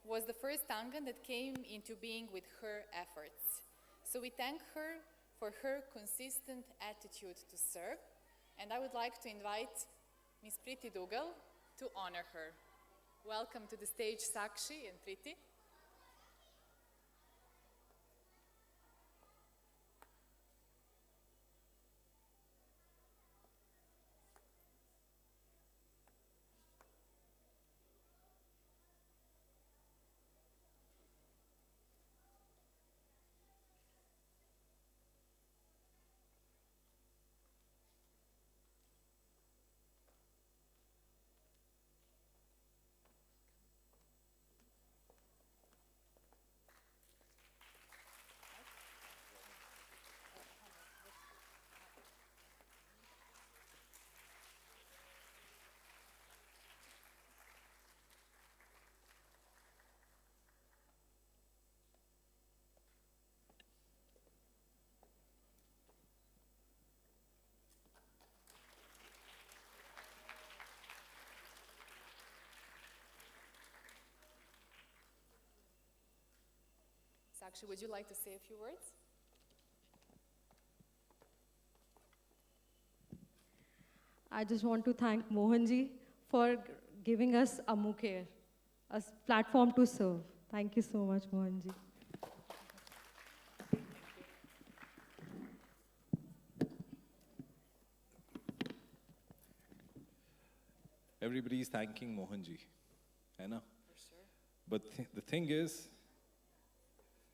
was the first Angan that came into being with her efforts. So we thank her for her consistent attitude to serve, and I would like to invite Ms. Priti Dugal to honor her. Welcome to the stage, Sakshi and Priti. Sakshi, would you like to say a few words? I just want to thank Mohanji for giving us Ammucare, a platform to serve. Thank you so much, Mohanji. Everybody is thanking Mohanji, है ना? But the thing is,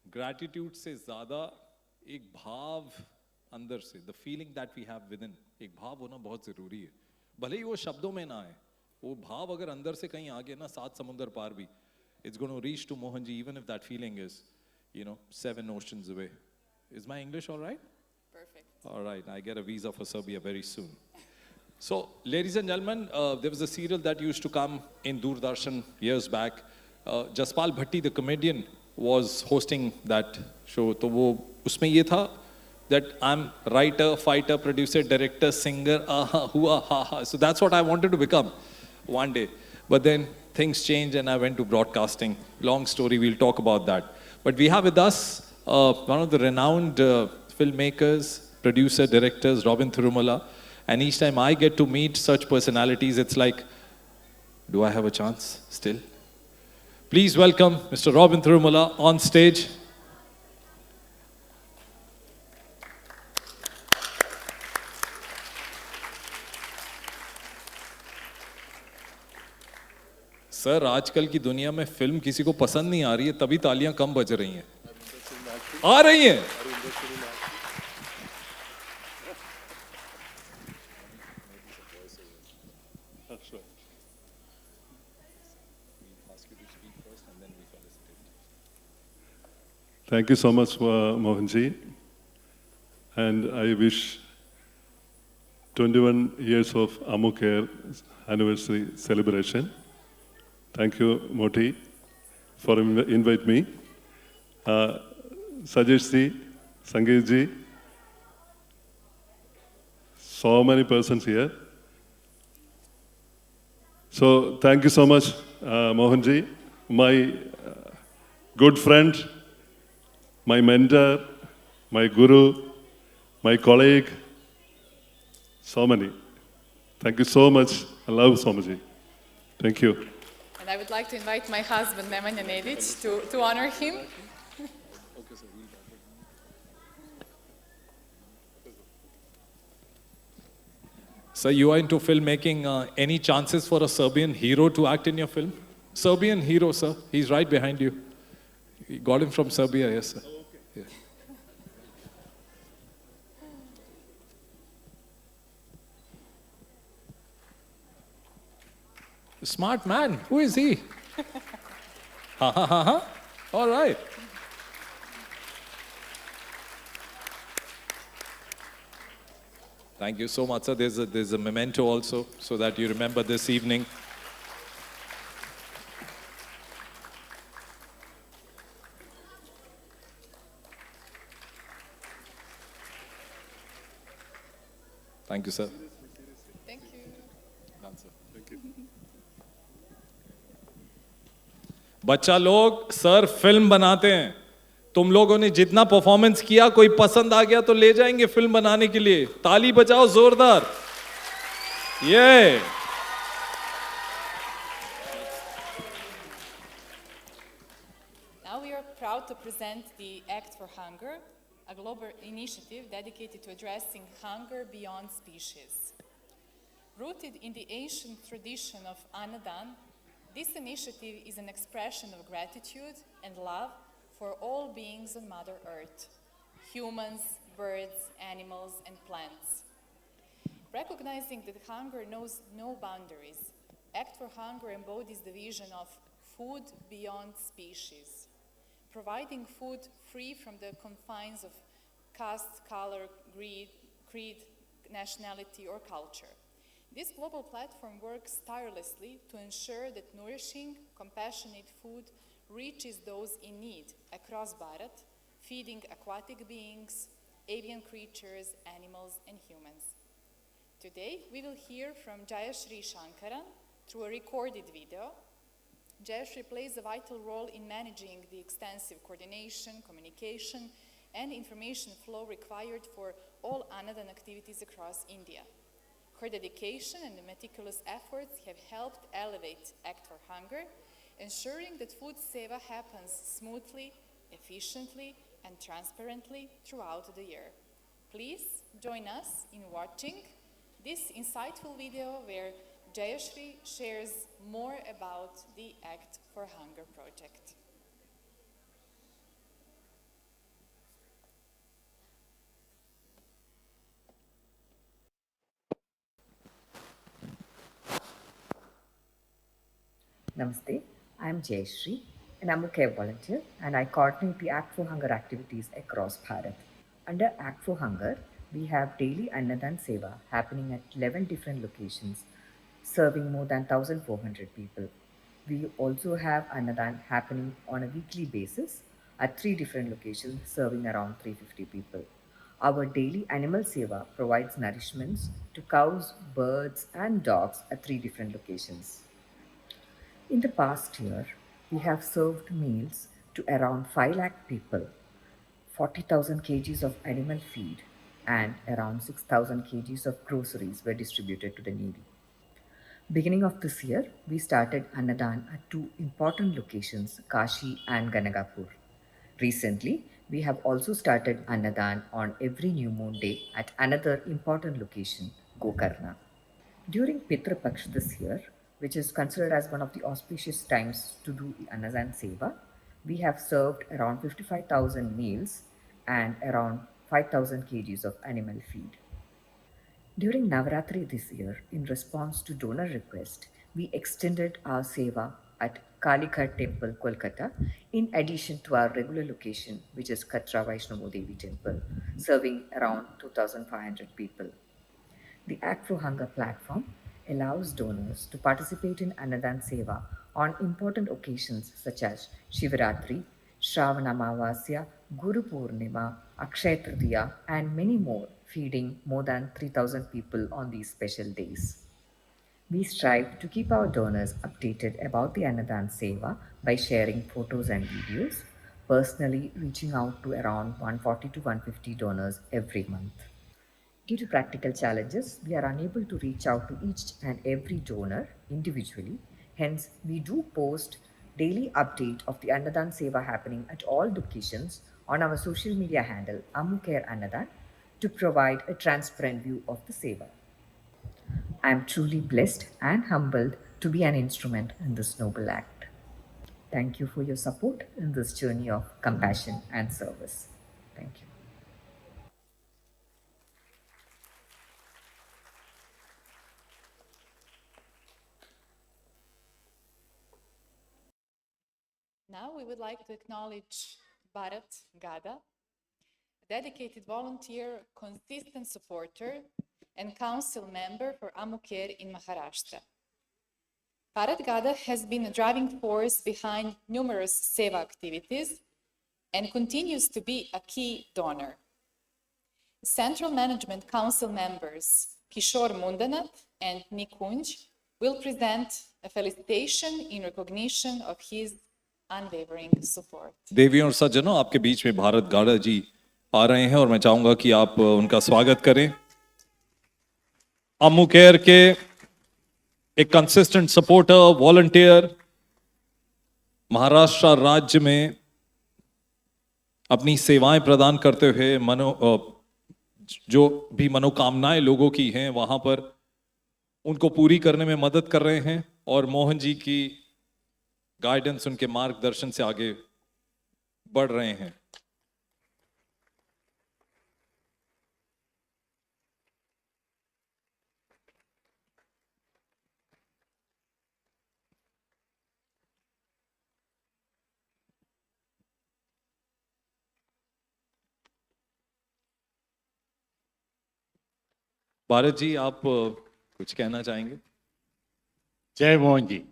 gratitude से ज़्यादा एक भाव अंदर से, the feeling that we have within, एक भाव होना बहुत ज़रूरी है. भले ही वो शब्दों में ना आए, वो भाव अगर अंदर से कहीं आ गया ना, सात समुंदर पार भी, it's going to reach to Mohanji even if that feeling is, 7 oceans away. Is my English all right? Perfect. All right, I get a visa for Serbia very soon. So, ladies and gentlemen, there was a serial that used to come in Doordarshan years back. Jaspal Bhatti, the comedian, was hosting that show. तो वो उसमें ये था that I'm writer, fighter, producer, director, singer, aha, hua, ha, ha. So that's what I wanted to become one day. But then things changed and I went to broadcasting. Long story, we'll talk about that. But we have with us one of the renowned filmmakers, producer, directors, Robin Thirumala. And each time I get to meet such personalities, it's like, do I have a chance still? Please welcome Mr. Robin Thirumala on stage. Sir, आजकल की दुनिया में film किसी को पसंद नहीं आ रही है, तभी तालियां कम बज रही हैं. आ रही हैं. Thank you so much, Mohanji. And I wish 21 years of Ammucare anniversary celebration. Thank you, Moti, for invite me. Sajesh ji, Sangeet ji, so many persons here. So thank you so much, Mohanji, my good friend, my mentor, my guru, my colleague, so many. Thank you so much. I love Somaji. Thank you. And I would like to invite my husband, Nemanja Nedić, to honor him. So you are into filmmaking. Any chances for a Serbian hero to act in your film? Serbian hero, sir. He's right behind you. You got him from Serbia, yes, sir. Yeah. Smart man. Who is he? Ha ha ha ha. All right. Thank you so much, sir. There's a memento also, so that you remember this evening. Thank you, sir. Thank you. Done, sir. Thank you. बच्चा लोग, sir film बनाते हैं. तुम लोगों ने जितना performance किया, कोई पसंद आ गया तो ले जाएंगे फिल्म बनाने के लिए. ताली बजाओ जोरदार. ये. Now we are proud to present the Act for Hunger, a global initiative dedicated to addressing hunger beyond species. Rooted in the ancient tradition of Annadan, this initiative is an expression of gratitude and love for all beings on Mother Earth, humans, birds, animals, and plants. Recognizing that hunger knows no boundaries, Act for Hunger embodies the vision of food beyond species, providing food free from the confines of caste, color, creed, nationality, or culture. This global platform works tirelessly to ensure that nourishing, compassionate food reaches those in need across Bharat, feeding aquatic beings, avian creatures, animals, and humans. Today, we will hear from Jayashri Shankaran through a recorded video. Jayashree plays a vital role in managing the extensive coordination, communication, and information flow required for all Annadan activities across India. Her dedication and meticulous efforts have helped elevate Act for Hunger, ensuring that food seva happens smoothly, efficiently, and transparently throughout the year. Please join us in watching this insightful video where Jayashree shares more about the Act for Hunger project. Namaste, I am Jayashree, an Ammucare volunteer, and I coordinate the Act for Hunger activities across Bharat. Under Act for Hunger, we have daily Annadan Seva happening at 11 different locations, serving more than 1,400 people. We also have Annadan happening on a weekly basis at 3 different locations, serving around 350 people. Our daily animal seva provides nourishments to cows, birds, and dogs at 3 different locations. In the past year, we have served meals to around 5 lakh people, 40,000 kgs of animal feed, and around 6,000 kgs of groceries were distributed to the needy. Beginning of this year, we started Annadan at 2 important locations, Kashi and Ganagapur. Recently, we have also started Annadan on every new moon day at another important location, Gokarna. During Pitra Paksh this year, which is considered as one of the auspicious times to do Annadan Seva, we have served around 55,000 meals and around 5,000 kgs of animal feed. During Navaratri this year, in response to donor request, we extended our Seva at Kalighat Temple, Kolkata, in addition to our regular location, which is Katra Vaishnavi Devi Temple, serving around 2,500 people. The Act for Hunger platform allows donors to participate in Annadan Seva on important occasions such as Shivaratri, Shravana Amavasya, Guru Purnima, Akshaya Tritiya, and many more, feeding more than 3,000 people on these special days. We strive to keep our donors updated about the Annadan Seva by sharing photos and videos, personally reaching out to around 140 to 150 donors every month. Due to practical challenges, we are unable to reach out to each and every donor individually. Hence, we do post daily update of the Annadan Seva happening at all locations on our social media handle Ammucare Annadan to provide a transparent view of the Seva. I am truly blessed and humbled to be an instrument in this noble act. Thank you for your support in this journey of compassion and service. Thank you. Now we would like to acknowledge Bharat Gada, a dedicated volunteer, consistent supporter, and council member for Ammucare in Maharashtra. Bharat Gada has been a driving force behind numerous seva activities and continues to be a key donor. Central Management Council members Kishore Mundanath and Nikunj will present a felicitation in recognition of his unwavering support. देवियों और सज्जनों, आपके बीच में भारत गाड़ा जी आ रहे हैं और मैं चाहूंगा कि आप उनका स्वागत करें। अम्मुकेयर के एक कंसिस्टेंट सपोर्टर, वॉलंटियर, महाराष्ट्र राज्य में अपनी सेवाएं प्रदान करते हुए जो भी मनोकामनाएं लोगों की हैं वहां पर उनको पूरी करने में मदद कर रहे हैं और मोहन जी की गाइडेंस, उनके मार्गदर्शन से आगे बढ़ रहे हैं। भारत जी, आप कुछ कहना चाहेंगे? जय Mohan ji.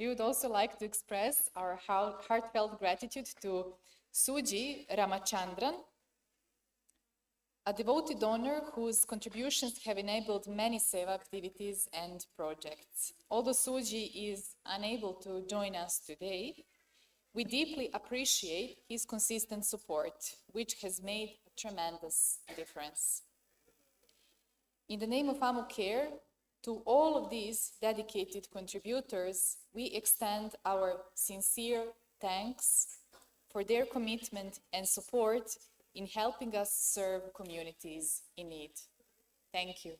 We would also like to express our heartfelt gratitude to Suji Ramachandran, a devoted donor whose contributions have enabled many Seva activities and projects. Although Suji is unable to join us today, we deeply appreciate his consistent support, which has made a tremendous difference. In the name of Ammucare, to all of these dedicated contributors, we extend our sincere thanks for their commitment and support in helping us serve communities in need. Thank you.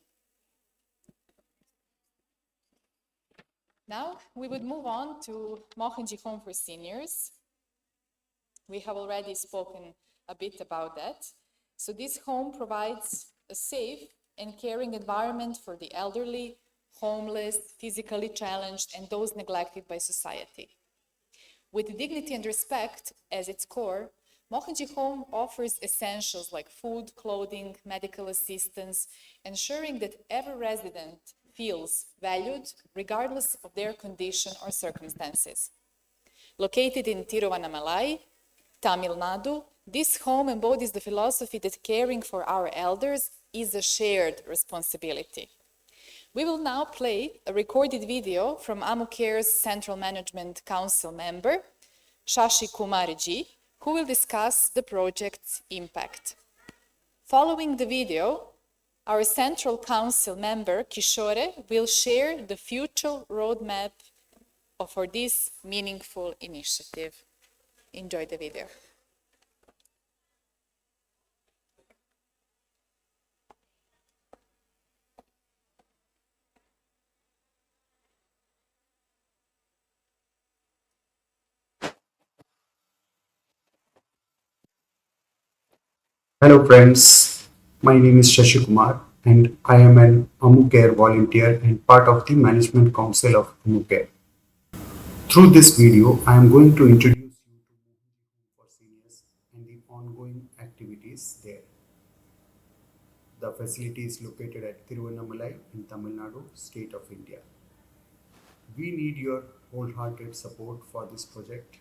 Now, we would move on to Mohanji Home for Seniors. We have already spoken a bit about that. So this home provides a safe and caring environment for the elderly, homeless, physically challenged, and those neglected by society. With dignity and respect as its core, Mohanji Home offers essentials like food, clothing, medical assistance, ensuring that every resident feels valued regardless of their condition or circumstances. Located in Tiruvannamalai, Tamil Nadu, this home embodies the philosophy that caring for our elders is a shared responsibility. We will now play a recorded video from Ammucare's Central Management Council member, Shashi Kumarji, who will discuss the project's impact. Following the video, our Central Council member, Kishore, will share the future roadmap for this meaningful initiative. Enjoy the video. Hello friends, my name is Shashi Kumar and I am an Ammucare volunteer and part of the Management Council of Ammucare. Through this video, I am going to introduce you to Mohanji Home for Seniors and the ongoing activities there. The facility is located at Tiruvannamalai in Tamil Nadu, State of India. We need your wholehearted support for this project.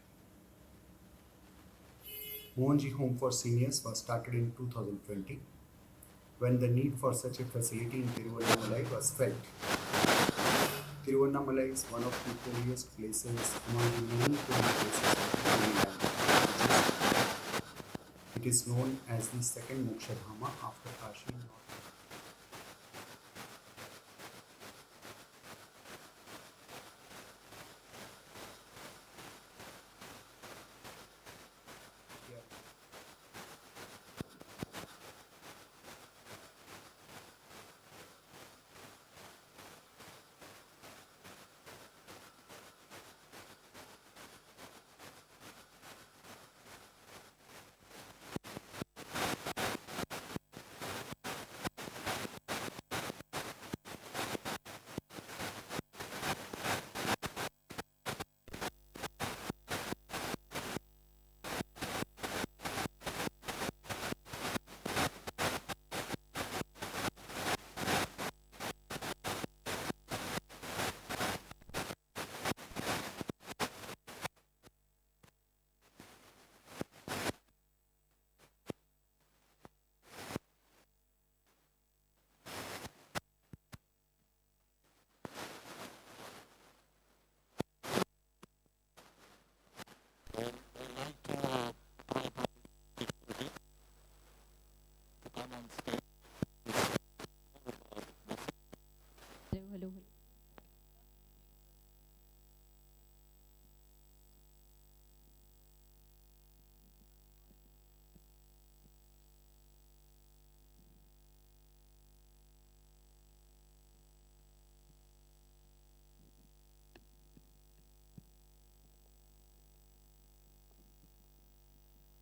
Mohanji Home for Seniors was started in 2020 when the need for such a facility in Tiruvannamalai was felt. Tiruvannamalai is one of the holiest places among the many holy places of the Holy Land. It is known as the second Mokshadhama after Kashi.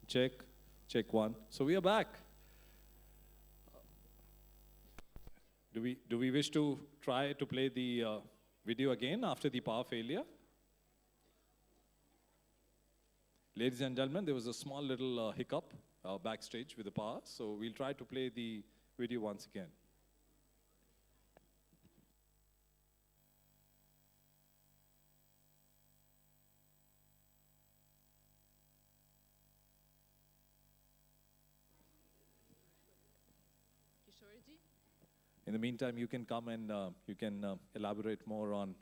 Check, check one. So we are back. Do we wish to try to play the video again after the power failure? Ladies and gentlemen, there was a small little hiccup backstage with the power, so we'll try to play the video once again. In the meantime, you can come and you can elaborate more on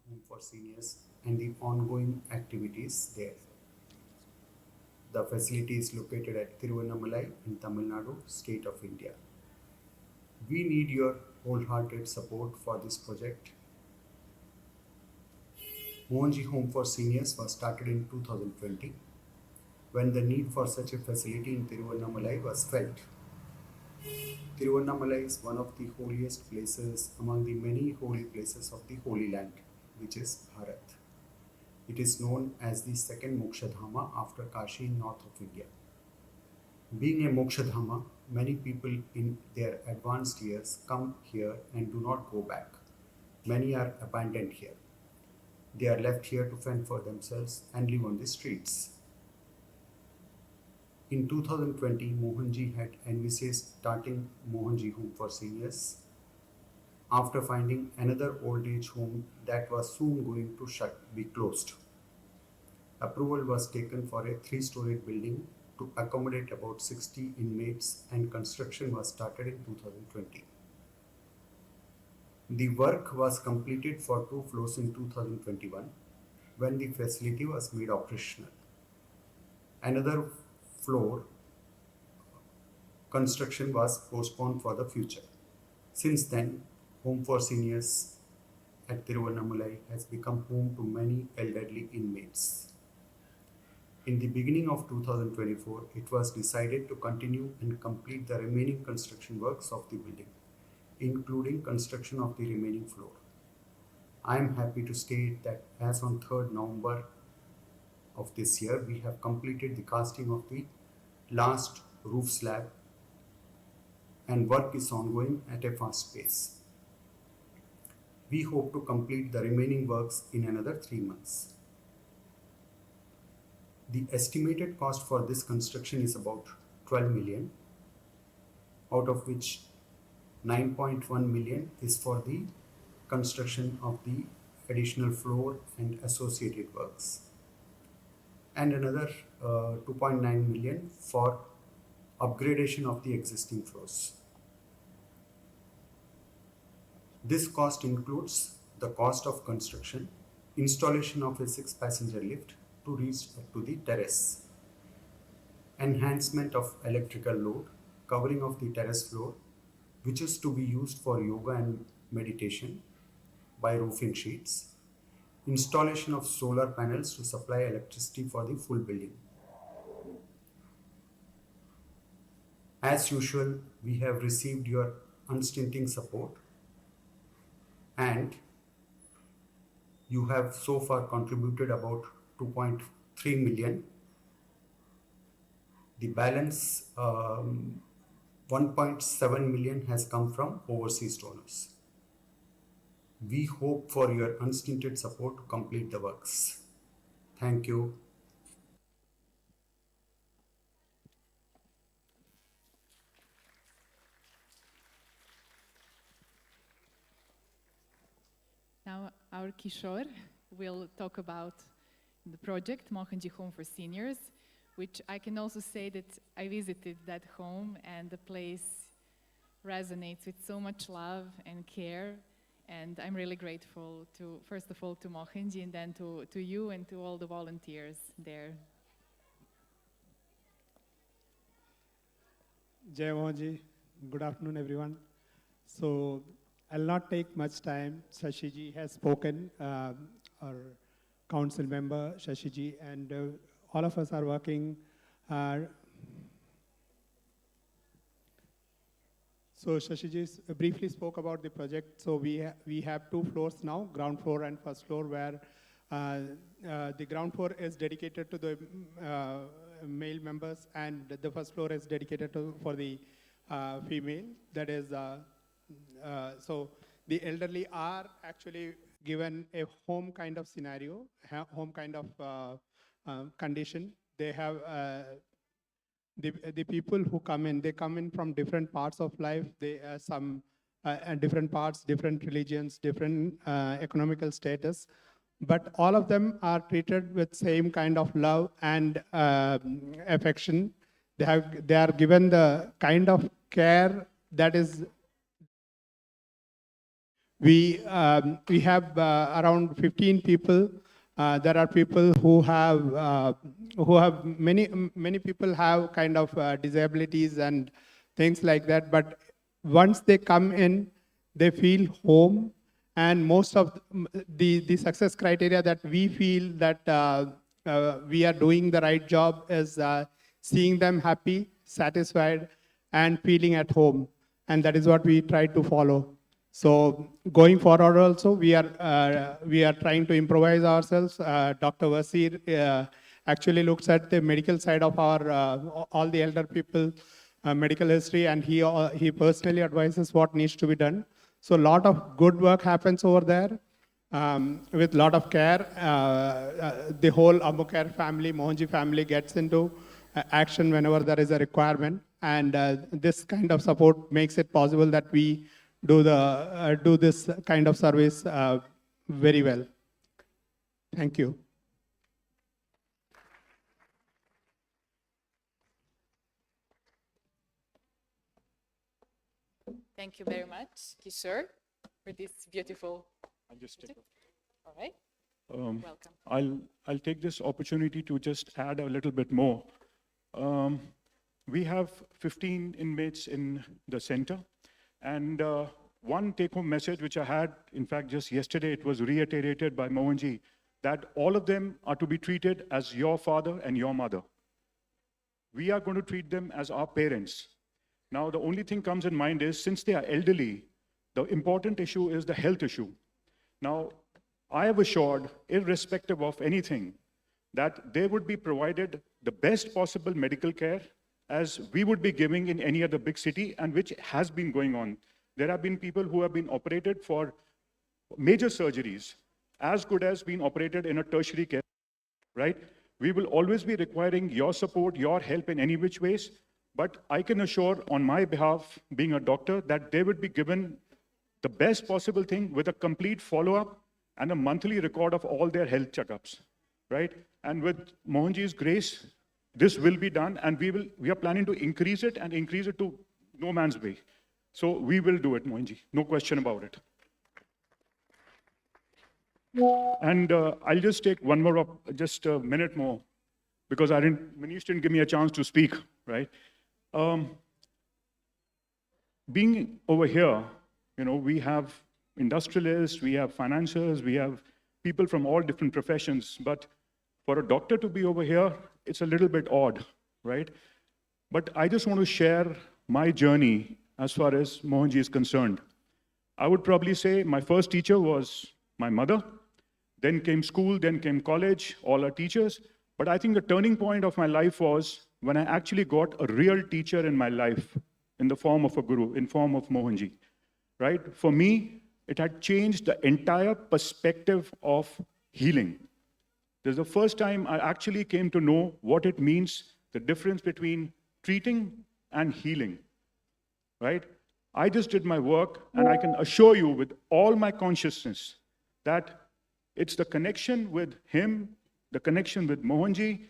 home for seniors and the ongoing activities there. The facility is located at Tiruvannamalai in Tamil Nadu, state of India. We need your wholehearted support for this project. Mohanji Home for Seniors was started in 2020 when the need for such a facility in Tiruvannamalai was felt. Tiruvannamalai is one of the holiest places among the many holy places of the Holy Land, which is Bharat. It is known as the second Mokshadhama after Kashi in north of India. Being a Mokshadhama, many people in their advanced years come here and do not go back. Many are abandoned here. They are left here to fend for themselves and live on the streets. In 2020, Mohanji had envisaged starting Mohanji Home for Seniors after finding another old age home that was soon going to be closed. Approval was taken for a 3-storied building to accommodate about 60 inmates and construction was started in 2020. The work was completed for 2 floors in 2021 when the facility was made operational. Another floor construction was postponed for the future. Since then, Home for Seniors at Tiruvannamalai has become home to many elderly inmates. In the beginning of 2024, it was decided to continue and complete the remaining construction works of the building, including construction of the remaining floor. I am happy to state that as on 3rd November of this year, we have completed the casting of the last roof slab and work is ongoing at a fast pace. We hope to complete the remaining works in another 3 months. The estimated cost for this construction is about 12 million, out of which 9.1 million is for the construction of the additional floor and associated works, and another 2.9 million for upgradation of the existing floors. This cost includes the cost of construction, installation of a 6-passenger lift to reach up to the terrace, enhancement of electrical load, covering of the terrace floor, which is to be used for yoga and meditation by roofing sheets, installation of solar panels to supply electricity for the full building. As usual, we have received your unstinting support and you have so far contributed about 2.3 million. The balance 1.7 million has come from overseas donors. We hope for your unstinted support to complete the works. Thank you. Now our Kishore will talk about the project Mohanji Home for Seniors, which I can also say that I visited that home and the place resonates with so much love and care. And I'm really grateful to, first of all, to Mohanji and then to you and to all the volunteers there. Jai Mohanji, good afternoon everyone. So I'll not take much time. Shashiji has spoken, our council member Shashiji, and all of us are working. So Shashiji briefly spoke about the project. So we have 2 floors now, ground floor and first floor, where the ground floor is dedicated to the male members and the first floor is dedicated for the female. That is, so the elderly are actually given a home kind of scenario, home kind of condition. They have the people who come in, they come in from different parts of life. They some different parts, different religions, different economical status, but all of them are treated with same kind of love and affection. They are given the kind of care that is. We have around 15 people. There are people who have many people have kind of disabilities and things like that. But once they come in, they feel home. And most of the success criteria that we feel that we are doing the right job is seeing them happy, satisfied, and feeling at home. And that is what we try to follow. So going forward also, we are trying to improvise ourselves. Dr. Vasir actually looks at the medical side of our all the elder people medical history, and he personally advises what needs to be done. So a lot of good work happens over there with a lot of care. The whole Ammucare family, Mohanji family gets into action whenever there is a requirement, and this kind of support makes it possible that we do this kind of service very well. Thank you. Thank you very much, Kishore, for this beautiful. I'll just take it. All right. Welcome. I'll take this opportunity to just add a little bit more. We have 15 inmates in the center, and one take-home message which I had, in fact, just yesterday, it was reiterated by Mohanji, that all of them are to be treated as your father and your mother. We are going to treat them as our parents. Now, the only thing comes in mind is, since they are elderly, the important issue is the health issue. Now, I have assured, irrespective of anything, that they would be provided the best possible medical care as we would be giving in any other big city, and which has been going on. There have been people who have been operated for major surgeries, as good as being operated in a tertiary care, right? We will always be requiring your support, your help in any which ways, but I can assure on my behalf, being a doctor, that they would be given the best possible thing with a complete follow-up and a monthly record of all their health checkups, right? And with Mohanji's grace, this will be done, and we are planning to increase it to no man's way. So we will do it, Mohanji, no question about it. And I'll just take one more, just a minute more, because Manish didn't give me a chance to speak, right? Being over here, we have industrialists, we have financiers, we have people from all different professions, but for a doctor to be over here, it's a little bit odd, right? But I just want to share my journey as far as Mohanji is concerned. I would probably say my first teacher was my mother, then came school, then came college, all our teachers. But I think the turning point of my life was when I actually got a real teacher in my life in the form of a guru, in form of Mohanji, right? For me, it had changed the entire perspective of healing. This is the first time I actually came to know what it means, the difference between treating and healing, right? I just did my work, and I can assure you with all my consciousness that it's the connection with him, the connection with Mohanji,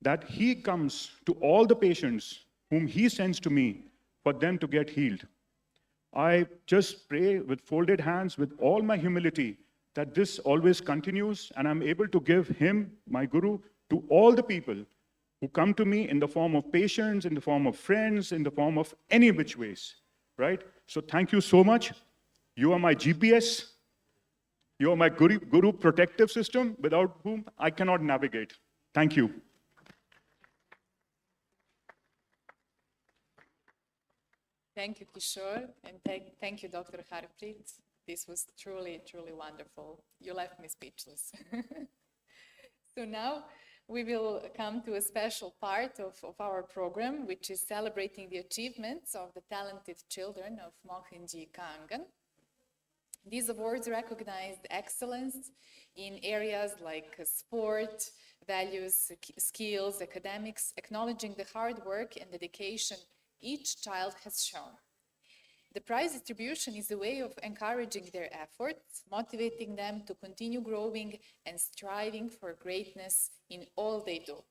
that he comes to all the patients whom he sends to me for them to get healed. I just pray with folded hands, with all my humility, that this always continues, and I'm able to give him, my guru, to all the people who come to me in the form of patients, in the form of friends, in the form of any which ways, right? So thank you so much. You are my GPS. You are my guru protective system, without whom I cannot navigate. Thank you. Thank you, Kishore, and thank you, Dr. Harpreet. This was truly, truly wonderful. You left me speechless. So now we will come to a special part of our program, which is celebrating the achievements of the talented children of Mohanji Kangan. These awards recognize excellence in areas like sport, values, skills, academics, acknowledging the hard work and dedication each child has shown. The prize distribution is a way of encouraging their efforts, motivating them to continue growing and striving for greatness in all they do.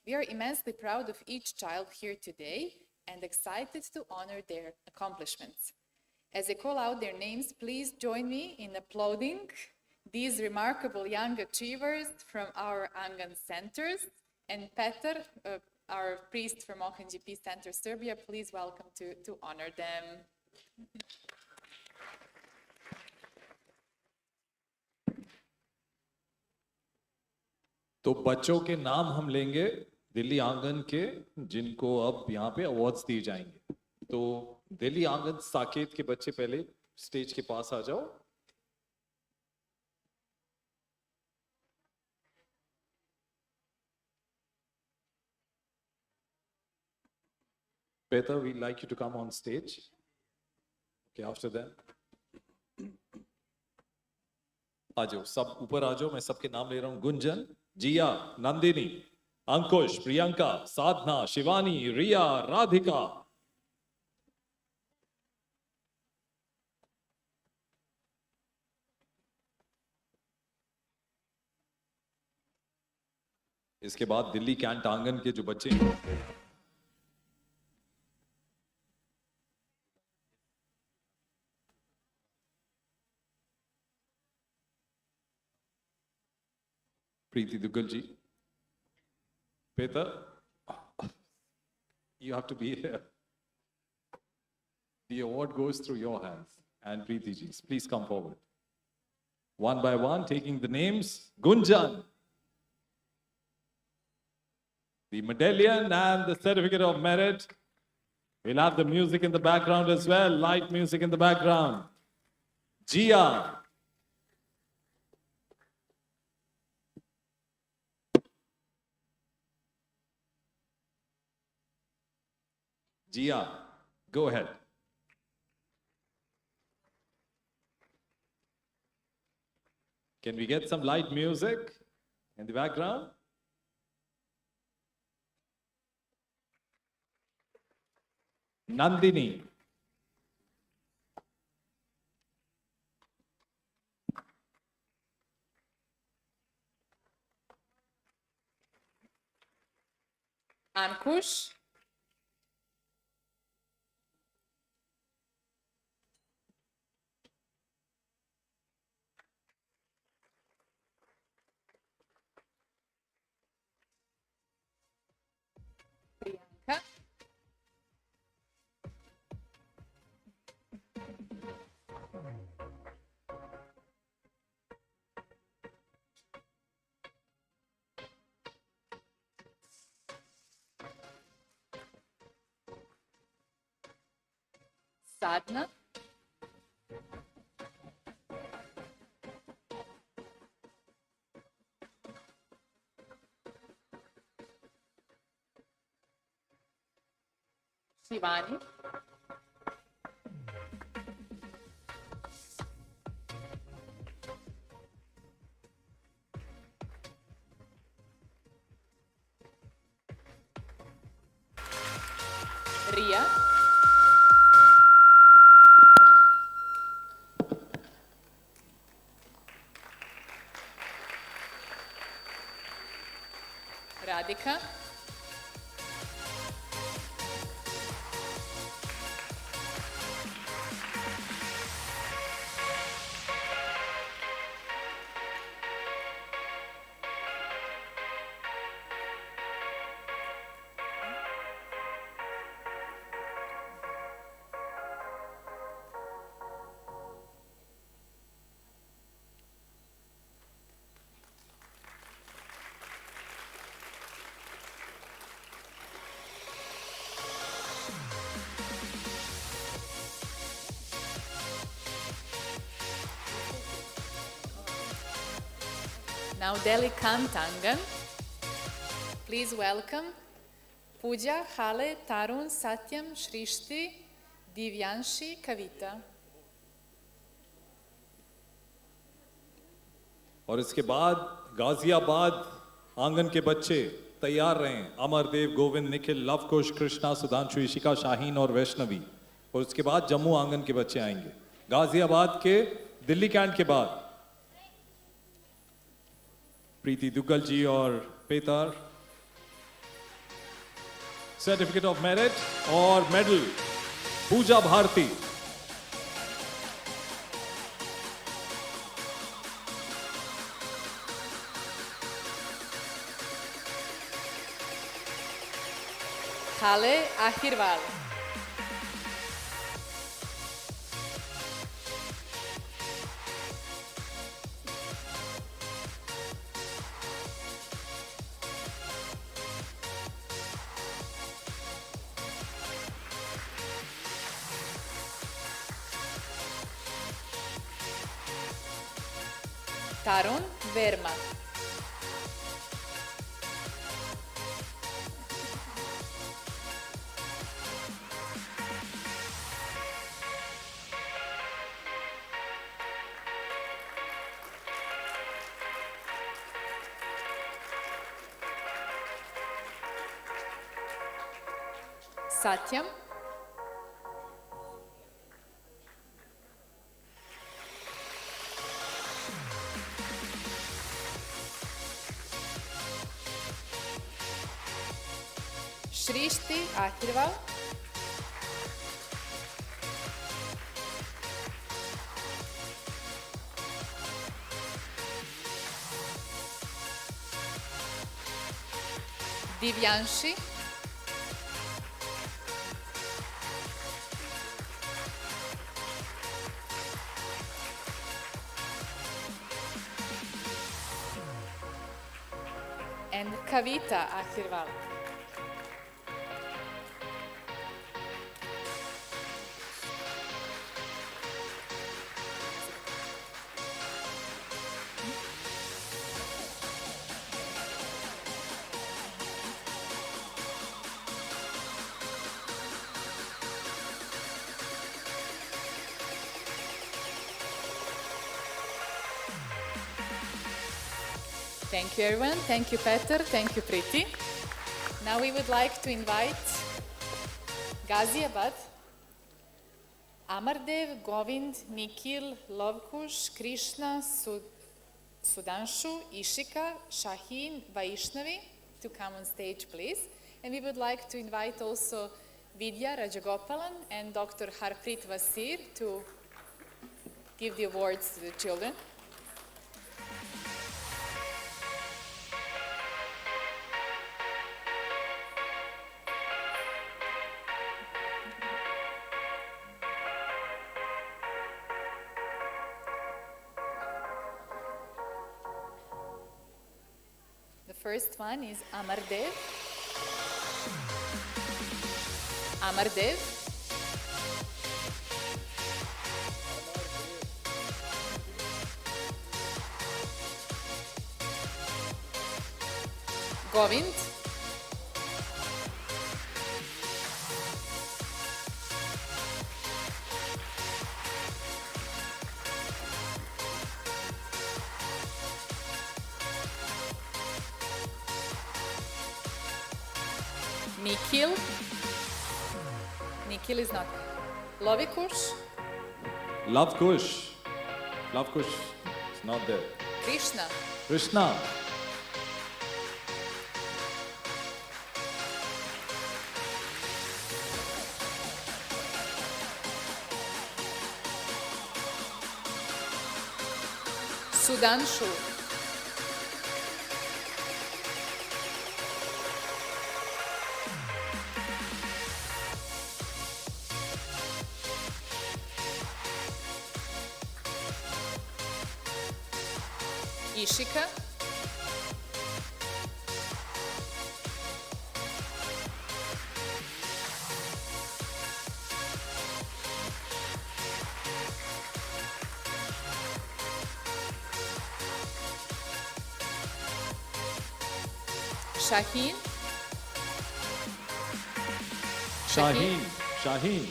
We are immensely proud of each child here today and excited to honor their accomplishmets. As I call out their names, please join me in applauding these remarkable young achievers from our Angan centers. And Petar, our priest from Mohanji Peace Center, Serbia, please welcome to honor them. तो बच्चों के नाम हम लेंगे दिल्ली आंगन के, जिनको अब यहाँ पे अवार्ड्स दिए जाएंगे। तो दिल्ली आंगन साकेत के बच्चे पहले स्टेज के पास आ जाओ। Petar, we'd like you to come on stage. Okay, after that. आ जाओ, सब ऊपर आ जाओ, मैं सबके नाम ले रहा हूँ। गुंजन, जिया, नंदिनी, अंकुश, प्रियंका, साधना, शिवानी, रिया, राधिका। इसके बाद दिल्ली कैंट आंगन के जो बच्चे हैं, प्रीति दुग्गल जी, Petar, you have to be here. The award goes through your hands. And Preeti ji, please come forward. One by one, taking the names. Gunjan, the medallion and the certificate of merit. We'll have the music in the background as well, light music in the background. Jia, Jia, go ahead. Can we get some light music in the background? Nandini. Ankush. Priyanka. Sadhna. Shivani. Ria. Radhika. Now Delhi Kantangan. Please welcome Pooja, Hale, Tarun, Satyam, Shrishti, Divyanshi, Kavita. और इसके बाद गाजियाबाद आंगन के बच्चे तैयार रहें। अमरदेव, गोविंद, निखिल, लवकुश, कृष्णा, सुधांशु, ईशिका, शाहीन और वैष्णवी। और उसके बाद जम्मू आंगन के बच्चे आएंगे। गाजियाबाद के दिल्ली कैंट के बाद प्रीति दुग्गल जी और पेतार। Certificate of Merit or Medal, Pooja Bharti. Hale Ahirwal. Tarun Verma. Satyam. Shrishti Ahirwal. Divyanshi. And Kavita Ahirwal. Thank you, everyone. Thank you, Peter. Thank you, Priti. Now we would like to invite Ghaziabad, Amardev, Govind, Nikhil, Lovkush, Krishna, Sudanshu, Ishika, Shaheen, Vaishnavi to come on stage, please. And we would like to invite also Vidya Rajagopalan and Dr. Harpreet Vasir to give the awards to the children. The first one is Amardev. Amardev. Govind. Nikhil. Nikhil is not. Lovikush. Lavkush. Lavkush is not there. Krishna. Krishna. Sudanshu. Ishika. Shaheen. Shaheen. Shaheen.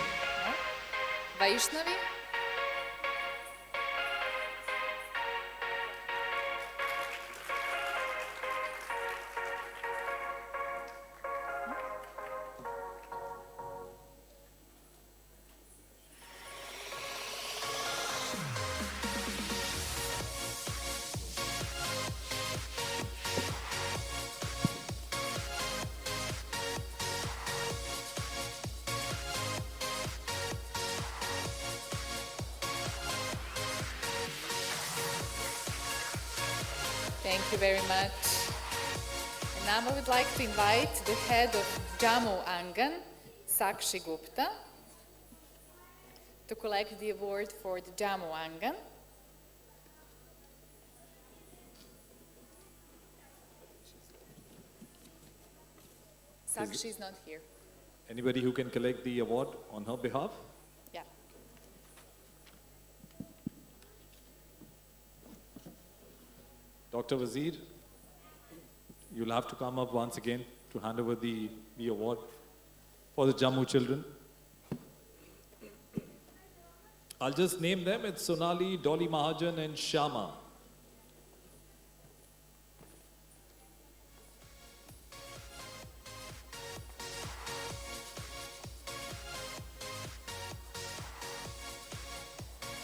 Vaishnavi. Thank you very much. And now I would like to invite the head of Jammu Angan, Sakshi Gupta, to collect the award for the Jammu Angan. Sakshi is not here. Anybody who can collect the award on her behalf? Yeah. Dr. Wazir, you'll have to come up once again to hand over the award for the Jammu children. I'll just name them. It's Sonali, Dolly Mahajan, and Shama.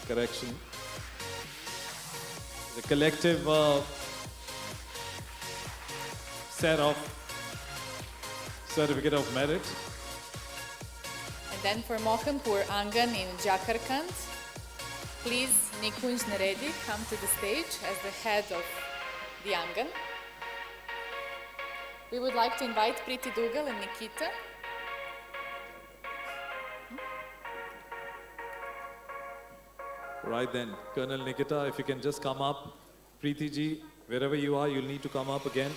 Correction. The collective set of Certificate of Merit. And then for Mohanpur Angan in Jharkhand, please Nikunj Naredi come to the stage as the head of the Angan. We would like to invite Priti Dugal and Nikita. Right then, Colonel Nikita, if you can just come up. Preeti ji, wherever you are, you'll need to come up again.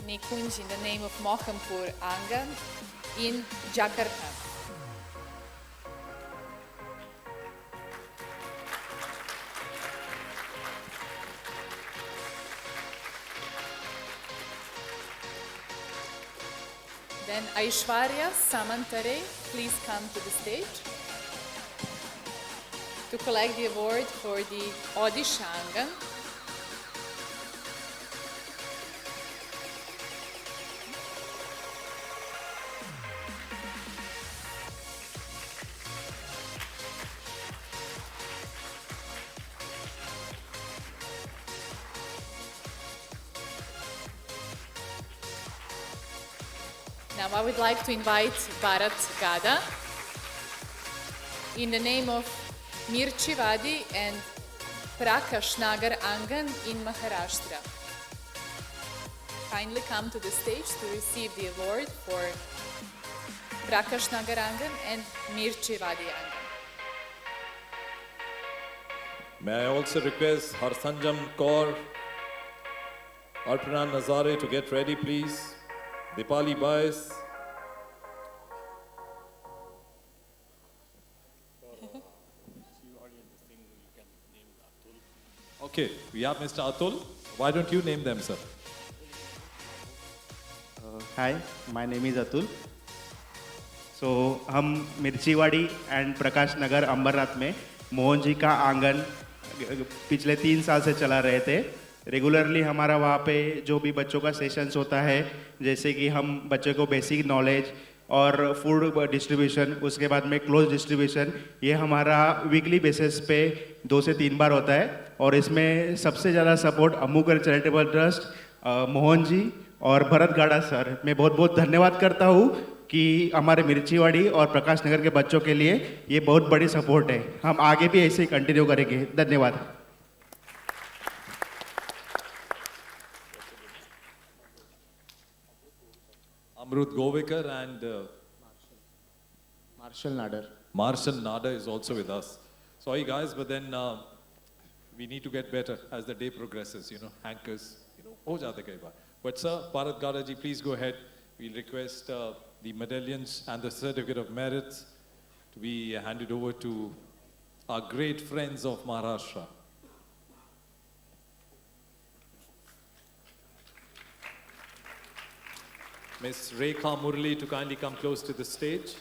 Nikunj in the name of Mohanpur Angan in Jharkhand. Then Aishwarya Samantare, please come to the stage to collect the award for the Odisha Angan. Now I would like to invite Bharat Gada in the name of Mirchi Vadi and Prakash Nagar Angan in Maharashtra. Kindly come to the stage to receive the award for Prakash Nagar Angan and Mirchi Vadi Angan. May I also request Harsanjam Kaur, Arpana Nazare to get ready, please. Dipali Bais. Okay, we have Mr. Atul. Why don't you name them, sir? Hi, my name is Atul. So हम मिर्चीवाड़ी and Prakash Nagar Ambernath में मोहन जी का आंगन पिछले 3 साल से चला रहे थे. रेगुलरली हमारा वहाँ पे जो भी बच्चों का सेशंस होता है, जैसे कि हम बच्चों को बेसिक नॉलेज और फूड डिस्ट्रीब्यूशन, उसके बाद में क्लोज डिस्ट्रीब्यूशन, ये हमारा वीकली बेसिस पे 2 से 3 बार होता है. और इसमें सबसे ज़्यादा support अम्मुकर charitable trust, Mohan ji और भरत गाड़ा सर, मैं बहुत बहुत धन्यवाद करता हूँ कि हमारे मिर्चीवाड़ी और प्रकाश नगर के बच्चों के लिए ये बहुत बड़ी सपोर्ट है. हम आगे भी ऐसे ही कंटिन्यू करेंगे. धन्यवाद. Amrut Govekar and Marshall Nadar. Marshall Nadar is also with us. Sorry guys, but then we need to get better as the day progresses, you know, hankers, ho jate kai baar. But sir, Bharat Gada ji, please go ahead. We'll request the medallions and the certificate of merit to be handed over to our great friends of Maharashtra. Ms. Rekha Murli to kindly come close to the stage.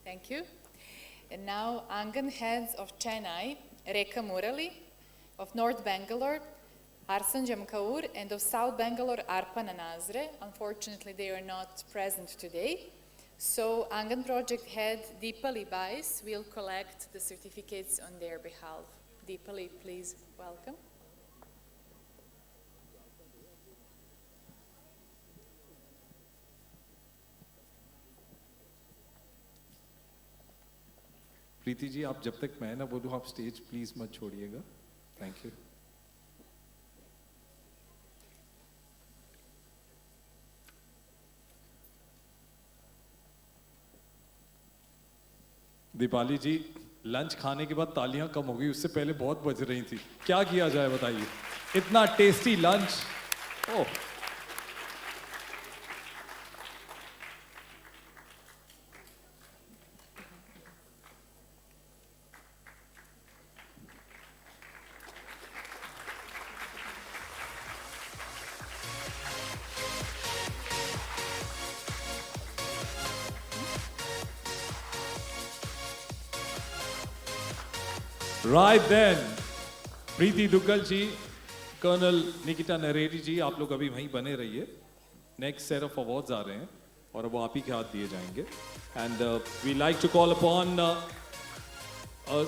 Thank you. And now Angan heads of Chennai, Rekha Murali, of North Bangalore, Arsan Jamkaur, and of South Bangalore, Arpan Nazre. Unfortunately, they are not present today. So Angan project head Deepali Bais will collect the certificates on their behalf. Deepali, please welcome. Preeti ji, आप जब तक मैं ना बोलूँ आप stage please मत छोड़िएगा. Thank you. Deepali ji, lunch खाने के बाद तालियां कम हो गई, उससे पहले बहुत बज रही थी. क्या किया जाए बताइए. इतना टेस्टी लंच. ओह, right then, प्रीति दुग्गल जी, कर्नल निकिता नरेरी जी, आप लोग अभी वहीं बने रहिए. नेक्स्ट सेट ऑफ अवार्ड्स आ रहे हैं और वो आप ही के हाथ दिए जाएंगे. And we like to call upon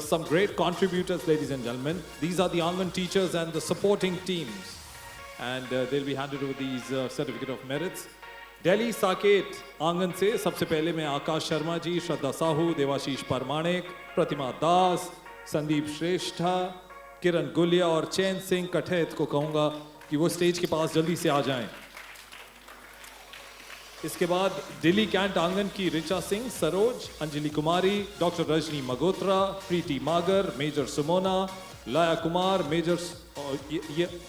some great contributors, ladies and gentlemen. These are the Angan teachers and the supporting teams, and they'll be handed over these certificate of merits. Delhi Saket Angan से सबसे पहले मैं आकाश शर्मा जी, श्रद्धा साहू, देवाशीष परमाणिक, प्रतिमा दास, संदीप श्रेष्ठा, किरण गुलिया और चैन सिंह कठैत को कहूँगा कि वो stage के पास जल्दी से आ जाएं. इसके बाद दिल्ली कैंट आंगन की रिचा सिंह, सरोज, अंजलि कुमारी, डॉक्टर रजनी मगोत्रा, प्रीति मागर, मेजर सुमोना, लाया कुमार, मेजर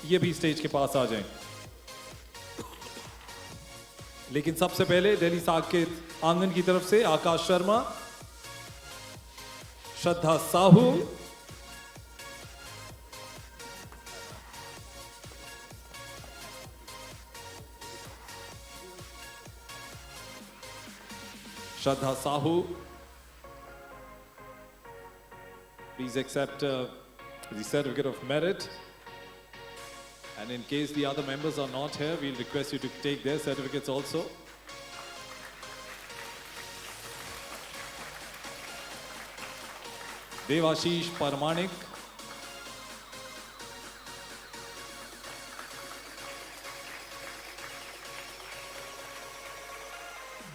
ये भी स्टेज के पास आ जाएं. लेकिन सबसे पहले दिल्ली साकेत आंगन की तरफ से आकाश शर्मा, श्रद्धा Sahu, Shraddha Sahu, please accept the certificate of merit. And in case the other members are not here, we'll request you to take their certificates also. Devashish Paramanik,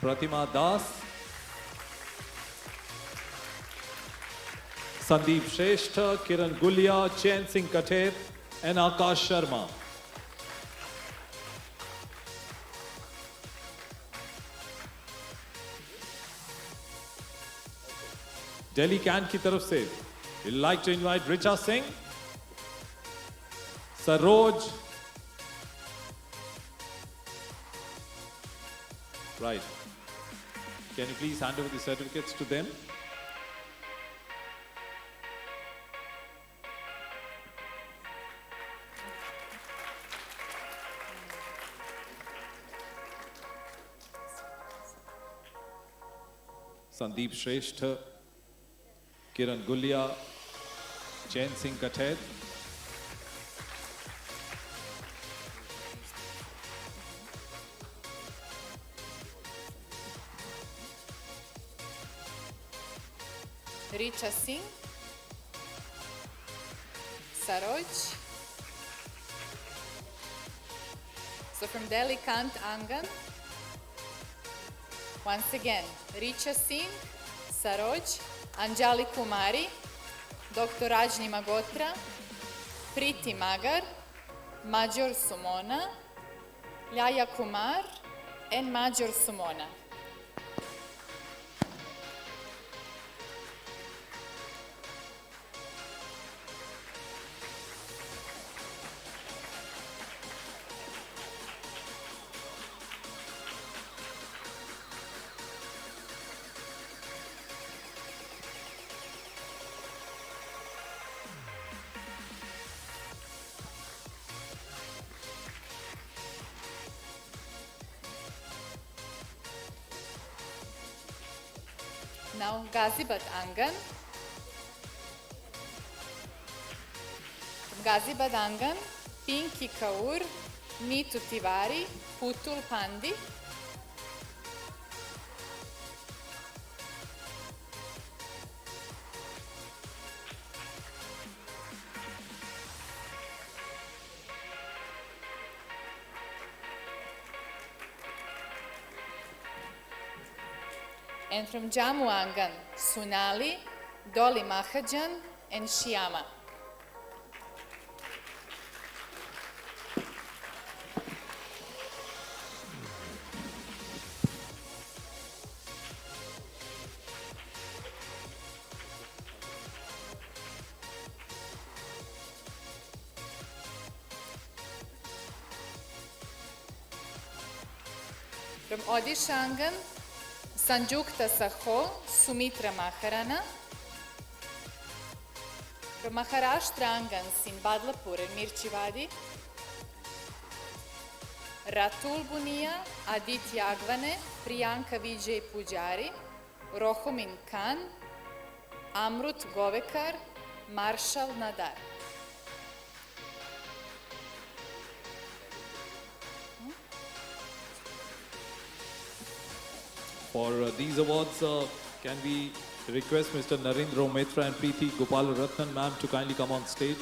Pratima Das, Sandeep Shrestha, Kiran Gulia, Chain Singh Kater, and Akash Sharma. Delhi Can की तरफ से we'd like to invite Richa Singh, Saroj, right. Can you please hand over the certificates to them? Sandeep Shrestha, Kiran Gulia, Chain Singh Kater, Richa Singh, Saroj. So from Delhi Kant Angan, once again, Richa Singh, Saroj, Anjali Kumari, Dr. Rajni Magotra, Priti Magar, Major Sumona, Laya Kumar, and Major Sumona. now Gazibad Angan. From Gazibad Angan, Pinky Kaur, Neetu Tiwari, Putul Pandi. And from Jammu Angan, Sunali, Dolly Mahajan, and Shyama. From Odisha Angan, Sanjukta Saho, Sumitra Maharana. From Maharashtra Angan, Sin Badlapur and Mirchivadi. Ratul Bunia, Aditya Agvane, Priyanka Vijay Pujari, Rohomin Khan, Amrut Govekar, Marshall Nadar. For these awards, can we request Mr. Narendra Mitra and Preeti Gopal Ratnan ma'am to kindly come on stage?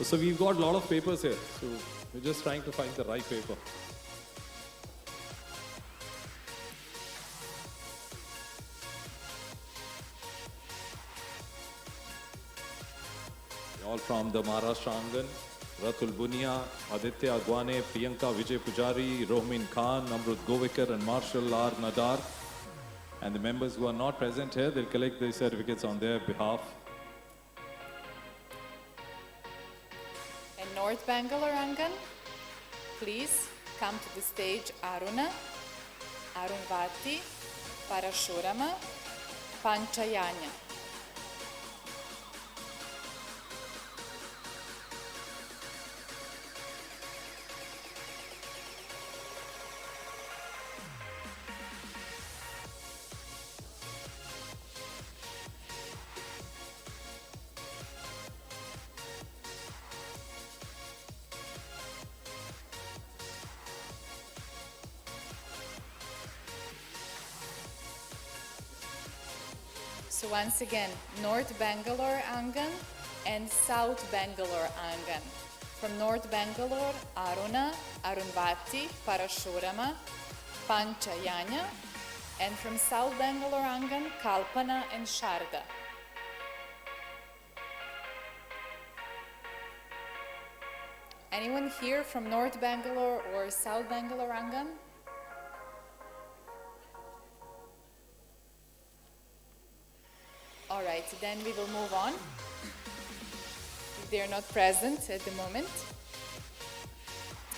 So we've got a lot of papers here. So we're just trying to find the right paper. All from the Maharashtra Angan, Ratul Bunia, Aditya Agwane, Priyanka Vijay Pujari, Rohmin Khan, Amrut Govekar and Marshall R. Nadar. And the members who are not present here, they'll collect the certificates on their behalf. And North Bangalore Angan, please come to the stage Aruna, Arunvati, Parashurama, Panchayanya. So once again, North Bangalore Angan and South Bangalore Angan. From North Bangalore, Aruna, Arunvati, Parashurama, Panchayanya. And from South Bangalore Angan, Kalpana and Sharda. Anyone here from North Bangalore or South Bangalore Angan? All right, then we will move on. If they're not present at the moment.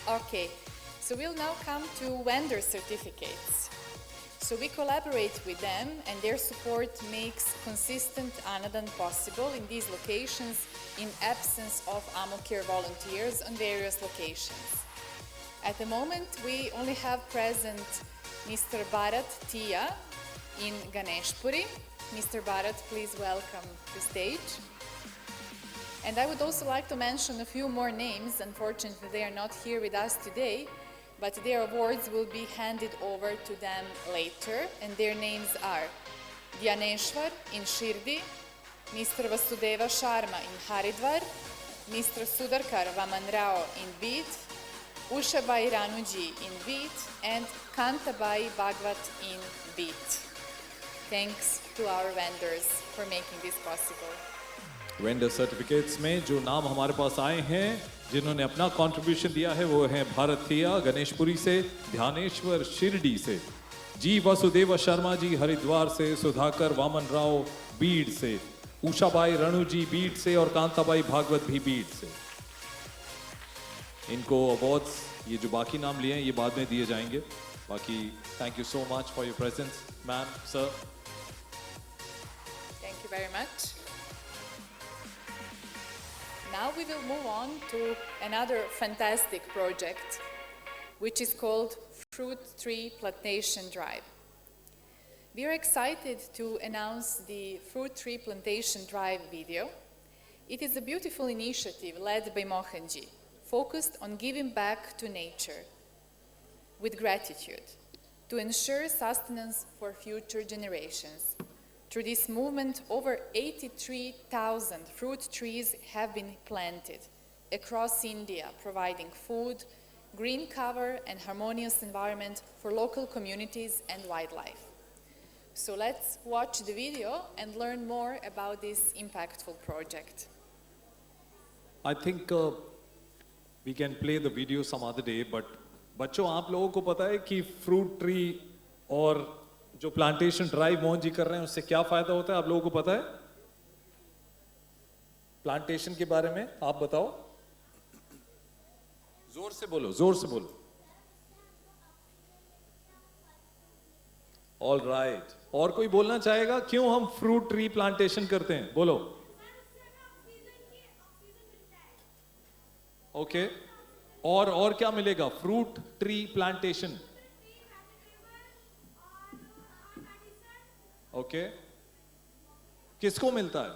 Okay, so we'll now come to vendor certificates. So we collaborate with them and their support makes consistent Annadan possible in these locations in absence of Ammucare volunteers on various locations. At the moment, we only have present Mr. Bharat Tia in Ganeshpuri. Mr. Bharat, please welcome to the stage. And I would also like to mention a few more names. Unfortunately, they are not here with us today. but their awards will be handed over to them later, and their names are Dhyaneshwar in Shirdi, Mr. Vasudeva Sharma in Haridwar, Mr. Sudarkar Vaman Rao in Beat, Ushabai Ranuji in Beat, and Kantabai Bhagwat in Beat. Thanks to our vendors for making this possible. Vendor certificates में जो नाम हमारे पास आए हैं, जिन्होंने अपना contribution दिया है, वो हैं भारतीय गणेशपुरी से, ध्यानेश्वर शिरडी से, जी वसुदेव शर्मा जी हरिद्वार से, सुधाकर वामन राव बीड से, उषाबाई रणु जी बीड से और कांताबाई भागवत भी बीड से। इनको अवार्ड्स, ये जो बाकी नाम लिए हैं, ये बाद में दिए जाएंगे। बाकी thank you so much for your presence ma'am, sir. Thank you very much. Now we will move on to another fantastic project, which is called Fruit Tree Plantation Drive. We are excited to announce the Fruit Tree Plantation Drive video. It is a beautiful initiative led by Mohanji, focused on giving back to nature with gratitude to ensure sustenance for future generations. Through this movement, over 83,000 fruit trees have been planted across India, providing food, green cover, and harmonious environment for local communities and wildlife. So let's watch the video and learn more about this impactful project. I think we can play the video some other day, but बच्चों, आप लोगों को पता है कि fruit tree और जो plantation drive Mohan ji कर रहे हैं, उससे क्या फायदा होता है? आप लोगों को पता है प्लांटेशन के बारे में? आप बताओ, जोर से बोलो, जोर से बोलो। ऑल राइट, और कोई बोलना चाहेगा क्यों हम फ्रूट ट्री प्लांटेशन करते हैं? बोलो। ओके, और क्या मिलेगा फ्रूट ट्री प्लांटेशन? ओके, किसको मिलता है?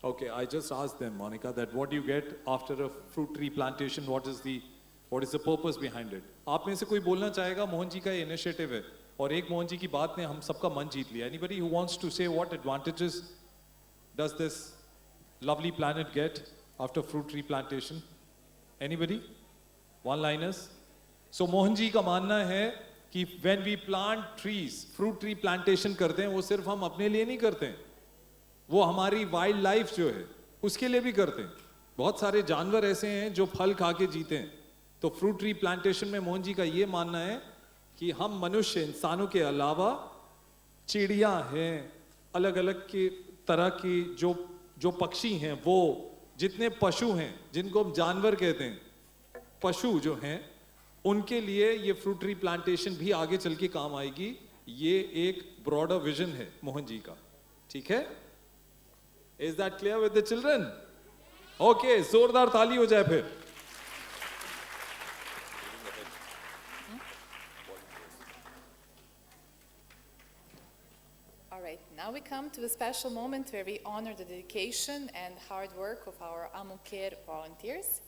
Okay, I just asked them, Monica, that what do you get after a fruit tree plantation? What is the purpose behind it? आप में से कोई बोलना चाहेगा? मोहन जी का ये इनिशिएटिव है और एक मोहन जी की बात ने हम सबका मन जीत लिया. Anybody who wants to say what advantages does this lovely planet get after fruit tree plantation? Anybody? One-liners? So Mohan ji का मानना है कि when we plant trees, fruit tree plantation करते हैं, वो सिर्फ हम अपने लिए नहीं करते हैं, वो हमारी वाइल्ड लाइफ जो है उसके लिए भी करते हैं. बहुत सारे जानवर ऐसे हैं जो फल खा के जीते हैं. तो फ्रूट ट्री प्लांटेशन में मोहन जी का ये मानना है कि हम मनुष्य, इंसानों के अलावा चिड़िया हैं, अलग अलग की तरह की जो पक्षी हैं, वो जितने पशु हैं जिनको हम जानवर कहते हैं, पशु जो हैं, उनके लिए ये फ्रूट ट्री प्लांटेशन भी आगे चल के काम आएगी. ये एक ब्रॉडर विजन है मोहन जी का. ठीक है? Is that clear with the children? Okay, जोरदार ताली हो जाए फिर. All right, now we come to a special moment where we honor the dedication and hard work of our Ammucare volunteers.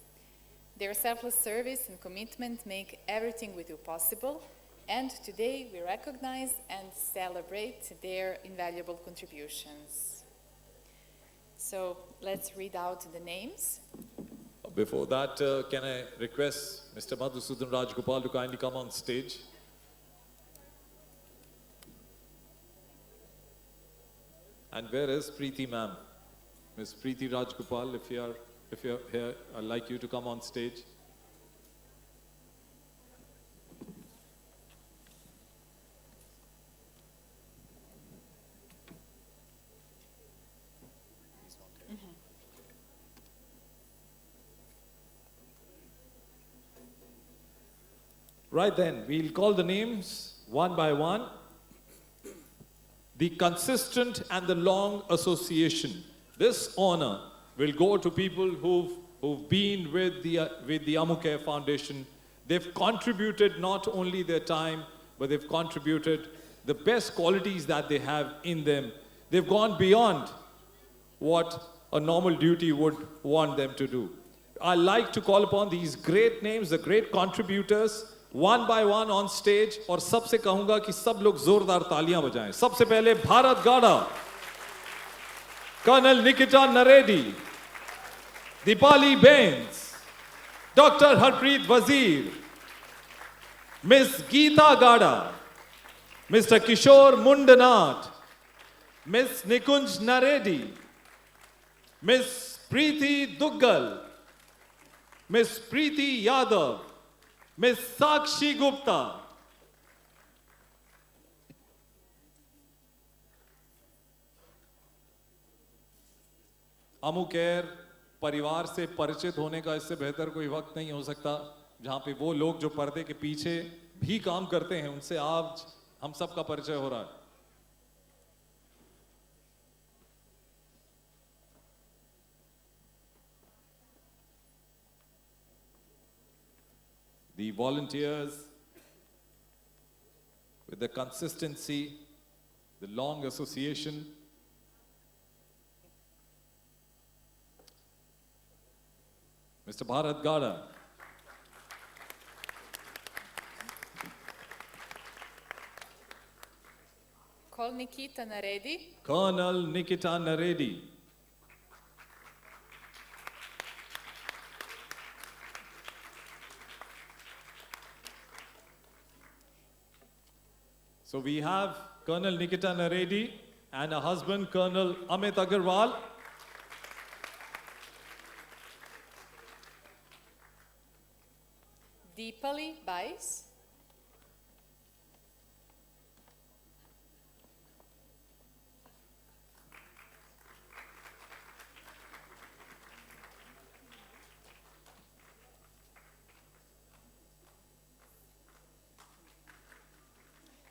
Their selfless service and commitment make everything we do possible, and today we recognize and celebrate their invaluable contributions. So let's read out the names. Before that, can I request Mr. Madhusudan Rajgopal to kindly come on stage? And where is Preeti ma'am? Ms. Preeti Rajgopal, if you're here, I'd like you to come on stage. Right then, we'll call the names one by one. The consistent and the long association. This honor will go to people who've been with the Ammucare Foundation. They've contributed not only their time, but they've contributed the best qualities that they have in them. They've gone beyond what a normal duty would want them to do. I like to call upon these great names, the great contributors, one by one on stage, और सबसे कहूंगा कि सब लोग जोरदार तालियां बजाएं. सबसे पहले भारत गाड़ा, Colonel Nikita Naredi, Dipali Bains, Dr. Harpreet Wazir, Miss Geeta Gada, Mr. Kishore Mundanat, Miss Nikunj Naredi, Miss Preeti Duggal, Miss Preeti Yadav, Miss Sakshi Gupta, Ammucare परिवार से परिचित होने का इससे बेहतर कोई वक्त नहीं हो सकता जहां पे वो लोग जो पर्दे के पीछे भी काम करते हैं उनसे आज हम सब का परिचय हो रहा है. The volunteers with the consistency, the long association, Mr. Bharat Gada, Call Nikita Naredi. Colonel Nikita Naredi, so we have Colonel Nikita Naredi and her husband Colonel Amit Agarwal. Deepali Bais.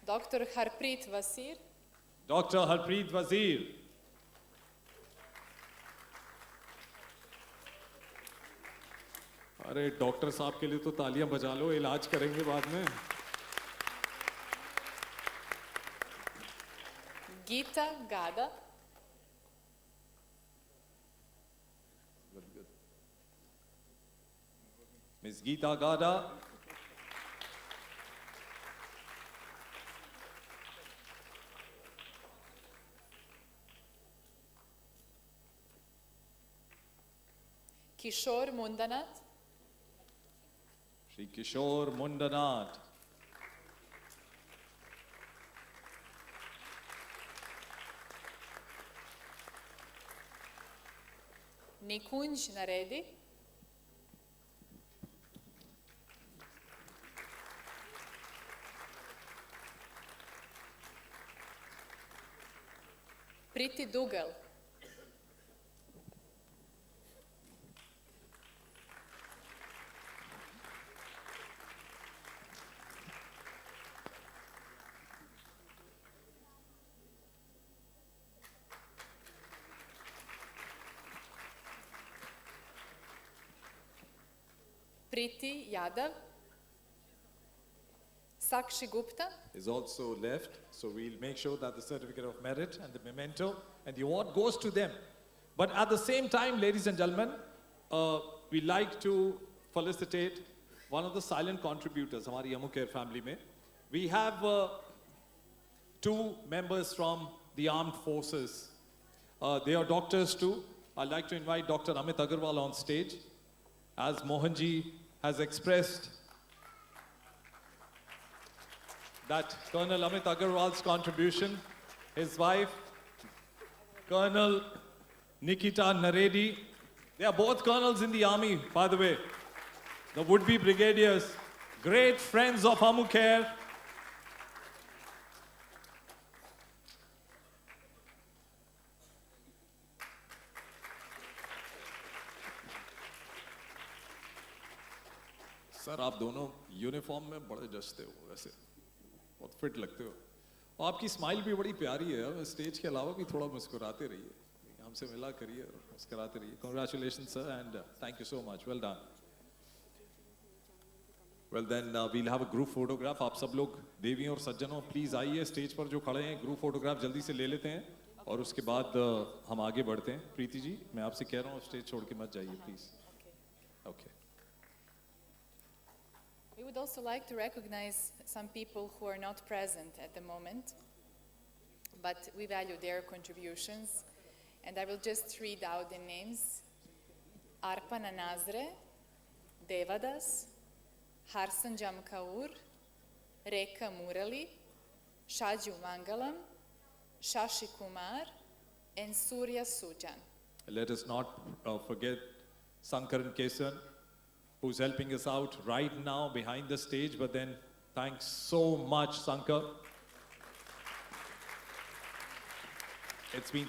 Dr. Harpreet Wazir. Dr. Harpreet Wazir, अरे doctor साहब के लिए तो तालियां बजा लो, इलाज करेंगे बाद में. Geeta Gada. Miss Geeta Gada, Kishore Mundanat. Shri Kishore Mundanat, Nikunj Naredi. Preeti Duggal. Preeti Yadav. Sakshi Gupta. is also left, so we'll make sure that the certificate of merit and the memento and the award goes to them. But at the same time, ladies and gentlemen, we like to felicitate one of the silent contributors, हमारी Ammucare family में. We have two members from the armed forces. They are doctors too. I'd like to invite Dr. Amit Agarwal on stage. As Mohanji has expressed that Colonel Amit Agarwal's contribution, his wife, Colonel Nikita Naredi, they are both colonels in the army, by the way. The would-be brigadiers, great friends of Ammucare. Sir आप दोनों uniform में बड़े जचते हो, वैसे बहुत fit लगते हो और आपकी स्माइल भी बड़ी प्यारी है. स्टेज के अलावा भी थोड़ा मुस्कुराते रहिए, हमसे मिला करिए, मुस्कुराते रहिए. Congratulations sir and thank you so much, well done. Well then we'll have a group photograph. आप सब लोग देवियों और सज्जनों प्लीज आइए स्टेज पर, जो खड़े हैं ग्रुप फोटोग्राफ जल्दी से ले लेते हैं. और उसके बाद हम आगे बढ़ते हैं. प्रीति जी, मैं आपसे कह रहा हूँ स्टेज छोड़ के मत जाइए please. Okay. We would also like to recognize some people who are not present at the moment, but we value their contributions. And I will just read out the names. Arpana Nazre, Devadas, Harsan Jamkaur, Reka Murali, Shaju Mangalam, Shashi Kumar, and Surya Sujan. Let us not forget Sankaran Kesan, who's helping us out right now behind the stage, but then thanks so much, Sankar. It's been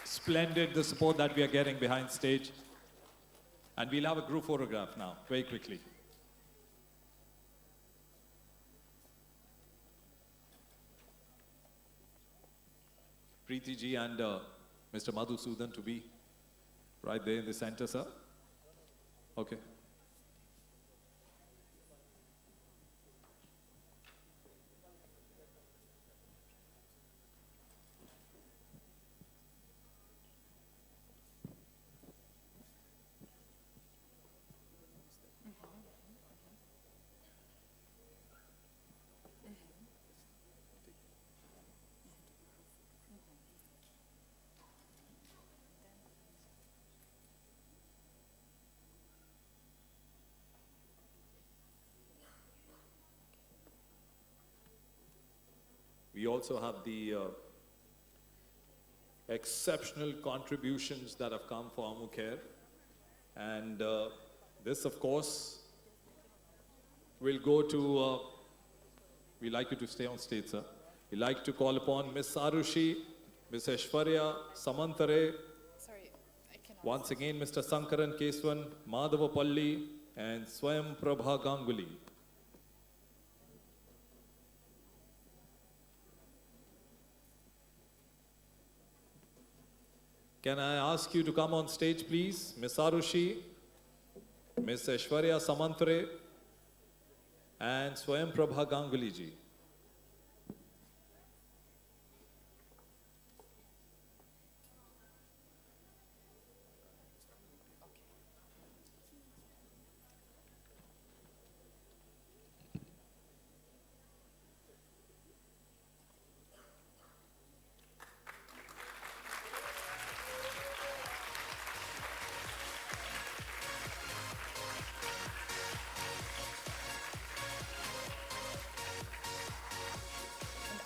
splendid, the support that we are getting behind stage. And we'll have a group photograph now, very quickly. Preeti ji and Mr. Madhusudan to be right there in the center, sir. Okay. We also have the exceptional contributions that have come for Ammucare. And this, of course, will go to, we'd like you to stay on stage, sir. We'd like to call upon Miss Sarushi, Miss Aishwarya, Samantare, once again Mr. Sankaran Keswan, Madhavapalli, and Swayam Prabha Ganguly. Can I ask you to come on stage, please? Miss Arushi, Miss Aishwarya Samantare, and Swayam Prabha Ganguly ji.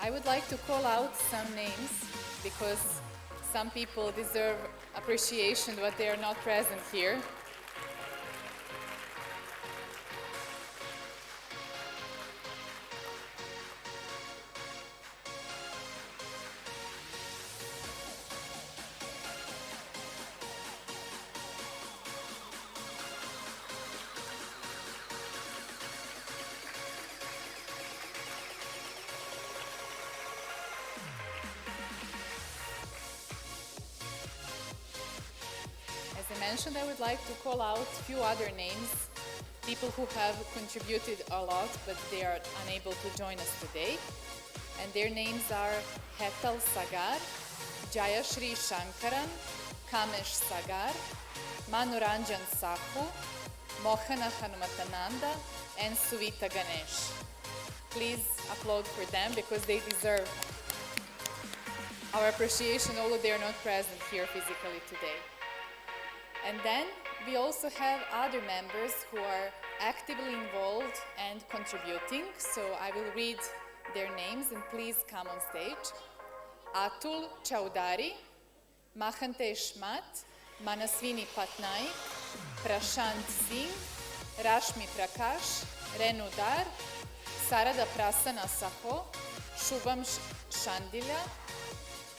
I would like to call out some names because some people deserve appreciation, but they are not present here. As I mentioned, I would like to call out a few other names, people who have contributed a lot, but they are unable to join us today. And their names are Hetal Sagar, Jayashri Shankaran, Kamesh Sagar, Manuranjan Sahu, Mohana Hanumatananda, and Suvita Ganesh. Please applaud for them because they deserve our appreciation, although they are not present here physically today. And then we also have other members who are actively involved and contributing. So I will read their names and please come on stage. Atul Chaudhary, Mahante Shmat, Manaswini Patnaik, Prashant Singh, Rashmi Prakash, Renu Dar, Sarada Prasanna Saho, Shubham Shandila,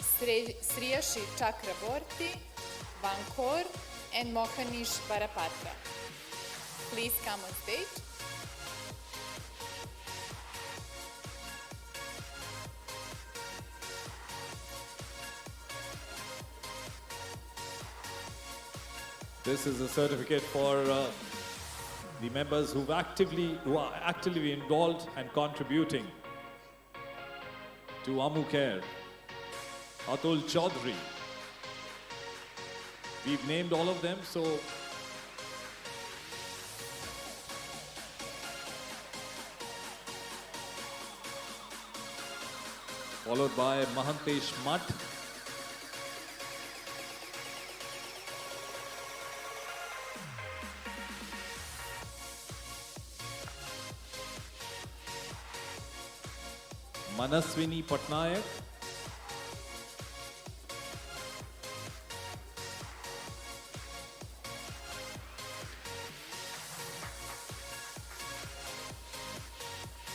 Sriyashi Chakraborty, Vankor, and Mohanish Barapatra. Please come on stage. This is a certificate for the members who are actively involved and contributing to Ammucare. Atul Chaudhary. We've named all of them, so followed by Mahantesh Math. Manaswini Patnaik.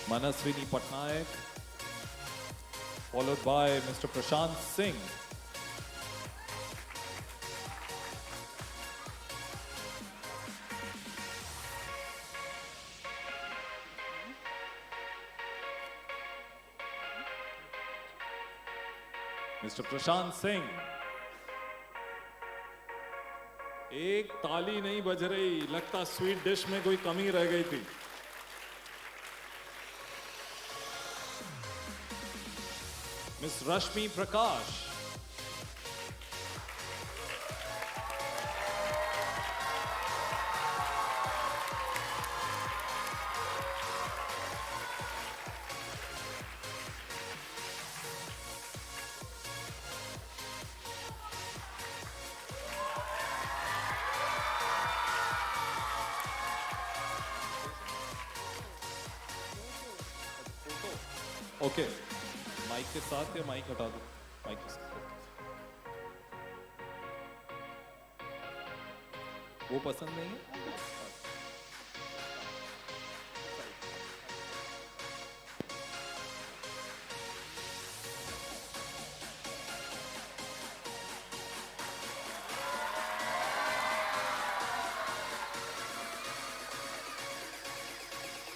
Manaswini Patnaik, followed by Mr. Prashant Singh. Mr. Prashant Singh. एक ताली नहीं बज रही, लगता sweet dish में कोई कमी रह गई थी. Miss Rashmi Prakash. Okay. Mike के साथ या माइक हटा दो माइक के साथ वो पसंद नहीं है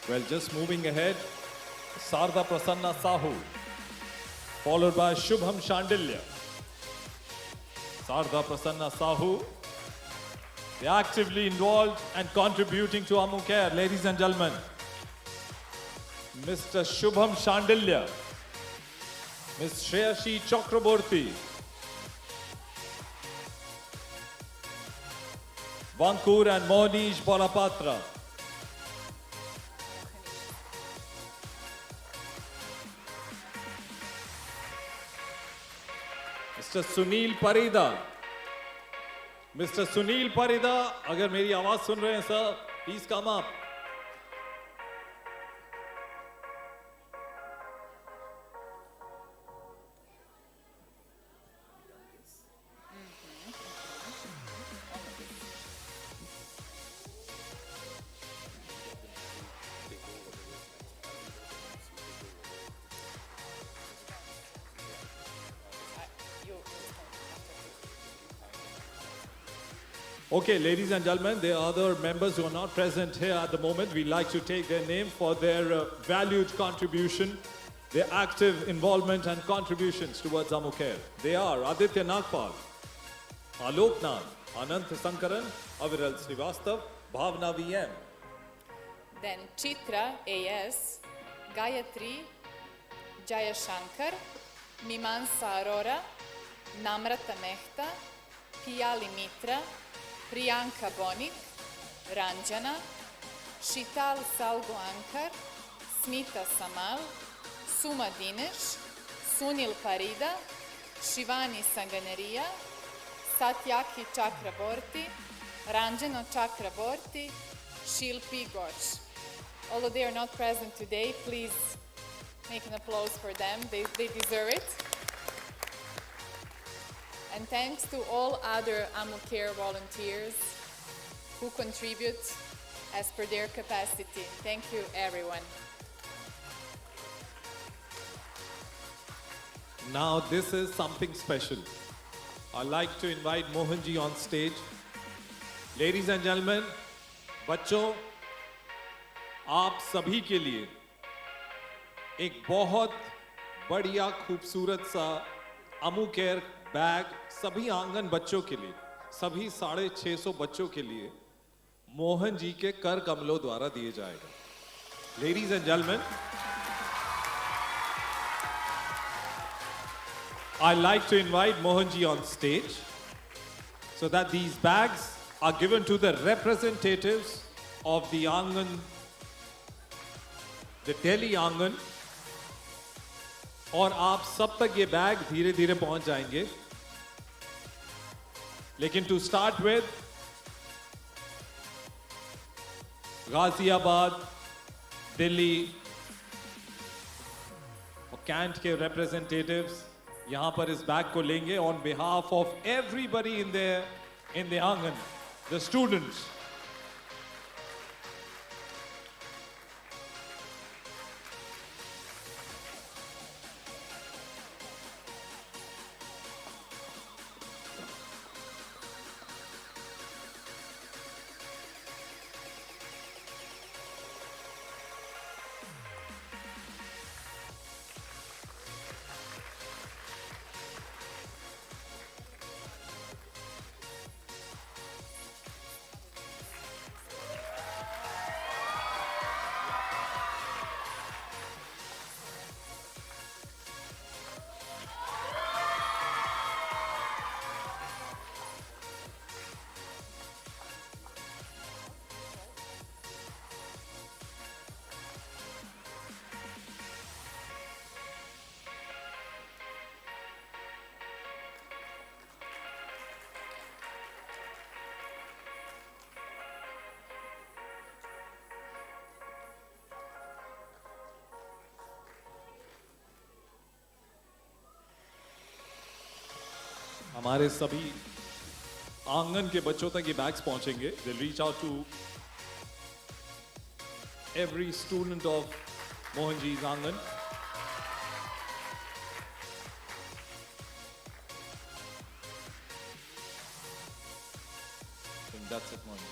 Well, just moving ahead, Sarda Prasanna Sahu, followed by Shubham Shandilya. Sarda Prasanna Sahu, they're actively involved and contributing to Ammucare, ladies and gentlemen. Mr. Shubham Shandilya, Ms. Shreyashi Chakraborty, Vankur and Monish Borapatra. Mr. Sunil Parida. Mr. Sunil Parida, अगर मेरी आवाज सुन रहे हैं sir, please come up. Okay, ladies and gentlemen, there are other members who are not present here at the moment. We'd like to take their name for their valued contribution, their active involvement and contributions towards Ammucare. They are Aditya Nagpal, Alok Nath, Anant Sankaran, Aviral Srivastav, Bhavna VM. Then Chitra AS, Gayatri Jayashankar, Mimansa Arora, Namrata Mehta, Piyali Mitra, Priyanka Bonik, Ranjana, Shital Salgo Ankar, Smita Samal, Suma Dinesh, Sunil Parida, Shivani Sanganeria, Satyaki Chakraborty, Ranjana Chakraborty, Shilpi Ghosh. Although they are not present today, please make an applause for them. They deserve it. And thanks to all other Ammucare volunteers who contribute as per their capacity. Thank you, everyone. Now this is something special. I'd like to invite Mohanji on stage. Ladies and gentlemen, बच्चों, आप सभी के लिए एक बहुत बढ़िया खूबसूरत सा Ammucare बैग सभी आंगन बच्चों के लिए, सभी 650 बच्चों के लिए मोहन जी के कर कमलों द्वारा दिए जाएगा. Ladies and gentlemen, I'd like to invite Mohanji on stage so that these bags are given to the representatives of the Angan, the Delhi Angan. और आप सब तक ये बैग धीरे धीरे पहुंच जाएंगे. लेकिन to start with, Ghaziabad, Delhi और कैंट के representatives यहाँ पर इस बैग को लेंगे on behalf of everybody in the Angan, the students. हमारे सभी आंगन के बच्चों तक ये बैग्स पहुंचेंगे. They'll reach out to every student of Mohanji's Angan. I think that's it, Mohanji.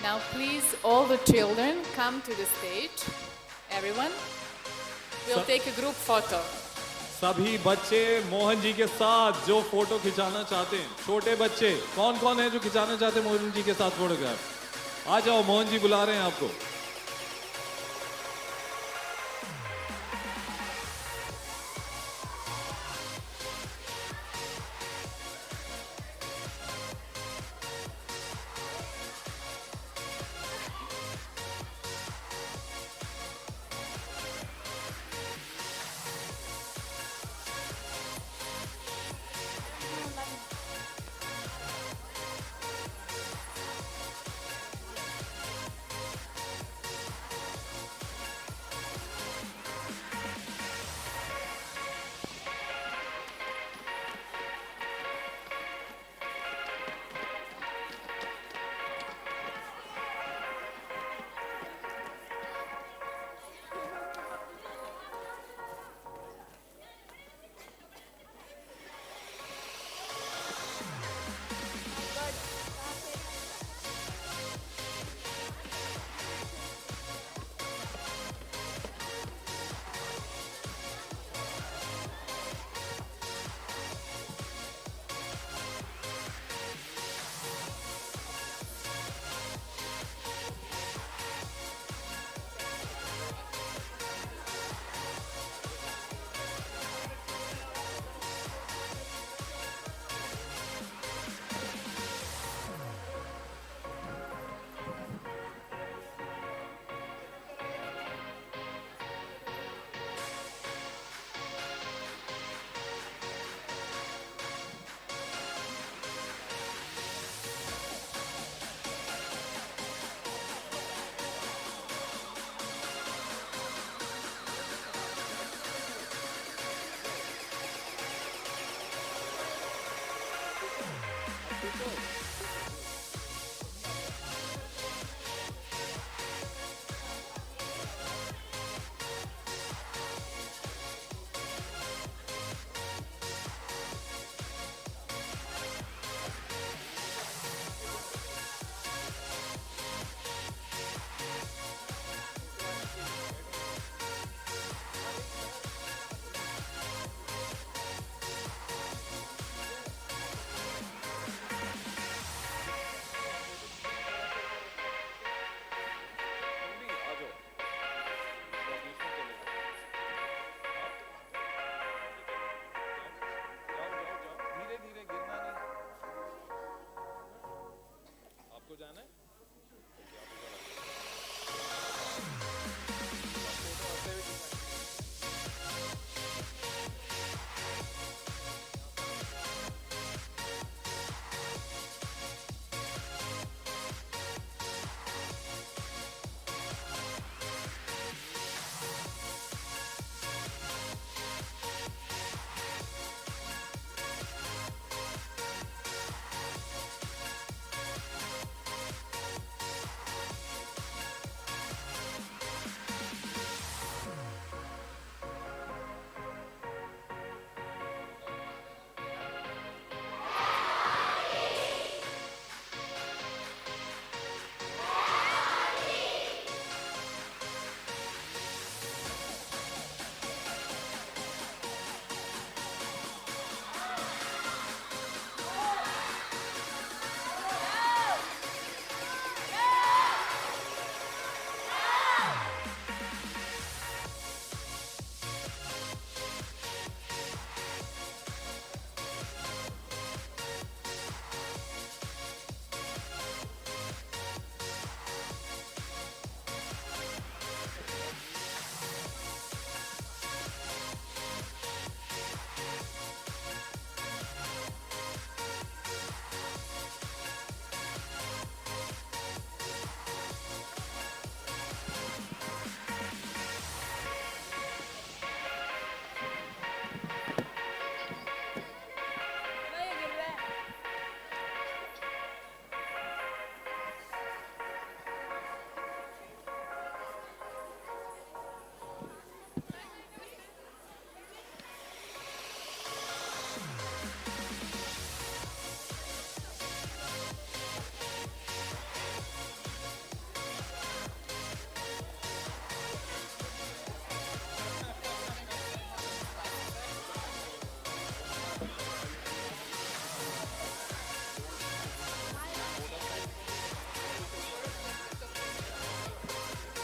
Now please, all the children, come to the stage. Everyone. We'll take a group photo. सभी बच्चे मोहन जी के साथ जो फोटो खिंचाना चाहते हैं, छोटे बच्चे कौन कौन है जो खिंचाना चाहते हैं मोहन जी के साथ फोटोग्राफ? आ जाओ, मोहन जी बुला रहे हैं आपको.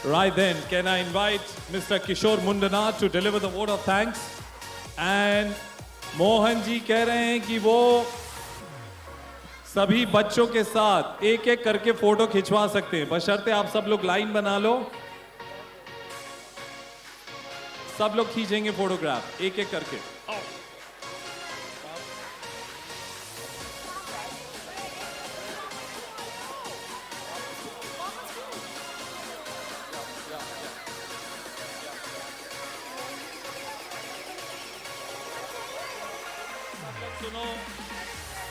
Right then, can I invite Mr. Kishore Mundana to deliver the vote of thanks? And Mohan ji कह रहे हैं कि वो सभी बच्चों के साथ एक एक करके फोटो खिंचवा सकते हैं, बशर्ते आप सब लोग लाइन बना लो। सब लोग खींचेंगे फोटोग्राफ एक एक करके।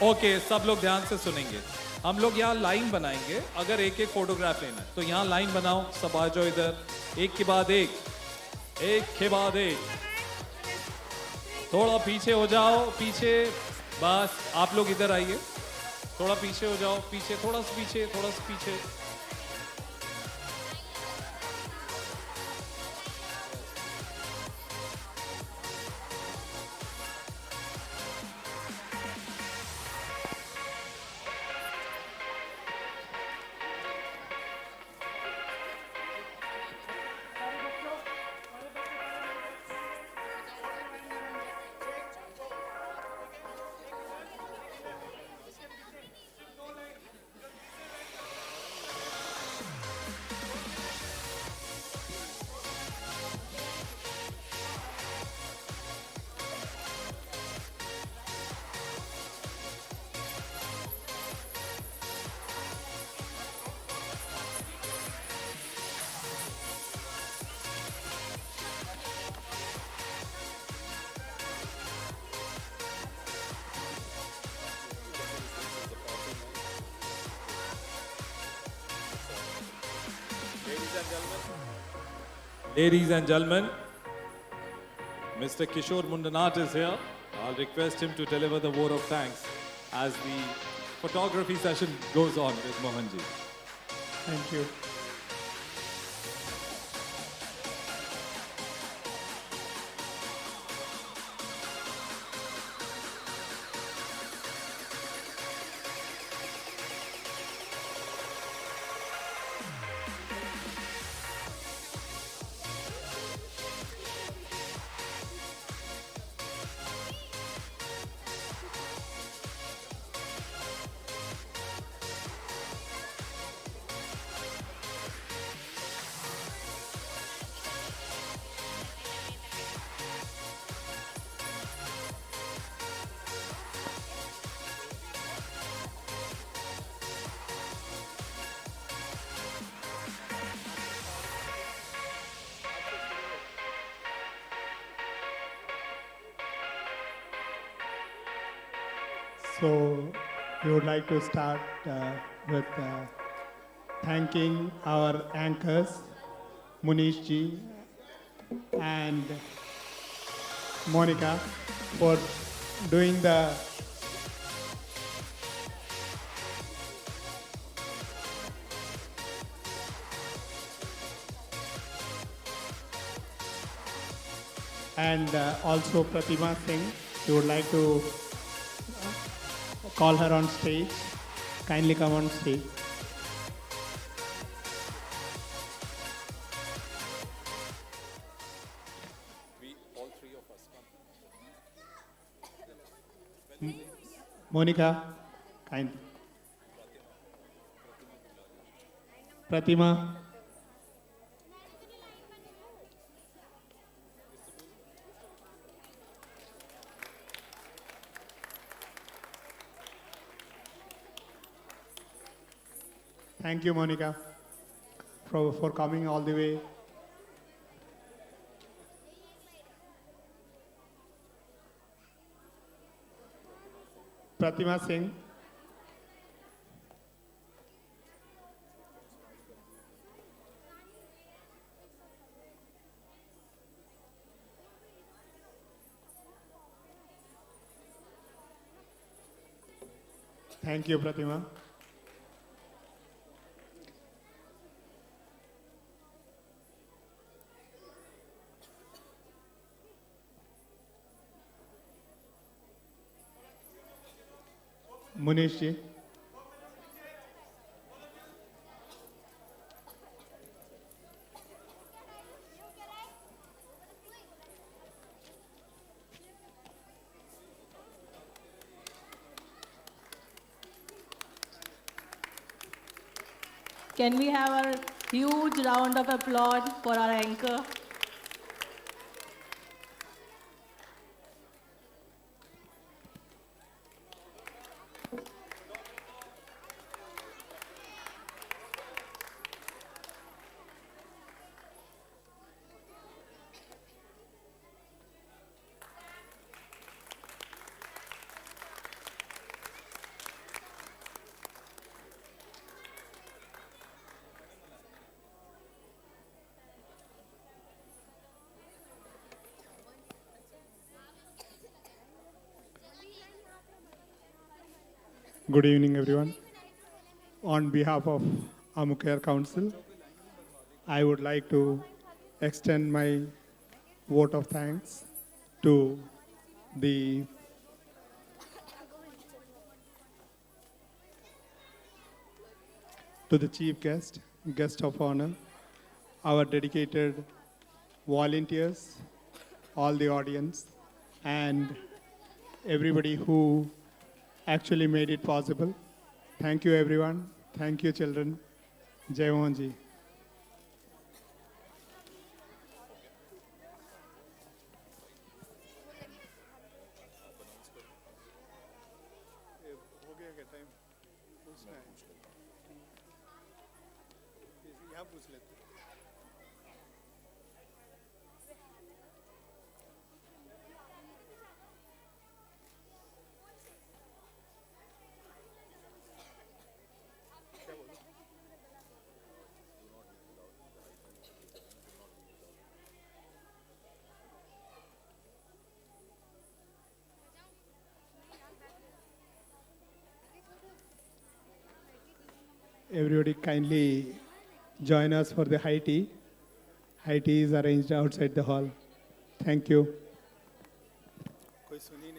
ओके, सब लोग ध्यान से सुनेंगे। हम लोग यहाँ लाइन बनाएंगे, अगर एक एक फोटोग्राफ लेना है तो यहाँ लाइन बनाओ, सब आ जाओ इधर, एक के बाद एक, एक के बाद एक। थोड़ा पीछे हो जाओ, पीछे, बस आप लोग इधर आइए, थोड़ा पीछे हो जाओ, पीछे, थोड़ा सा पीछे, थोड़ा सा पीछे। Ladies and gentlemen, Mr. Kishore Mundanat is here. I'll request him to deliver the vote of thanks as the photography session goes on with Mohanji. Thank you. So we would like to start with thanking our anchors, Munish ji and Monica, for doing the and also Pratima Singh. We would like to call her on stage. Kindly come on stage. All three of us come. Monica, kind. Pratima. Thank you, Monica, for coming all the way. Pratima Singh. Thank you, Pratima. Munish ji. Can we have a huge round of applause for our anchor? Good evening, everyone. On behalf of Ammucare Council, I would like to extend my vote of thanks to the chief guest, guest of honor, our dedicated volunteers, all the audience, and everybody who actually made it possible. Thank you, everyone. Thank you, children. Jai Mohan ji. Everybody kindly join us for the high tea. High tea is arranged outside the hall. Thank you. कोई सुनिए